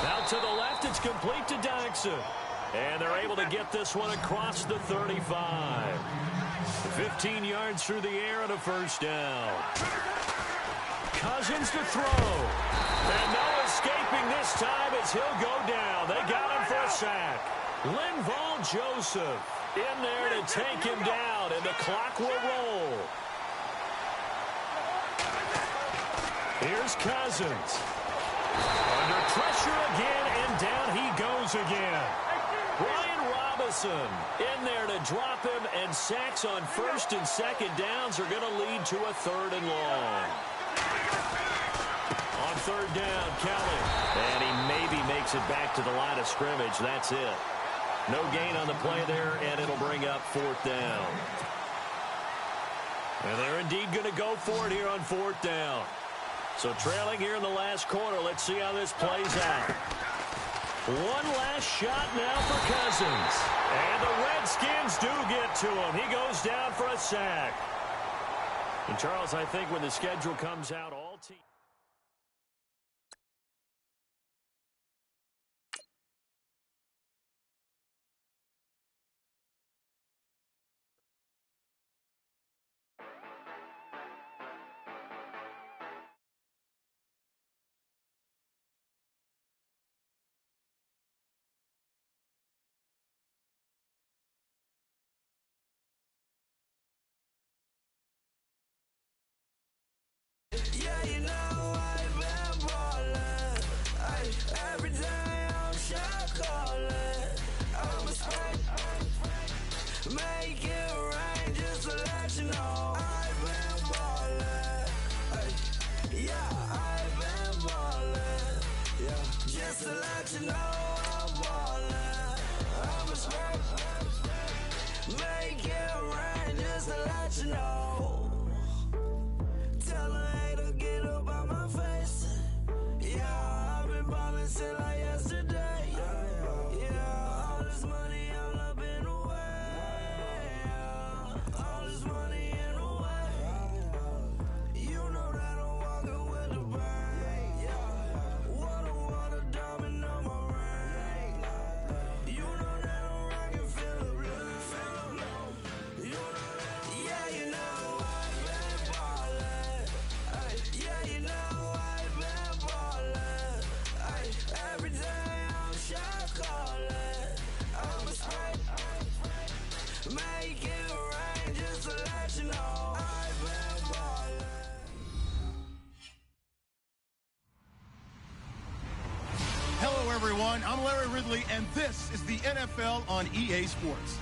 B: Out to the left, it's complete to Daxon. And they're able to get this one across the 35. 15 yards through the air and a first down. Cousins to throw. And no escaping this time as he'll go down. They got him for a sack. Linval Joseph in there to take him down, and the clock will roll. Here's Cousins. Under pressure again, and down he goes again. Brian Robinson in there to drop him, and sacks on first and second downs are going to lead to a third and long. On third down, Kelly. And he maybe makes it back to the line of scrimmage. That's it. No gain on the play there, and it'll bring up fourth down. And they're indeed going to go for it here on fourth down. So trailing here in the last quarter. Let's see how this plays out. One last shot now for Cousins. And the Redskins do get to him. He goes down for a sack. And Charles, I think when the schedule comes out, all teams...
A: Hello, everyone. I'm Larry Ridley, and this is the NFL on EA Sports.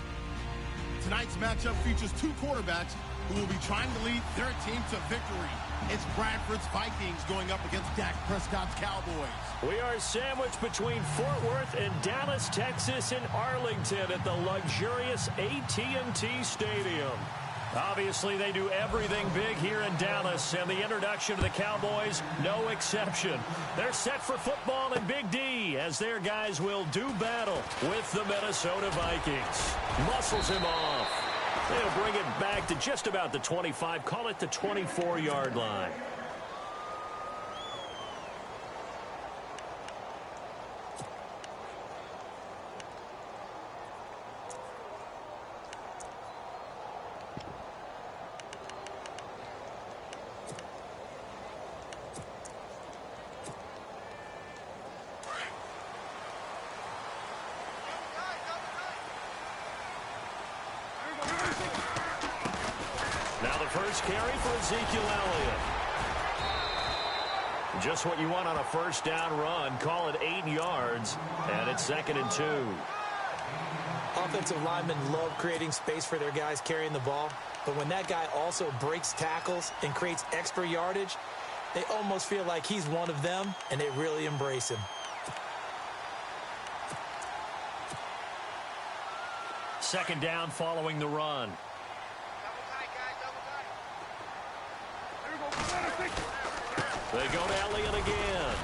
A: Tonight's matchup features two quarterbacks who will be trying to lead their team to victory. It's Bradford's Vikings going up against Dak Prescott's Cowboys.
B: We are sandwiched between Fort Worth and Dallas, Texas, and Arlington at the luxurious AT&T Stadium. Obviously, they do everything big here in Dallas, and the introduction to the Cowboys, no exception. They're set for football in Big D, as their guys will do battle with the Minnesota Vikings. Muscles him off. They'll bring it back to just about the 25, call it the 24-yard line. Now the first carry for Ezekiel Elliott. Just what you want on a first down run. Call it 8 yards, and it's 2nd and 2.
C: Offensive linemen love creating space for their guys carrying the ball, but when that guy also breaks tackles and creates extra yardage, they almost feel like he's one of them, and they really embrace him.
B: Second down following the run.
G: Double tight, guys, double tight. Here we go.
B: They go to Elliott again.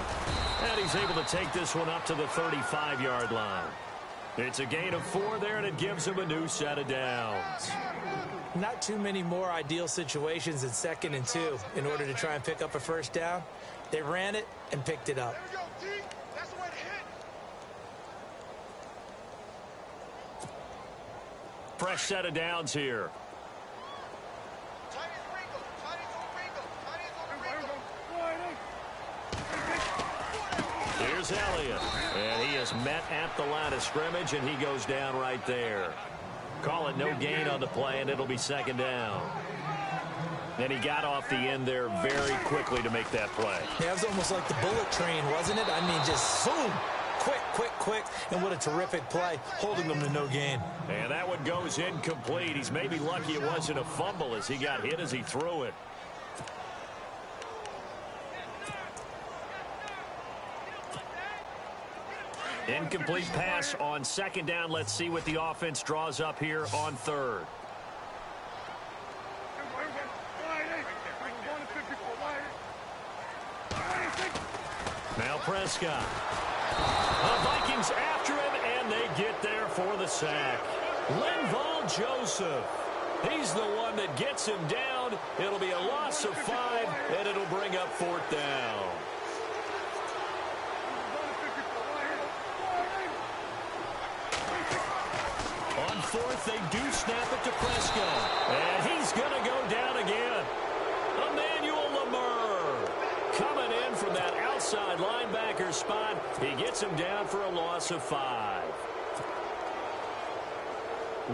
B: And he's able to take this one up to the 35-yard line. It's a gain of 4 there, and it gives him a new set of downs.
C: Not too many more ideal situations in 2nd and 2 in order to try and pick up a first down. They ran it and picked it up.
G: That's the way to hit.
B: Fresh set of downs here. Here's Elliott, and he is met at the line of scrimmage, and he goes down right there. Call it no gain on the play, and it'll be 2nd down. And he got off the end there very quickly to make that play.
C: Yeah, it was almost like the bullet train, wasn't it? I mean, just boom, quick, and what a terrific play, holding them to no gain.
B: And that one goes incomplete. He's maybe lucky it wasn't a fumble as he got hit as he threw it. Incomplete pass on 2nd down. Let's see what the offense draws up here on 3rd. Now Prescott. The Vikings after him, and they get there for the sack. Linval Joseph. He's the one that gets him down. It'll be a loss of 5, and it'll bring up 4th down. On 4th, they do snap it to Prescott. And he's going to go down again. Emmanuel Lamar coming in from that outside linebacker spot. He gets him down for a loss of 5.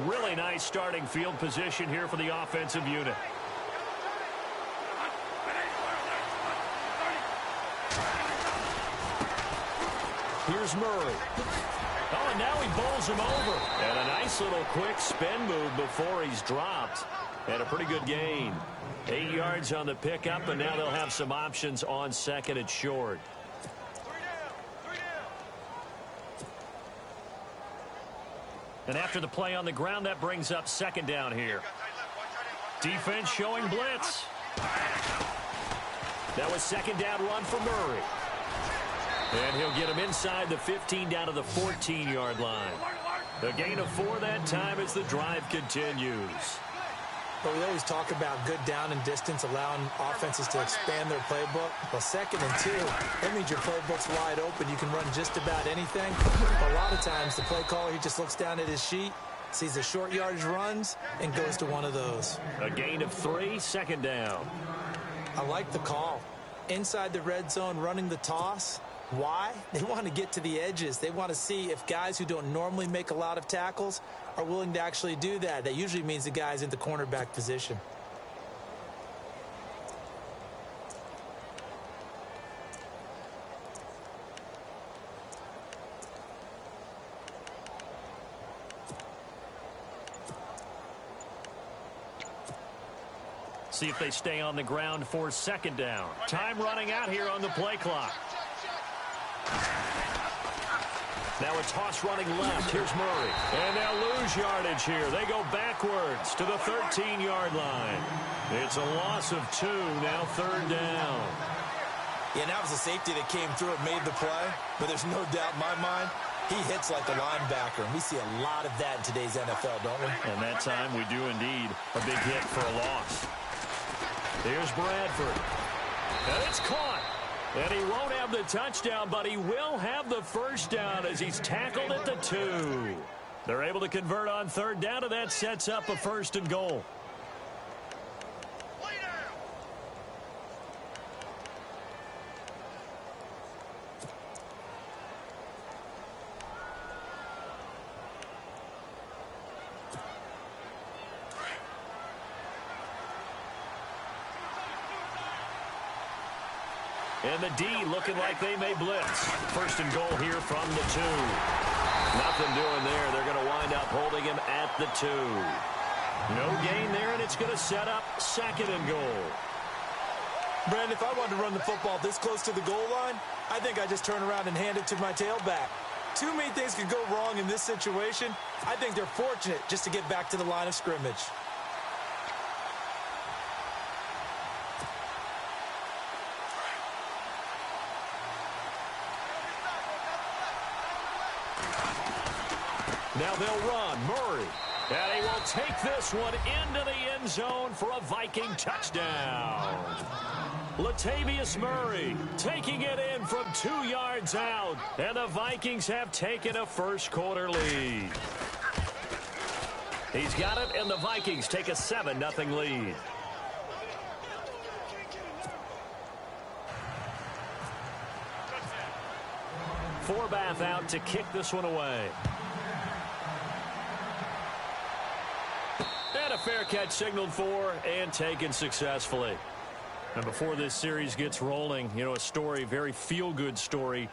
B: Really nice starting field position here for the offensive unit. Here's Murray. Oh, and now he bowls him over. And a nice little quick spin move before he's dropped. And a pretty good gain. 8 yards on the pickup, and now they'll have some options on 2nd and short.
G: 3 down.
B: And after the play on the ground, that brings up 2nd down here. Defense showing blitz. That was 2nd down run for Murray. And he'll get him inside the 15 down to the 14-yard line. A gain of 4 that time as the drive continues.
C: But we always talk about good down and distance, allowing offenses to expand their playbook. Well, 2nd and 2, that means your playbook's wide open. You can run just about anything. A lot of times, the play caller, he just looks down at his sheet, sees the short yardage runs, and goes to one of those.
B: A gain of 3, 2nd down.
C: I like the call. Inside the red zone, running the toss. Why? They want to get to the edges. They want to see if guys who don't normally make a lot of tackles are willing to actually do that. That usually means the guy's in the cornerback position.
B: See if they stay on the ground for 2nd down. Time running out here on the play clock. Now a toss running left. Here's Murray. And they'll lose yardage here. They go backwards to the 13-yard line. It's a loss of 2. Now 3rd down.
C: Yeah, that was a safety that came through and made the play. But there's no doubt in my mind, he hits like a linebacker. And we see a lot of that in today's NFL, don't we?
B: And that time we do indeed. A big hit for a loss. Here's Bradford. And it's caught. And he won't have the touchdown, but he will have the first down as he's tackled at the 2. They're able to convert on 3rd down, and that sets up a 1st and goal. And the D looking like they may blitz. 1st and goal here from the 2. Nothing doing there. They're going to wind up holding him at the 2. No gain there, and it's going to set up 2nd and goal.
C: Brandon, if I wanted to run the football this close to the goal line, I think I just turn around and hand it to my tailback. Too many things could go wrong in this situation. I think they're fortunate just to get back to the line of scrimmage.
B: Now they'll run. Murray. And he will take this one into the end zone for a Viking touchdown. Latavius Murray taking it in from 2 yards out. And the Vikings have taken a first-quarter lead. He's got it, and the Vikings take a 7-0 lead. Forbath out to kick this one away. And a fair catch signaled for and taken successfully. And before this series gets rolling, you know, a story, very feel-good story.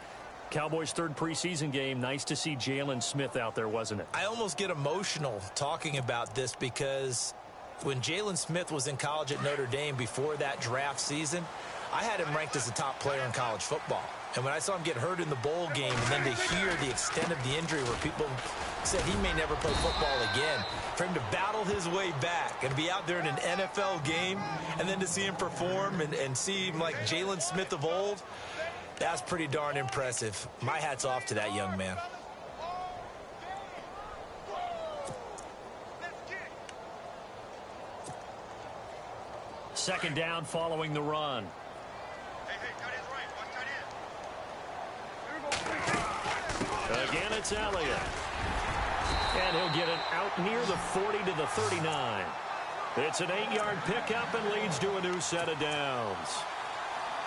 B: Cowboys' third preseason game. Nice to see Jalen Smith out there, wasn't it?
C: I almost get emotional talking about this because when Jalen Smith was in college at Notre Dame before that draft season, I had him ranked as a top player in college football. And when I saw him get hurt in the bowl game and then to hear the extent of the injury where people said he may never play football again, for him to battle his way back and be out there in an NFL game and then to see him perform and see him like Jalen Smith of old, that's pretty darn impressive. My hat's off to that young man.
B: Second down following the run. Again, it's Elliott. And he'll get it out near the 40 to the 39. It's an 8-yard pickup and leads to a new set of downs.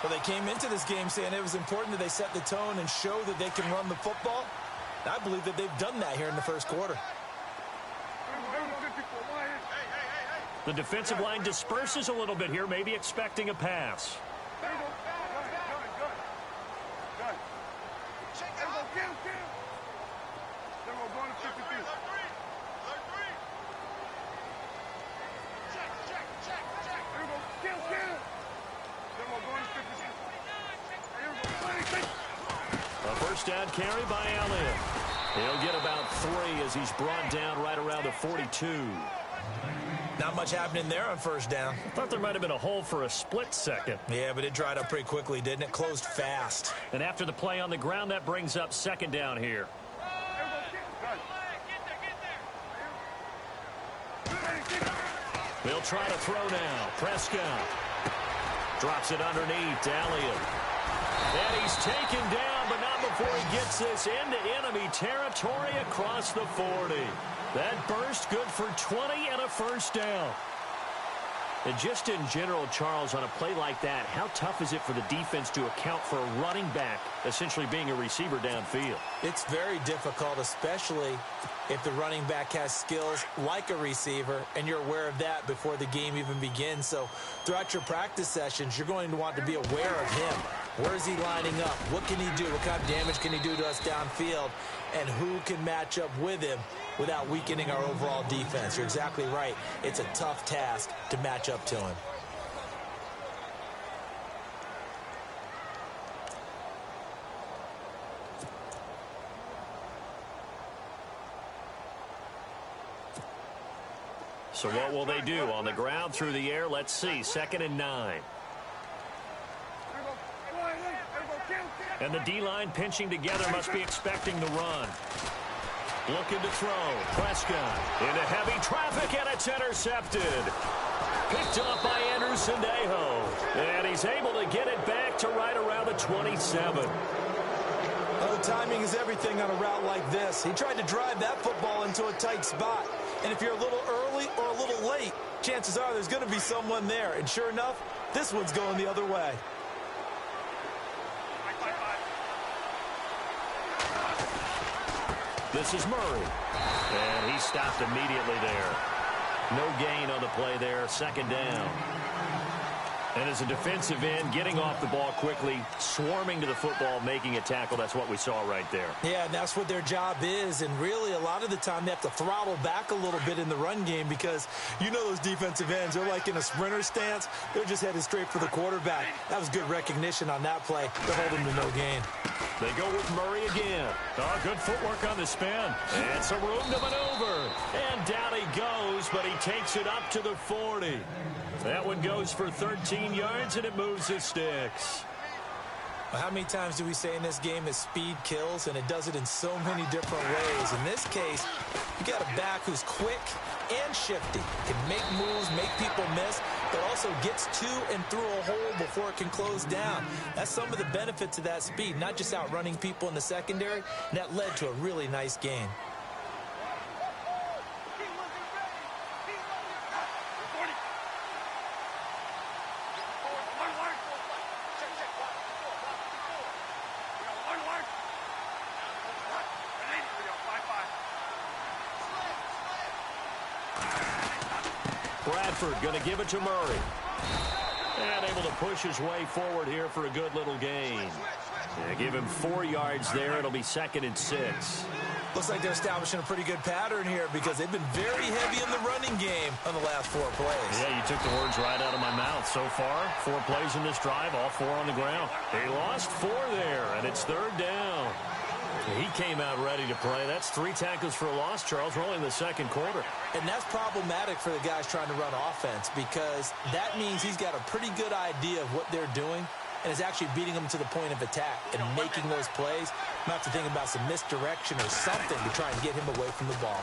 C: Well, they came into this game saying it was important that they set the tone and show that they can run the football. I believe that they've done that here in the first quarter.
B: The defensive line disperses a little bit here, maybe expecting a pass. A first down carry by Elliott. He'll get about 3 as he's brought down right around the 42.
C: Not much happening there on first down.
B: I thought there might have been a hole for a split second.
C: Yeah, but it dried up pretty quickly, didn't it? Closed fast.
B: And after the play on the ground, that brings up second down here. They'll try to throw now. Prescott drops it underneath to Elliott. And he's taken down, but not before he gets this into enemy territory across the 40. That burst good for 20 and a first down. And just in general, Charles, on a play like that, how tough is it for the defense to account for a running back essentially being a receiver downfield?
C: It's very difficult, especially if the running back has skills like a receiver, and you're aware of that before the game even begins. So throughout your practice sessions, you're going to want to be aware of him. Where is he lining up? What can he do? What kind of damage can he do to us downfield? And who can match up with him without weakening our overall defense? You're exactly right. It's a tough task to match up to him.
B: So what will they do? On the ground, through the air, let's see. 2nd and 9. And the D-line pinching together, must be expecting the run. Looking to throw. Prescott into heavy traffic, and it's intercepted. Picked up by Andrew Sendejo. And he's able to get it back to right around the 27.
C: Well, the timing is everything on a route like this. He tried to drive that football into a tight spot. And if you're a little early or a little late, chances are there's going to be someone there. And sure enough, this one's going the other way.
B: This is Murray. And he stopped immediately there. No gain on the play there. 2nd down. And as a defensive end, getting off the ball quickly, swarming to the football, making a tackle, that's what we saw right there.
C: Yeah, and that's what their job is. And really, a lot of the time, they have to throttle back a little bit in the run game because you know those defensive ends, they're like in a sprinter stance. They're just headed straight for the quarterback. That was good recognition on that play to hold him to no gain.
B: They go with Murray again. Oh, good footwork on the spin. And some room to maneuver. And down he goes, but he takes it up to the 40. That one goes for 13 yards, and it moves his sticks.
C: Well, how many times do we say in this game that speed kills, and it does it in so many different ways? In this case, you got a back who's quick and shifty, can make moves, make people miss, but also gets to and through a hole before it can close down. That's some of the benefits of that speed, not just outrunning people in the secondary, and that led to a really nice game.
B: Bradford going to give it to Murray. And able to push his way forward here for a good little gain. Yeah, give him 4 yards there. It'll be 2nd and 6.
C: Looks like they're establishing a pretty good pattern here because they've been very heavy in the running game on the last 4 plays.
B: Yeah, you took the words right out of my mouth. So far, 4 plays in this drive, all 4 on the ground. They lost 4 there, and it's 3rd down. He came out ready to play. That's 3 tackles for a loss, Charles. We're only in the 2nd quarter.
C: And that's problematic for the guys trying to run offense because that means he's got a pretty good idea of what they're doing and is actually beating them to the point of attack and making those plays. You have to think about some misdirection or something to try and get him away from the ball.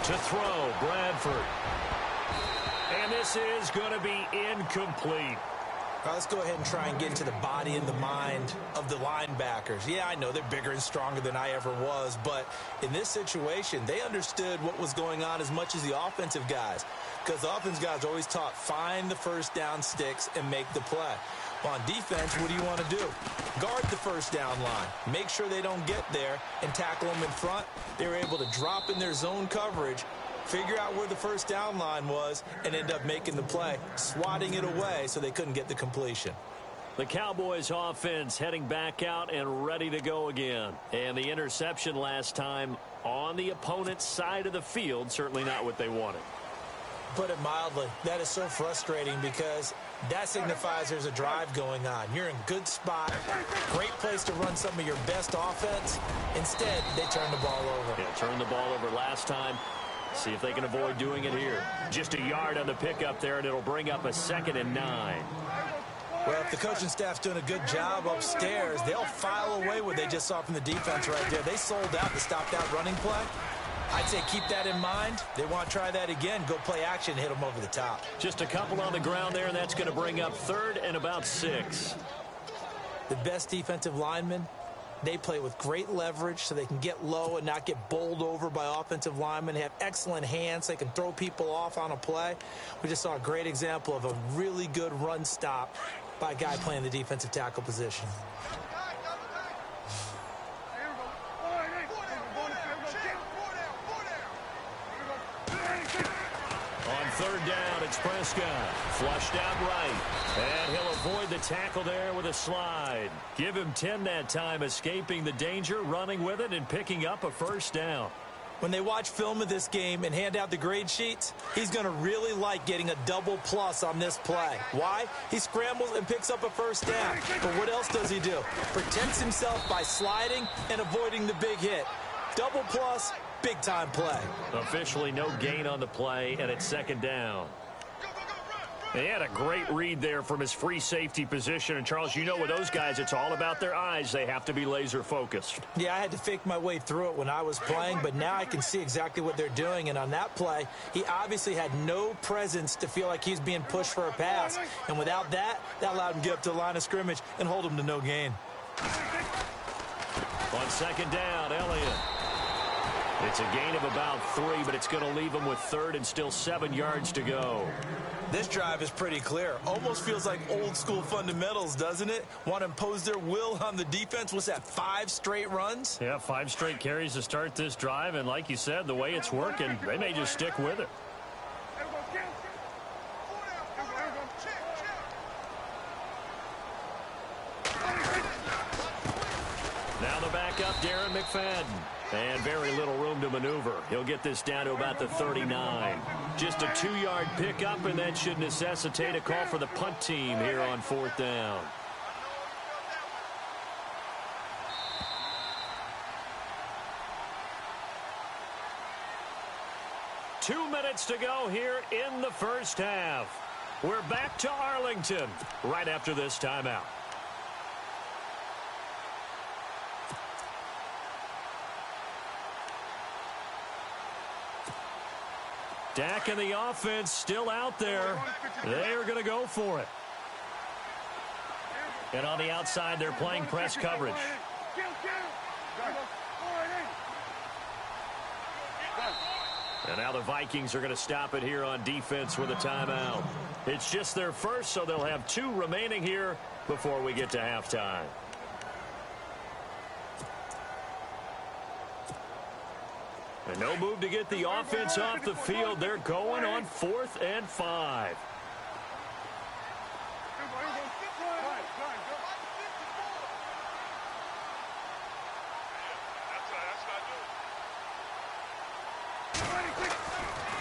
B: To throw, Bradford. And this is going to be incomplete.
C: All right, let's go ahead and try and get into the body and the mind of the linebackers. Yeah, I know they're bigger and stronger than I ever was, but in this situation, they understood what was going on as much as the offensive guys, because the offensive guys are always taught, find the first down sticks and make the play. Well, on defense, what do you want to do? Guard the first down line. Make sure they don't get there and tackle them in front. They were able to drop in their zone coverage, figure out where the first down line was, and end up making the play, swatting it away so they couldn't get the completion.
B: The Cowboys offense heading back out and ready to go again. And the interception last time on the opponent's side of the field, certainly not what they wanted.
C: Put it mildly, that is so frustrating because that signifies there's a drive going on. You're in good spot, great place to run some of your best offense. Instead, they turn the ball over.
B: Yeah, turned the ball over last time. See if they can avoid doing it here. Just a yard on the pickup there, and it'll bring up a 2nd and 9.
C: Well, if the coaching staff's doing a good job upstairs, they'll file away what they just saw from the defense right there. They sold out to stop that running play. I'd say keep that in mind. They want to try that again. Go play action, hit them over the top.
B: Just a couple on the ground there, and that's going to bring up 3rd and about 6.
C: The best defensive linemen, they play with great leverage so they can get low and not get bowled over by offensive linemen. They have excellent hands. They can throw people off on a play. We just saw a great example of a really good run stop by a guy playing the defensive tackle position.
B: On 3rd down, it's Prescott. Flushed out right. And he'll avoid the tackle there with a slide. Give him 10 that time, escaping the danger, running with it, and picking up a 1st down.
C: When they watch film of this game and hand out the grade sheets, he's going to really like getting a double plus on this play. Why? He scrambles and picks up a 1st down. But what else does he do? Protects himself by sliding and avoiding the big hit. Double plus, big-time play.
B: Officially no gain on the play, and it's 2nd down. He had a great read there from his free safety position. And, Charles, you know with those guys, it's all about their eyes. They have to be laser-focused.
C: Yeah, I had to fake my way through it when I was playing, but now I can see exactly what they're doing. And on that play, he obviously had no presence to feel like he's being pushed for a pass. And without that, that allowed him to get up to the line of scrimmage and hold him to no gain.
B: On 2nd down, Elliott. It's a gain of about 3, but it's going to leave him with 3rd and still 7 yards to go.
C: This drive is pretty clear. Almost feels like old school fundamentals, doesn't it? Want to impose their will on the defense. What's that, 5 straight runs?
B: Yeah, 5 straight carries to start this drive. And like you said, the way it's working, they may just stick with it. Now the backup, Darren McFadden. And very little room to maneuver. He'll get this down to about the 39. Just a 2-yard pickup, and that should necessitate a call for the punt team here on 4th down. Two minutes to go here in the 1st half. We're back to Arlington right after this timeout. Dak and the offense still out there. They are going to go for it. And on the outside, they're playing press coverage. And now the Vikings are going to stop it here on defense with a timeout. It's just their first, so they'll have 2 remaining here before we get to halftime. And no move to get the offense off the field. They're going on 4th and 5.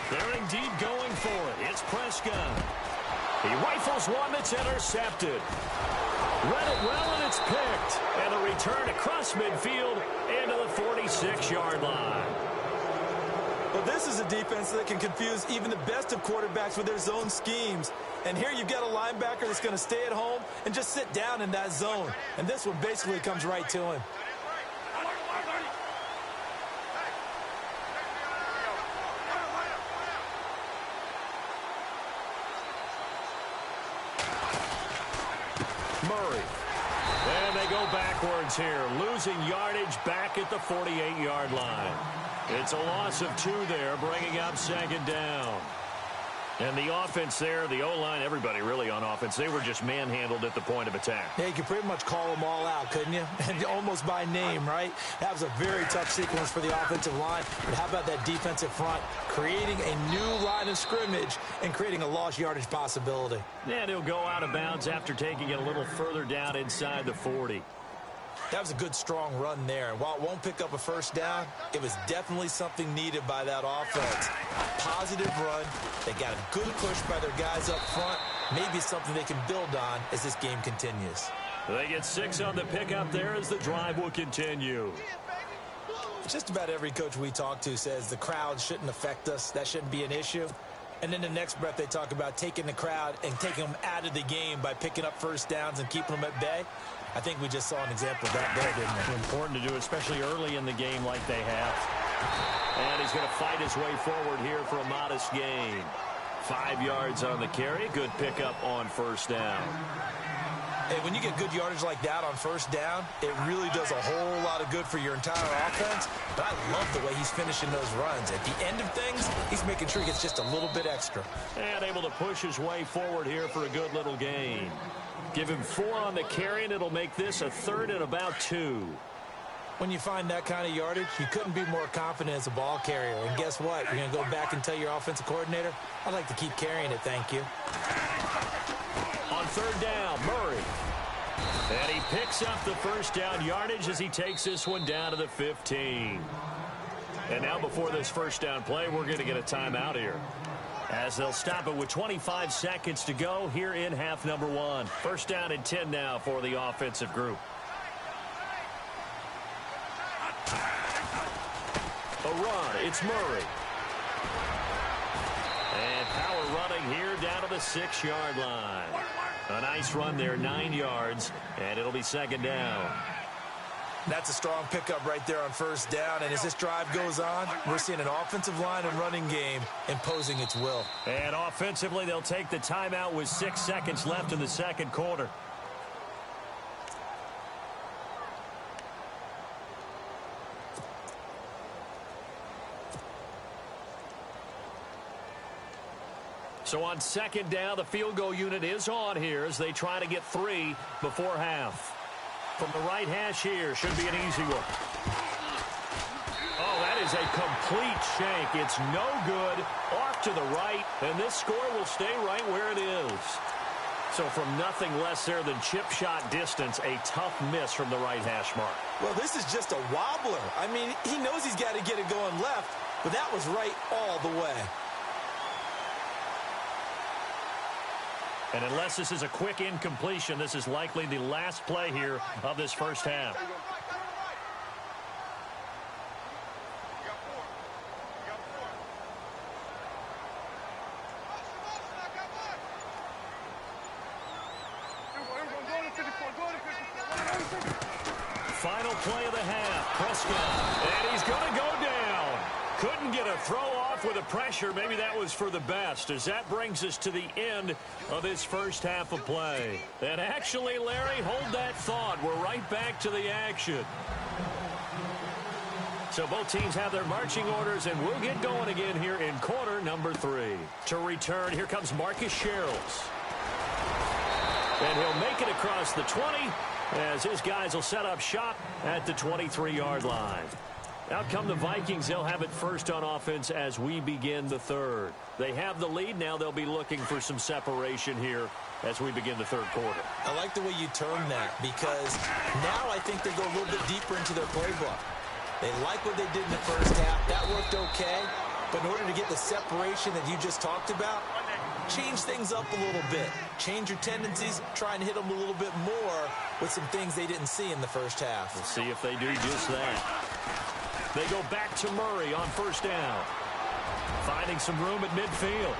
B: They're indeed going for it. It's Prescott. He rifles one that's intercepted. Read it well, and it's picked. And a return across midfield into the 46-yard line.
C: Well, this is a defense that can confuse even the best of quarterbacks with their zone schemes. And here you've got a linebacker that's going to stay at home and just sit down in that zone. And this one basically comes right to him.
B: Murray. And they go backwards here, losing yardage back at the 48-yard line. It's a loss of 2 there, bringing up 2nd down. And the offense there, the O-line, everybody really on offense, they were just manhandled at the point of attack.
C: Yeah, you could pretty much call them all out, couldn't you? And almost by name, right? That was a very tough sequence for the offensive line. But how about that defensive front, creating a new line of scrimmage and creating a lost yardage possibility?
B: And he'll go out of bounds after taking it a little further down inside the 40.
C: That was a good, strong run there. And while it won't pick up a first down, it was definitely something needed by that offense. Positive run. They got a good push by their guys up front. Maybe something they can build on as this game continues.
B: They get 6 on the pickup there as the drive will continue.
C: Just about every coach we talk to says the crowd shouldn't affect us. That shouldn't be an issue. And then the next breath they talk about taking the crowd and taking them out of the game by picking up first downs and keeping them at bay. I think we just saw an example of that there, didn't we?
B: Important to do, especially early in the game like they have. And he's going to fight his way forward here for a modest gain. 5 yards on the carry. Good pickup on first down.
C: Hey, when you get good yardage like that on first down, it really does a whole lot of good for your entire offense. But I love the way he's finishing those runs. At the end of things, he's making sure he gets just a little bit extra.
B: And able to push his way forward here for a good little gain. Give him 4 on the carry, and it'll make this a 3rd and about 2.
C: When you find that kind of yardage, you couldn't be more confident as a ball carrier. And guess what? You're going to go back and tell your offensive coordinator, I'd like to keep carrying it, thank you.
B: On 3rd down, Murray. And he picks up the first down yardage as he takes this one down to the 15. And now before this first down play, we're going to get a timeout here, as they'll stop it with 25 seconds to go here in half number 1. First down and 10 now for the offensive group. A run, it's Murray. And power running here down to the 6-yard line. A nice run there, 9 yards, and it'll be 2nd down.
C: That's a strong pickup right there on first down. And as this drive goes on, we're seeing an offensive line and running game imposing its will.
B: And offensively, they'll take the timeout with 6 seconds left in the second quarter. So on 2nd down, the field goal unit is on here as they try to get 3 before half. From the right hash here, should be an easy one. Oh, that is a complete shank. It's no good. Off to the right, and this score will stay right where it is. So from nothing less there than chip shot distance, a tough miss from the right hash mark.
C: Well, this is just a wobbler. I mean, he knows he's got to get it going left, but that was right all the way.
B: And unless this is a quick incompletion, this is likely the last play here of this first half. Final play of the half. Prescott. And he's going to go down. Couldn't get a throw off off with the pressure. Maybe that was for the best, as that brings us to the end of this first half of play. And actually, Larry, hold that thought. We're right back to the action. So both teams have their marching orders, and we'll get going again here in quarter number 3. To return, here comes Marcus Sherrills. And he'll make it across the 20, as his guys will set up shop at the 23-yard line. Out come the Vikings. They'll have it first on offense as we begin the third. They have the lead. Now they'll be looking for some separation here as we begin the third quarter.
C: I like the way you term that, because now I think they go a little bit deeper into their playbook. They like what they did in the first half. That worked okay. But in order to get the separation that you just talked about, change things up a little bit. Change your tendencies. Try and hit them a little bit more with some things they didn't see in the first half.
B: We'll see if they do just that. They go back to Murray on first down. Finding some room at midfield.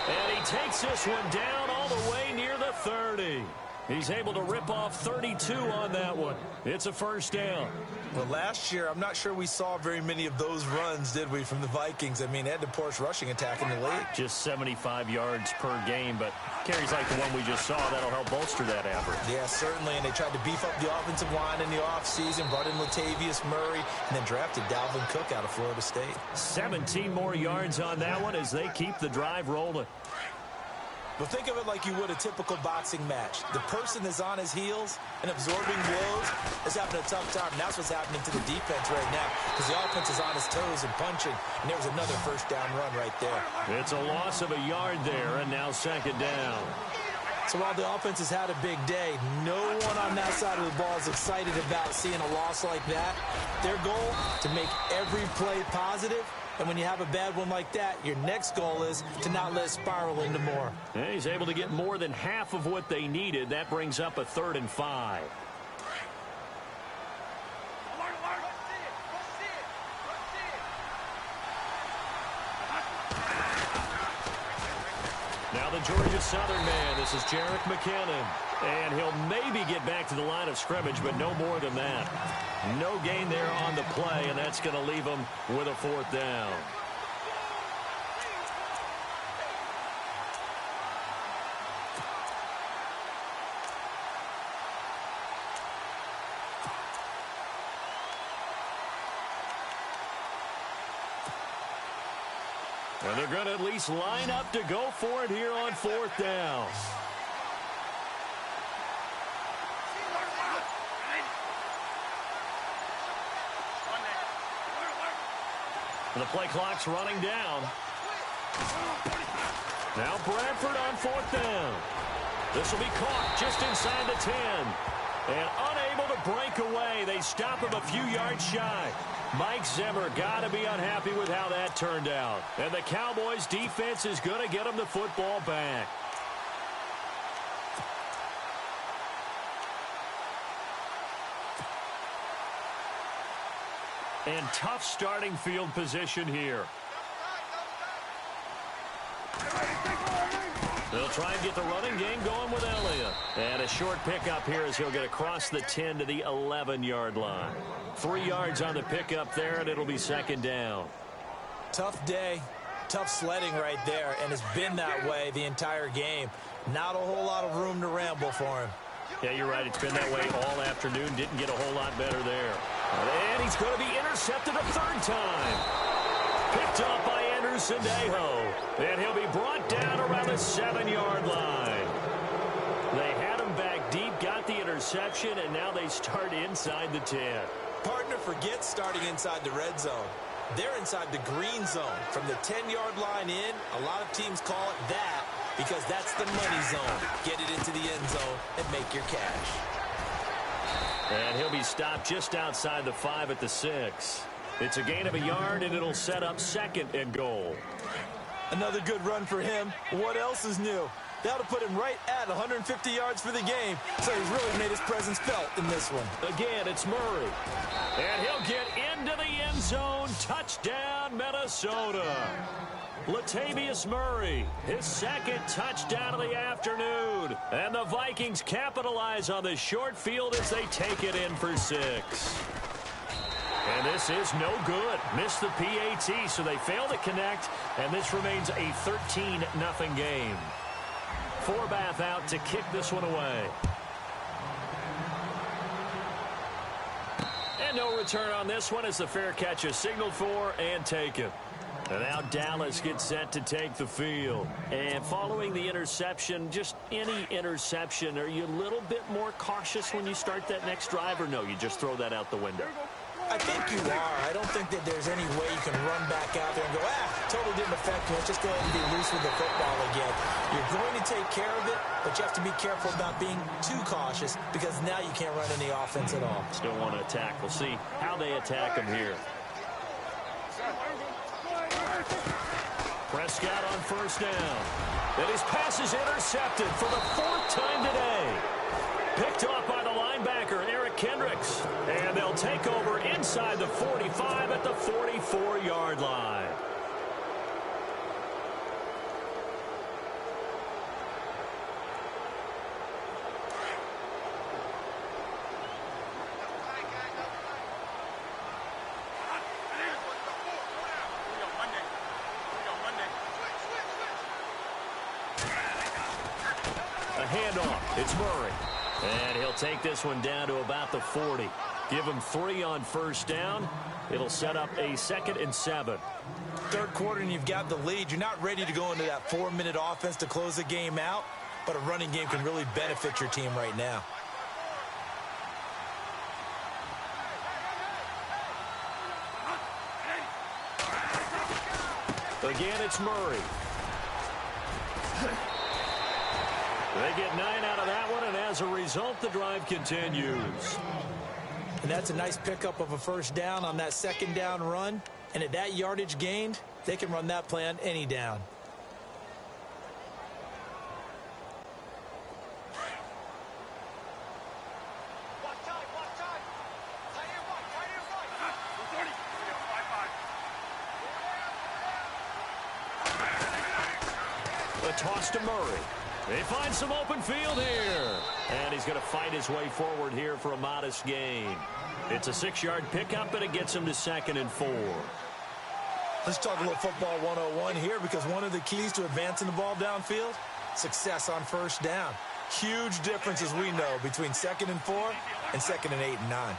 B: And he takes this one down all the way near the 30. He's able to rip off 32 on that one. It's a first down.
C: Well, last year, I'm not sure we saw very many of those runs, did we, from the Vikings? I mean, they had the poorest rushing attack in the league.
B: Just 75 yards per game, but carries like the one we just saw. That'll help bolster that average.
C: Yeah, certainly, and they tried to beef up the offensive line in the offseason, brought in Latavius Murray, and then drafted Dalvin Cook out of Florida State.
B: 17 more yards on that one as they keep the drive rolling.
C: But think of it like you would a typical boxing match. The person that's on his heels and absorbing blows is having a tough time. And that's what's happening to the defense right now, because the offense is on his toes and punching. And there was another first down run right there.
B: It's a loss of a yard there, and now second down.
C: So while the offense has had a big day, no one on that side of the ball is excited about seeing a loss like that. Their goal, to make every play positive. And when you have a bad one like that, your next goal is to not let it spiral into more.
B: And he's able to get more than half of what they needed. That brings up a 3rd and 5. Now the Georgia Southern man. This is Jerick McKinnon. And he'll maybe get back to the line of scrimmage, but no more than that. No gain there on the play, and that's going to leave him with a 4th down. And they're going to at least line up to go for it here on 4th down. And the play clock's running down. Now Bradford on 4th down. This will be caught just inside the 10. And unable to break away. They stop him a few yards shy. Mike Zimmer got to be unhappy with how that turned out. And the Cowboys' defense is going to get him the football back. And tough starting field position here. They'll try and get the running game going with Elliott. And a short pickup here as he'll get across the 10 to the 11-yard line. 3 yards on the pickup there, and it'll be second down.
C: Tough day, tough sledding right there, and it's been that way the entire game. Not a whole lot of room to ramble for him.
B: Yeah, you're right. It's been that way all afternoon. Didn't get a whole lot better there. And he's going to be intercepted a 3rd time. Picked up by Anderson-Dejo. And he'll be brought down around the 7-yard line. They had him back deep, got the interception, and now they start inside the 10.
C: Partner forgets starting inside the red zone. They're inside the green zone. From the 10-yard line in, a lot of teams call it that because that's the money zone. Get it into the end zone and make your cash.
B: And he'll be stopped just outside the 5 at the 6. It's a gain of a yard, and it'll set up 2nd and goal.
C: Another good run for him. What else is new? That'll put him right at 150 yards for the game. So he's really made his presence felt in this one.
B: Again, it's Murray. And he'll get into the end zone. Touchdown, Minnesota. Latavius Murray, his 2nd touchdown of the afternoon. And the Vikings capitalize on the short field as they take it in for 6. And this is no good. Missed the PAT, so they fail to connect, and this remains a 13-0 game. Forbath out to kick this one away. And no return on this one as the fair catch is signaled for and taken. And now Dallas gets set to take the field. And following the interception, just any interception, are you a little bit more cautious when you start that next drive, or no, you just throw that out the window?
C: I think you are. I don't think that there's any way you can run back out there and go, totally didn't affect me. Let's just go ahead and be loose with the football again. You're going to take care of it, but you have to be careful about being too cautious because now you can't run any offense at all.
B: Still want to attack. We'll see how they attack him here. Prescott on first down. And his pass is intercepted for the 4th time today. Picked off by the linebacker, Eric Kendricks. And they'll take over inside the 45 at the 44-yard line. A handoff. It's Murray. And he'll take this one down to about the 40. Give him 3 on first down. It'll set up a 2nd and 7.
C: Third quarter and you've got the lead. You're not ready to go into that 4-minute offense to close the game out, but a running game can really benefit your team right now.
B: Again, it's Murray. They get 9 out of that one, and as a result, the drive continues.
C: And that's a nice pickup of a first down on that 2nd down run. And at that yardage gained, they can run that play on any down.
B: A toss to Murray. They find some open field here. And he's going to fight his way forward here for a modest gain. It's a 6-yard pickup, and it gets him to 2nd and 4.
C: Let's talk a little football 101 here, because one of the keys to advancing the ball downfield, success on first down. Huge difference, as we know, between 2nd and 4 and 2nd and 8 and 9.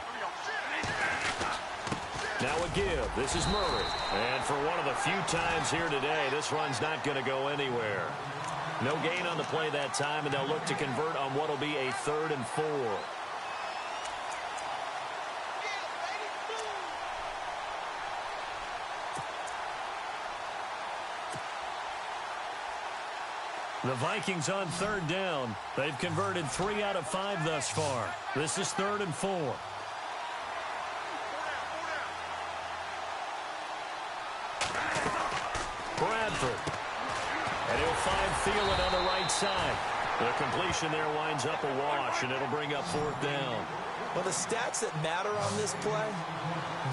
B: Now a give. This is Murray. And for one of the few times here today, this run's not going to go anywhere. No gain on the play that time, and they'll look to convert on what will be a 3rd and 4. The Vikings on 3rd down. They've converted 3 out of 5 thus far. This is 3rd and 4. Bradford. And he'll find Thielen on the right side. The completion there winds up a wash, and it'll bring up 4th down.
C: Well, the stats that matter on this play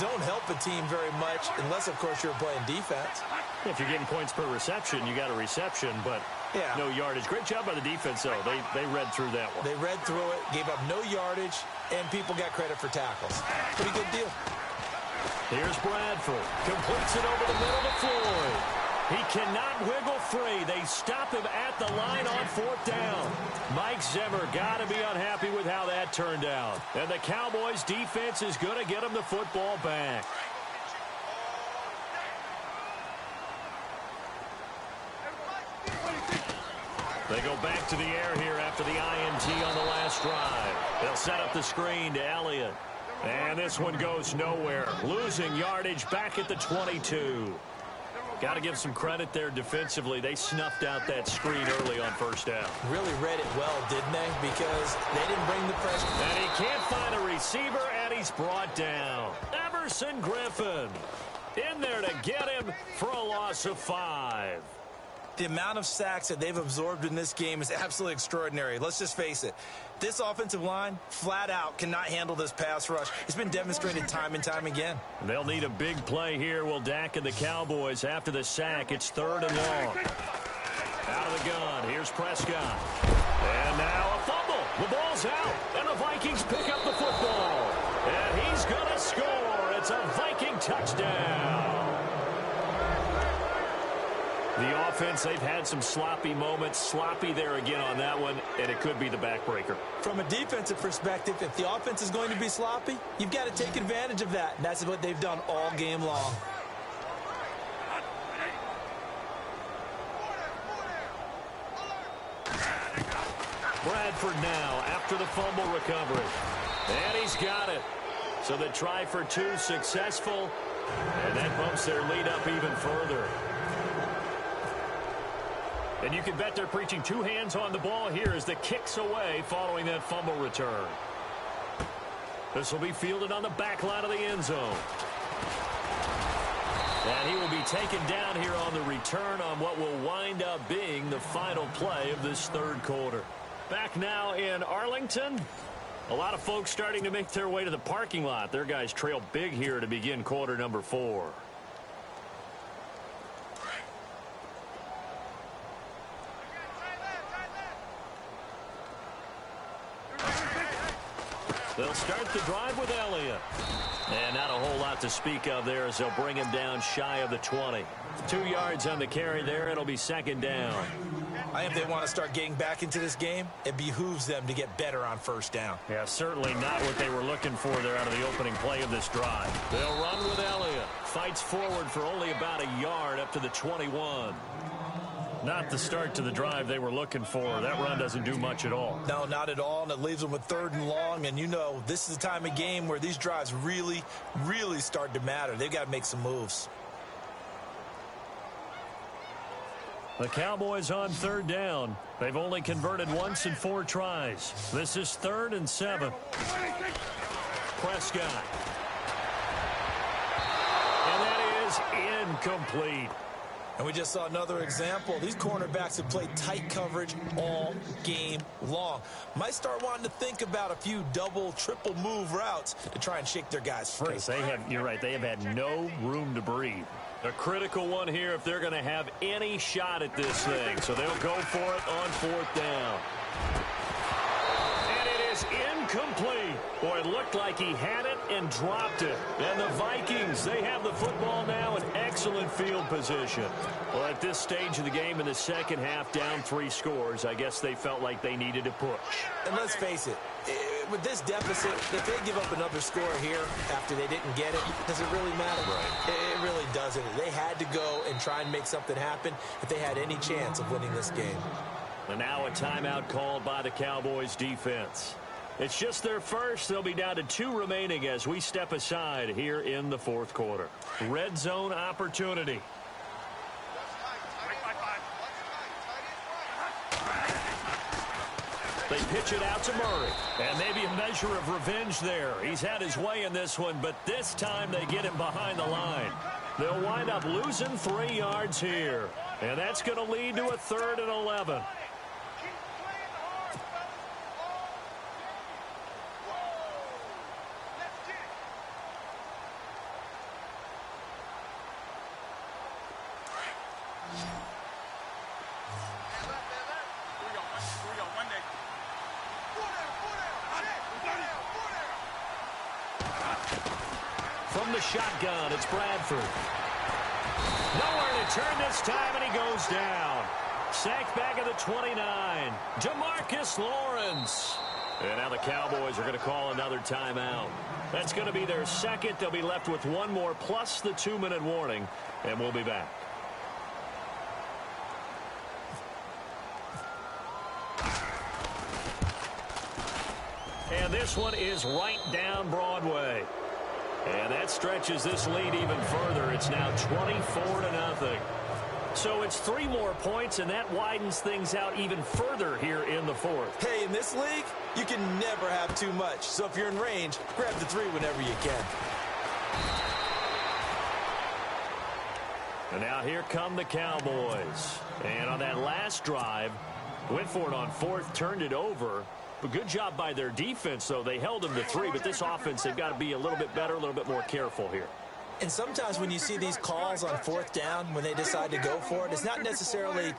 C: don't help a team very much unless, of course, you're playing defense.
B: If you're getting points per reception, you got a reception, but no yardage. Great job by the defense, though. They read through that one.
C: They read through it, gave up no yardage, and people got credit for tackles. Pretty good deal.
B: Here's Bradford. Completes it over the middle to Floyd. He cannot wiggle free. They stop him at the line on 4th down. Mike Zimmer got to be unhappy with how that turned out. And the Cowboys' defense is going to get him the football back. They go back to the air here after the INT on the last drive. They'll set up the screen to Elliott. And this one goes nowhere. Losing yardage back at the 22. Got to give some credit there defensively. They snuffed out that screen early on 1st down.
C: Really read it well, didn't they? Because they didn't bring the pressure.
B: And he can't find a receiver, and he's brought down. Everson Griffin in there to get him for a loss of 5.
C: The amount of sacks that they've absorbed in this game is absolutely extraordinary. Let's just face it. This offensive line, flat out, cannot handle this pass rush. It's been demonstrated time and time again.
B: They'll need a big play here, will Dak and the Cowboys after the sack. It's 3rd and long. Out of the gun, here's Prescott. And now a fumble. The ball's out, and the Vikings pick up the football. And he's going to score. It's a Viking touchdown. The offense, they've had some sloppy moments. Sloppy there again on that one, and it could be the backbreaker.
C: From a defensive perspective, if the offense is going to be sloppy, you've got to take advantage of that. And that's what they've done all game long.
B: Bradford now after the fumble recovery. And he's got it. So the try for two successful. And that bumps their lead up even further. And you can bet they're preaching two hands on the ball here as the kick's away following that fumble return. This will be fielded on the back line of the end zone. And he will be taken down here on the return on what will wind up being the final play of this third quarter. Back now in Arlington. A lot of folks starting to make their way to the parking lot. Their guys trail big here to begin quarter number 4. They'll start the drive with Elliott. And not a whole lot to speak of there as they'll bring him down shy of the 20. 2 yards on the carry there. It'll be second down.
C: I think if they want to start getting back into this game, it behooves them to get better on first down.
B: Yeah, certainly not what they were looking for there out of the opening play of this drive. They'll run with Elliott. Fights forward for only about a yard up to the 21. Not the start to the drive they were looking for. That run doesn't do much at all.
C: No, not at all, and it leaves them with 3rd and long. And you know, this is the time of game where these drives really, really start to matter. They've got to make some moves.
B: The Cowboys on 3rd down. They've only converted once in 4 tries. This is 3rd and 7. Prescott. And that is incomplete.
C: And we just saw another example. These cornerbacks have played tight coverage all game long. Might start wanting to think about a few double, triple move routes to try and shake their guys free.
B: Yes, you're right. They have had no room to breathe. A critical one here if they're going to have any shot at this thing. So they'll go for it on 4th down. And it is incomplete. Boy, it looked like he had it and dropped it. And the Vikings, they have the football now in excellent field position. Well, at this stage of the game in the second half, down 3 scores, I guess they felt like they needed to push.
C: And let's face it, with this deficit, if they give up another score here after they didn't get it, does it really matter?
B: Right.
C: It really doesn't. They had to go and try and make something happen if they had any chance of winning this game.
B: And now a timeout called by the Cowboys defense. It's just their first. They'll be down to 2 remaining as we step aside here in the 4th quarter. Red zone opportunity. They pitch it out to Murray. And maybe a measure of revenge there. He's had his way in this one, but this time they get him behind the line. They'll wind up losing 3 yards here. And that's going to lead to a 3rd and 11. From the shotgun, it's Bradford. Nowhere to turn this time, and he goes down. Sacked back at the 29. DeMarcus Lawrence. And now the Cowboys are going to call another timeout. That's going to be their second. They'll be left with 1 more plus the 2-minute warning, and we'll be back. And this one is right down Broadway. And that stretches this lead even further. It's now 24-0. So it's 3 more points, and that widens things out even further here in the 4th.
C: Hey, in this league, you can never have too much. So if you're in range, grab the 3 whenever you can.
B: And now here come the Cowboys. And on that last drive, went for it on 4th, turned it over. But good job by their defense, though. They held them to 3, but this offense, they've got to be a little bit better, a little bit more careful here.
C: And sometimes when you see these calls on 4th down, when they decide to go for it, it's not necessarily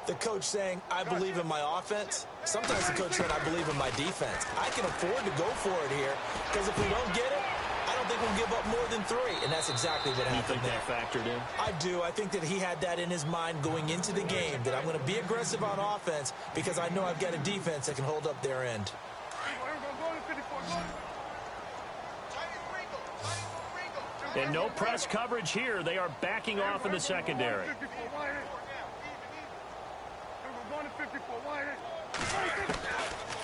C: the coach saying, I believe in my offense. Sometimes the coach saying, I believe in my defense. I can afford to go for it here, because if we don't get it, I don't think we'll give up more than 3, and that's exactly what happened
B: there. You think that factored in?
C: I do. I think that he had that in his mind going into the game, that I'm going to be aggressive on offense because I know I've got a defense that can hold up their end.
B: And no press coverage here. They are backing off in the secondary.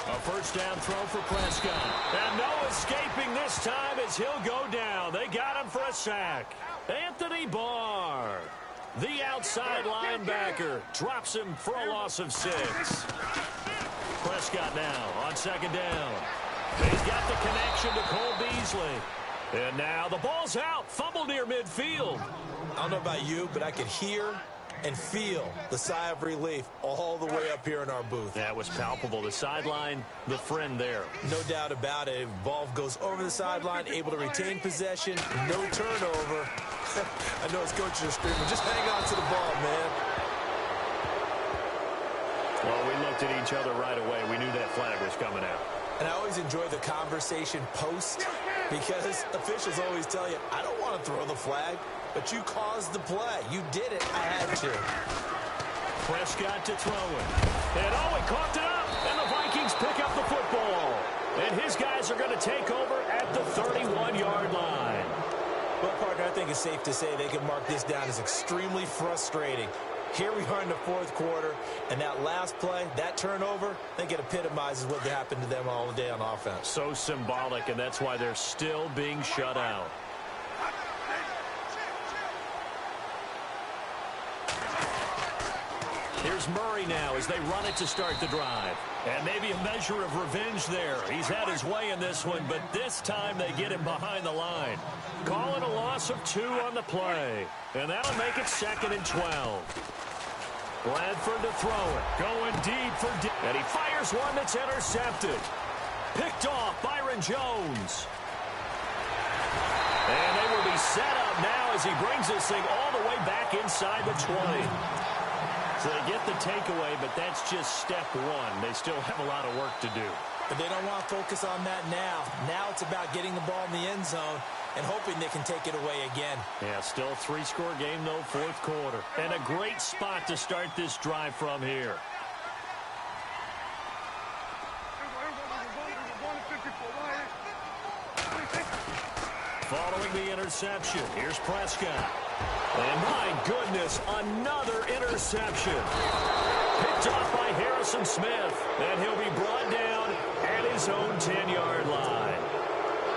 B: A first down throw for Prescott. And no escaping this time as he'll go down. They got him for a sack. Anthony Barr, the outside linebacker, drops him for a loss of 6. Prescott now on second down. He's got the connection to Cole Beasley. And now the ball's out. Fumble near midfield.
C: I don't know about you, but I could hear and feel the sigh of relief all the way up here in our booth.
B: That was palpable. The sideline, the friend there.
C: No doubt about it. Ball goes over the sideline, able to retain possession, no turnover. I know his coaches are screaming, just hang on to the ball, man.
B: Well, we looked at each other right away. We knew that flag was coming out.
C: And I always enjoy the conversation post because officials always tell you, I don't want to throw the flag, but you caused the play. You did it. I had to.
B: Prescott to throw it. And he coughed it up. And the Vikings pick up the football. And his guys are going to take over at the 31-yard line.
C: Well, partner, I think it's safe to say they can mark this down as extremely frustrating. Here we are in the 4th quarter, and that last play, that turnover, I think it epitomizes what happened to them all day on offense.
B: So symbolic, and that's why they're still being shut out. Here's Murray now as they run it to start the drive. And maybe a measure of revenge there. He's had his way in this one, but this time they get him behind the line. Calling a loss of 2 on the play. And that'll make it 2nd and 12. Bradford to throw it. Going deep for deep. And he fires one that's intercepted. Picked off Byron Jones. And they will be set up now as he brings this thing all the way back inside the 20. So they get the takeaway, but that's just step 1. They still have a lot of work to do.
C: But they don't want to focus on that now. Now it's about getting the ball in the end zone and hoping they can take it away again.
B: Yeah, still 3-score game, though, 4th quarter. And a great spot to start this drive from here. Following the interception, here's Prescott. And my goodness, another interception. Picked off by Harrison Smith. And he'll be brought down at his own 10-yard line.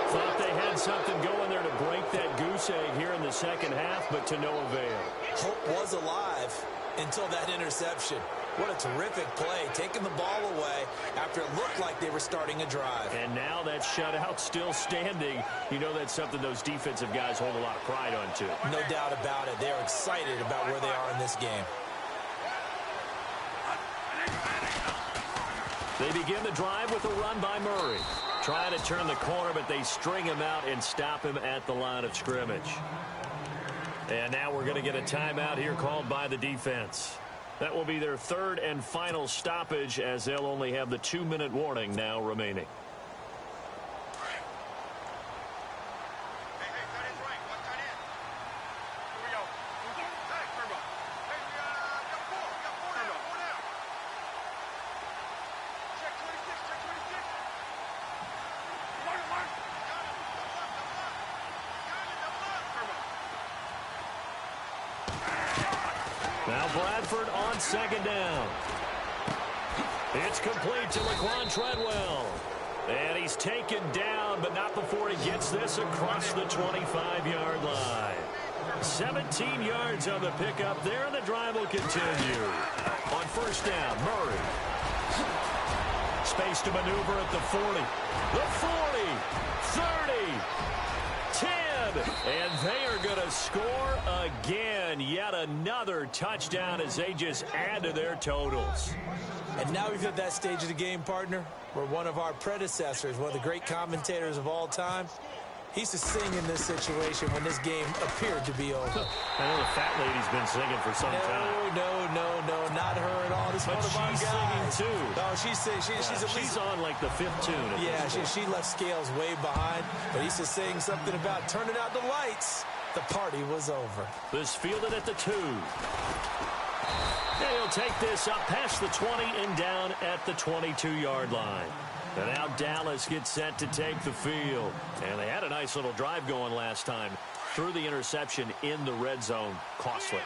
B: Thought they had something going there to break that goose egg here in the second half, but to no avail.
C: Hope was alive until that interception. What a terrific play, taking the ball away after it looked like they were starting a drive.
B: And now that shutout still standing. You know that's something those defensive guys hold a lot of pride on, too.
C: No doubt about it. They're excited about where they are in this game.
B: They begin the drive with a run by Murray. Trying to turn the corner, but they string him out and stop him at the line of scrimmage. And now we're going to get a timeout here called by the defense. That will be their 3rd and final stoppage as they'll only have the 2-minute warning now remaining. Now Bradford on 2nd down. It's complete to Laquan Treadwell. And he's taken down, but not before he gets this across the 25-yard line. 17 yards on the pickup there, and the drive will continue. On 1st down, Murray. Space to maneuver at the 40. The 40, 30, 10, and they are going to score again. Yet another touchdown as they just add to their totals.
C: And now we've hit that stage of the game, partner, where one of our predecessors, one of the great commentators of all time, He used to sing in this situation when this game appeared to be over.
B: I know the fat lady's been singing for some time.
C: No, not her at all. This
B: but
C: one of our
B: she's
C: guys.
B: singing, too.
C: Oh, she's singing. She's
B: on, like, the 5th tune.
C: Yeah, she left Scales way behind, but he used to sing something about turning out the lights. The party was over.
B: This fielded at the 2. And he'll take this up past the 20 and down at the 22-yard line. And now Dallas gets set to take the field. And they had a nice little drive going last time. Threw the interception in the red zone. Costly.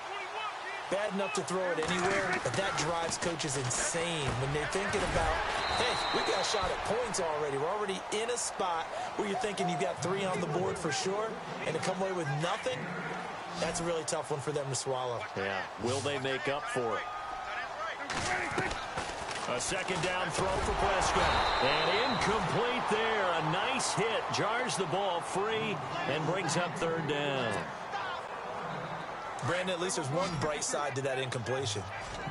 C: Bad enough to throw it anywhere, but that drives coaches insane when they're thinking about, hey, we got a shot at points already. We're already in a spot where you're thinking you've got 3 on the board for sure, and to come away with nothing, that's a really tough one for them to swallow.
B: Yeah. Will they make up for it? A second down throw for Prescott. And incomplete there. A nice hit. Jars the ball free and brings up 3rd down.
C: Brandon, at least there's one bright side to that incompletion.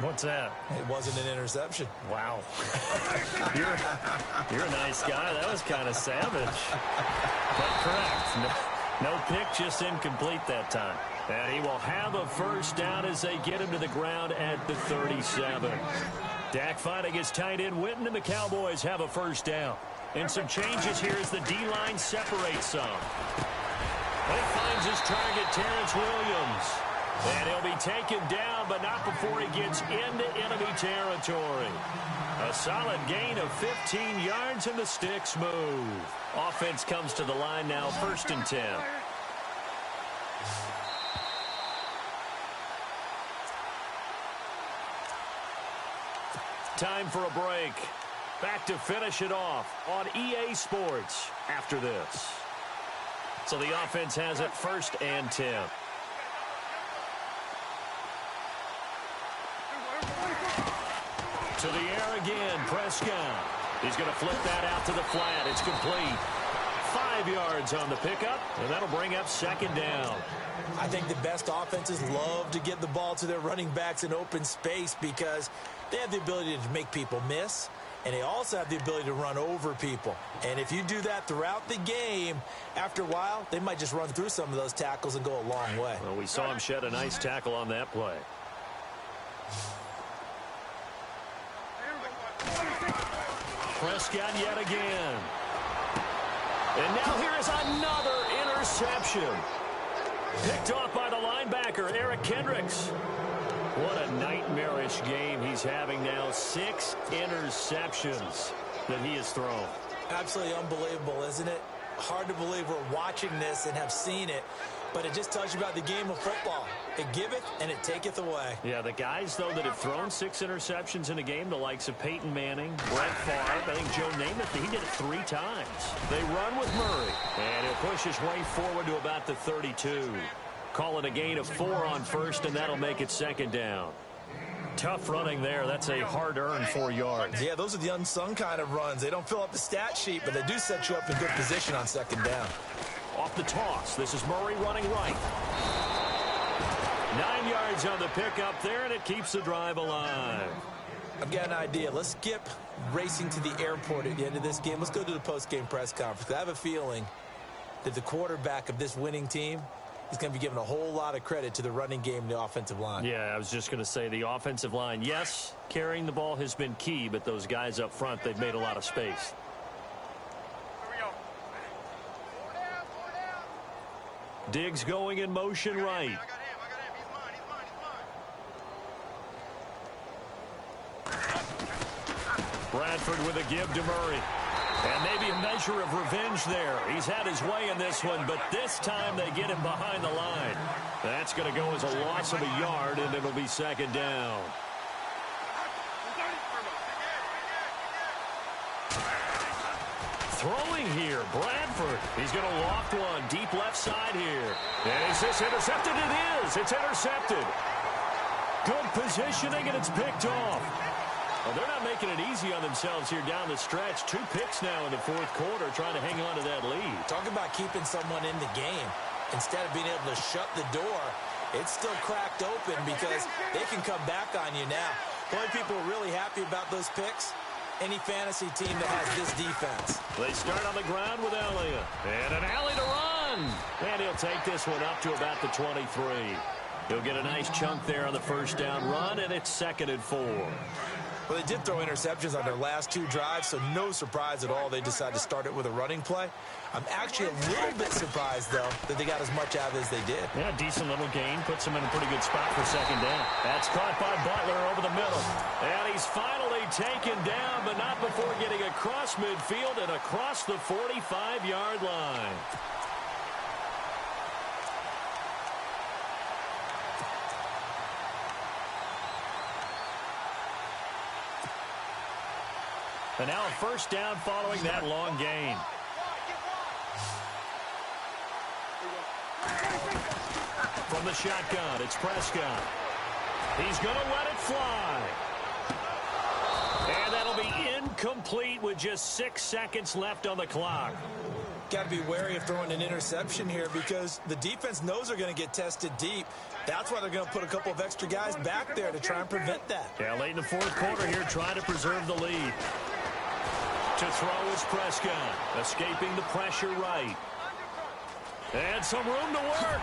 B: What's that?
C: It wasn't an interception.
B: Wow. You're a nice guy. That was kind of savage. But correct. No pick, just incomplete that time. And he will have a first down as they get him to the ground at the 37. Dak finding his tight end Witten, and the Cowboys have a first down. And some changes here as the D-line separates some. But he finds his target, Terrence Williams. And he'll be taken down, but not before he gets into enemy territory. A solid gain of 15 yards, and the sticks move. Offense comes to the line now, 1st and 10. Time for a break. Back to finish it off on EA Sports after this. So the offense has it 1st and 10. To the air again, Prescott. He's going to flip that out to the flat. It's complete. 5 yards on the pickup, and that'll bring up 2nd down.
C: I think the best offenses love to get the ball to their running backs in open space because they have the ability to make people miss, and they also have the ability to run over people. And if you do that throughout the game, after a while, they might just run through some of those tackles and go a long way.
B: Well, we saw him shed a nice tackle on that play. Prescott yet again. And now here is another interception. Picked off by the linebacker, Eric Kendricks. What a nightmarish game he's having now. 6 interceptions that he has thrown.
C: Absolutely unbelievable, isn't it? Hard to believe we're watching this and have seen it, but it just tells you about the game of football. It giveth and it taketh away.
B: Yeah, the guys, though, that have thrown 6 interceptions in a game, the likes of Peyton Manning, Brett Favre, I think Joe Namath, he did it 3 times. They run with Murray, and he'll push his way forward to about the 32. Call it a gain of 4 on 1st, and that'll make it 2nd down. Tough running there. That's a hard-earned 4 yards.
C: Yeah, those are the unsung kind of runs. They don't fill up the stat sheet, but they do set you up in good position on 2nd down.
B: Off the toss. This is Murray running right. 9 yards on the pickup there, and it keeps the drive alive.
C: I've got an idea. Let's skip racing to the airport at the end of this game. Let's go to the post-game press conference. I have a feeling that the quarterback of this winning team is going to be given a whole lot of credit to the running game and the offensive line.
B: Yeah, I was just going to say the offensive line, yes, carrying the ball has been key, but those guys up front, they've made a lot of space. Diggs going in motion right. Bradford with a give to Murray. And maybe a measure of revenge there. He's had his way in this one, but this time they get him behind the line. That's going to go as a loss of a yard, and it'll be 2nd down. Throwing here, Bradford. He's going to loft one deep left side here. And is this intercepted? It is. It's intercepted. Good positioning, and it's picked off. Well, they're not making it easy on themselves here down the stretch. 2 picks now in the 4th quarter, trying to hang on to that lead.
C: Talk about keeping someone in the game. Instead of being able to shut the door, it's still cracked open because they can come back on you now. The only people who are really happy about those picks, any fantasy team that has this defense.
B: They start on the ground with Elliott. And an alley to run. And he'll take this one up to about the 23. He'll get a nice chunk there on the first down run, and it's 2nd and 4.
C: Well, they did throw interceptions on their last 2 drives, so no surprise at all they decided to start it with a running play. I'm actually a little bit surprised, though, that they got as much out of it as they did.
B: Yeah, decent little gain. Puts him in a pretty good spot for 2nd down. That's caught by Butler over the middle. And he's finally taken down, but not before getting across midfield and across the 45-yard line. And now a first down following that long gain. From the shotgun, it's Prescott. He's going to let it fly. And that'll be incomplete with just 6 seconds left on the clock.
C: Got to be wary of throwing an interception here because the defense knows they're going to get tested deep. That's why they're going to put a couple of extra guys back there to try and prevent that.
B: Yeah, late in the 4th quarter here, trying to preserve the lead. To throw is Prescott, escaping the pressure right. And some room to work.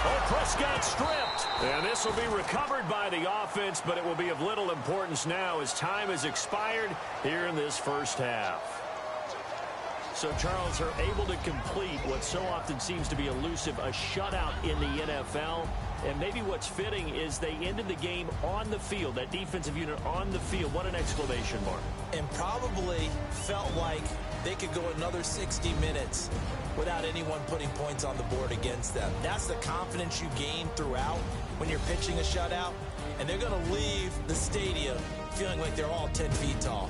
B: Oh, Prescott stripped. And this will be recovered by the offense, but it will be of little importance now as time has expired here in this first half. So, Charles, are able to complete what so often seems to be elusive, a shutout in the NFL. And maybe what's fitting is they ended the game on the field, that defensive unit on the field. What an exclamation mark.
C: And probably felt like they could go another 60 minutes without anyone putting points on the board against them. That's the confidence you gain throughout when you're pitching a shutout. And they're going to leave the stadium feeling like they're all 10 feet tall.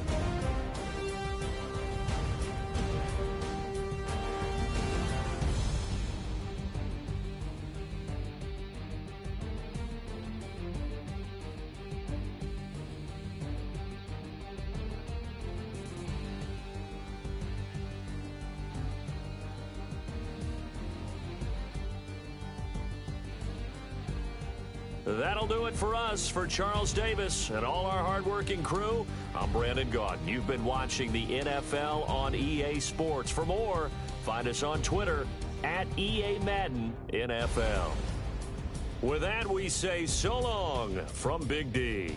B: That'll do it for us. For Charles Davis and all our hardworking crew, I'm Brandon Gaudin. You've been watching the NFL on EA Sports. For more, find us on Twitter at EA Madden NFL. With that, we say so long from Big D.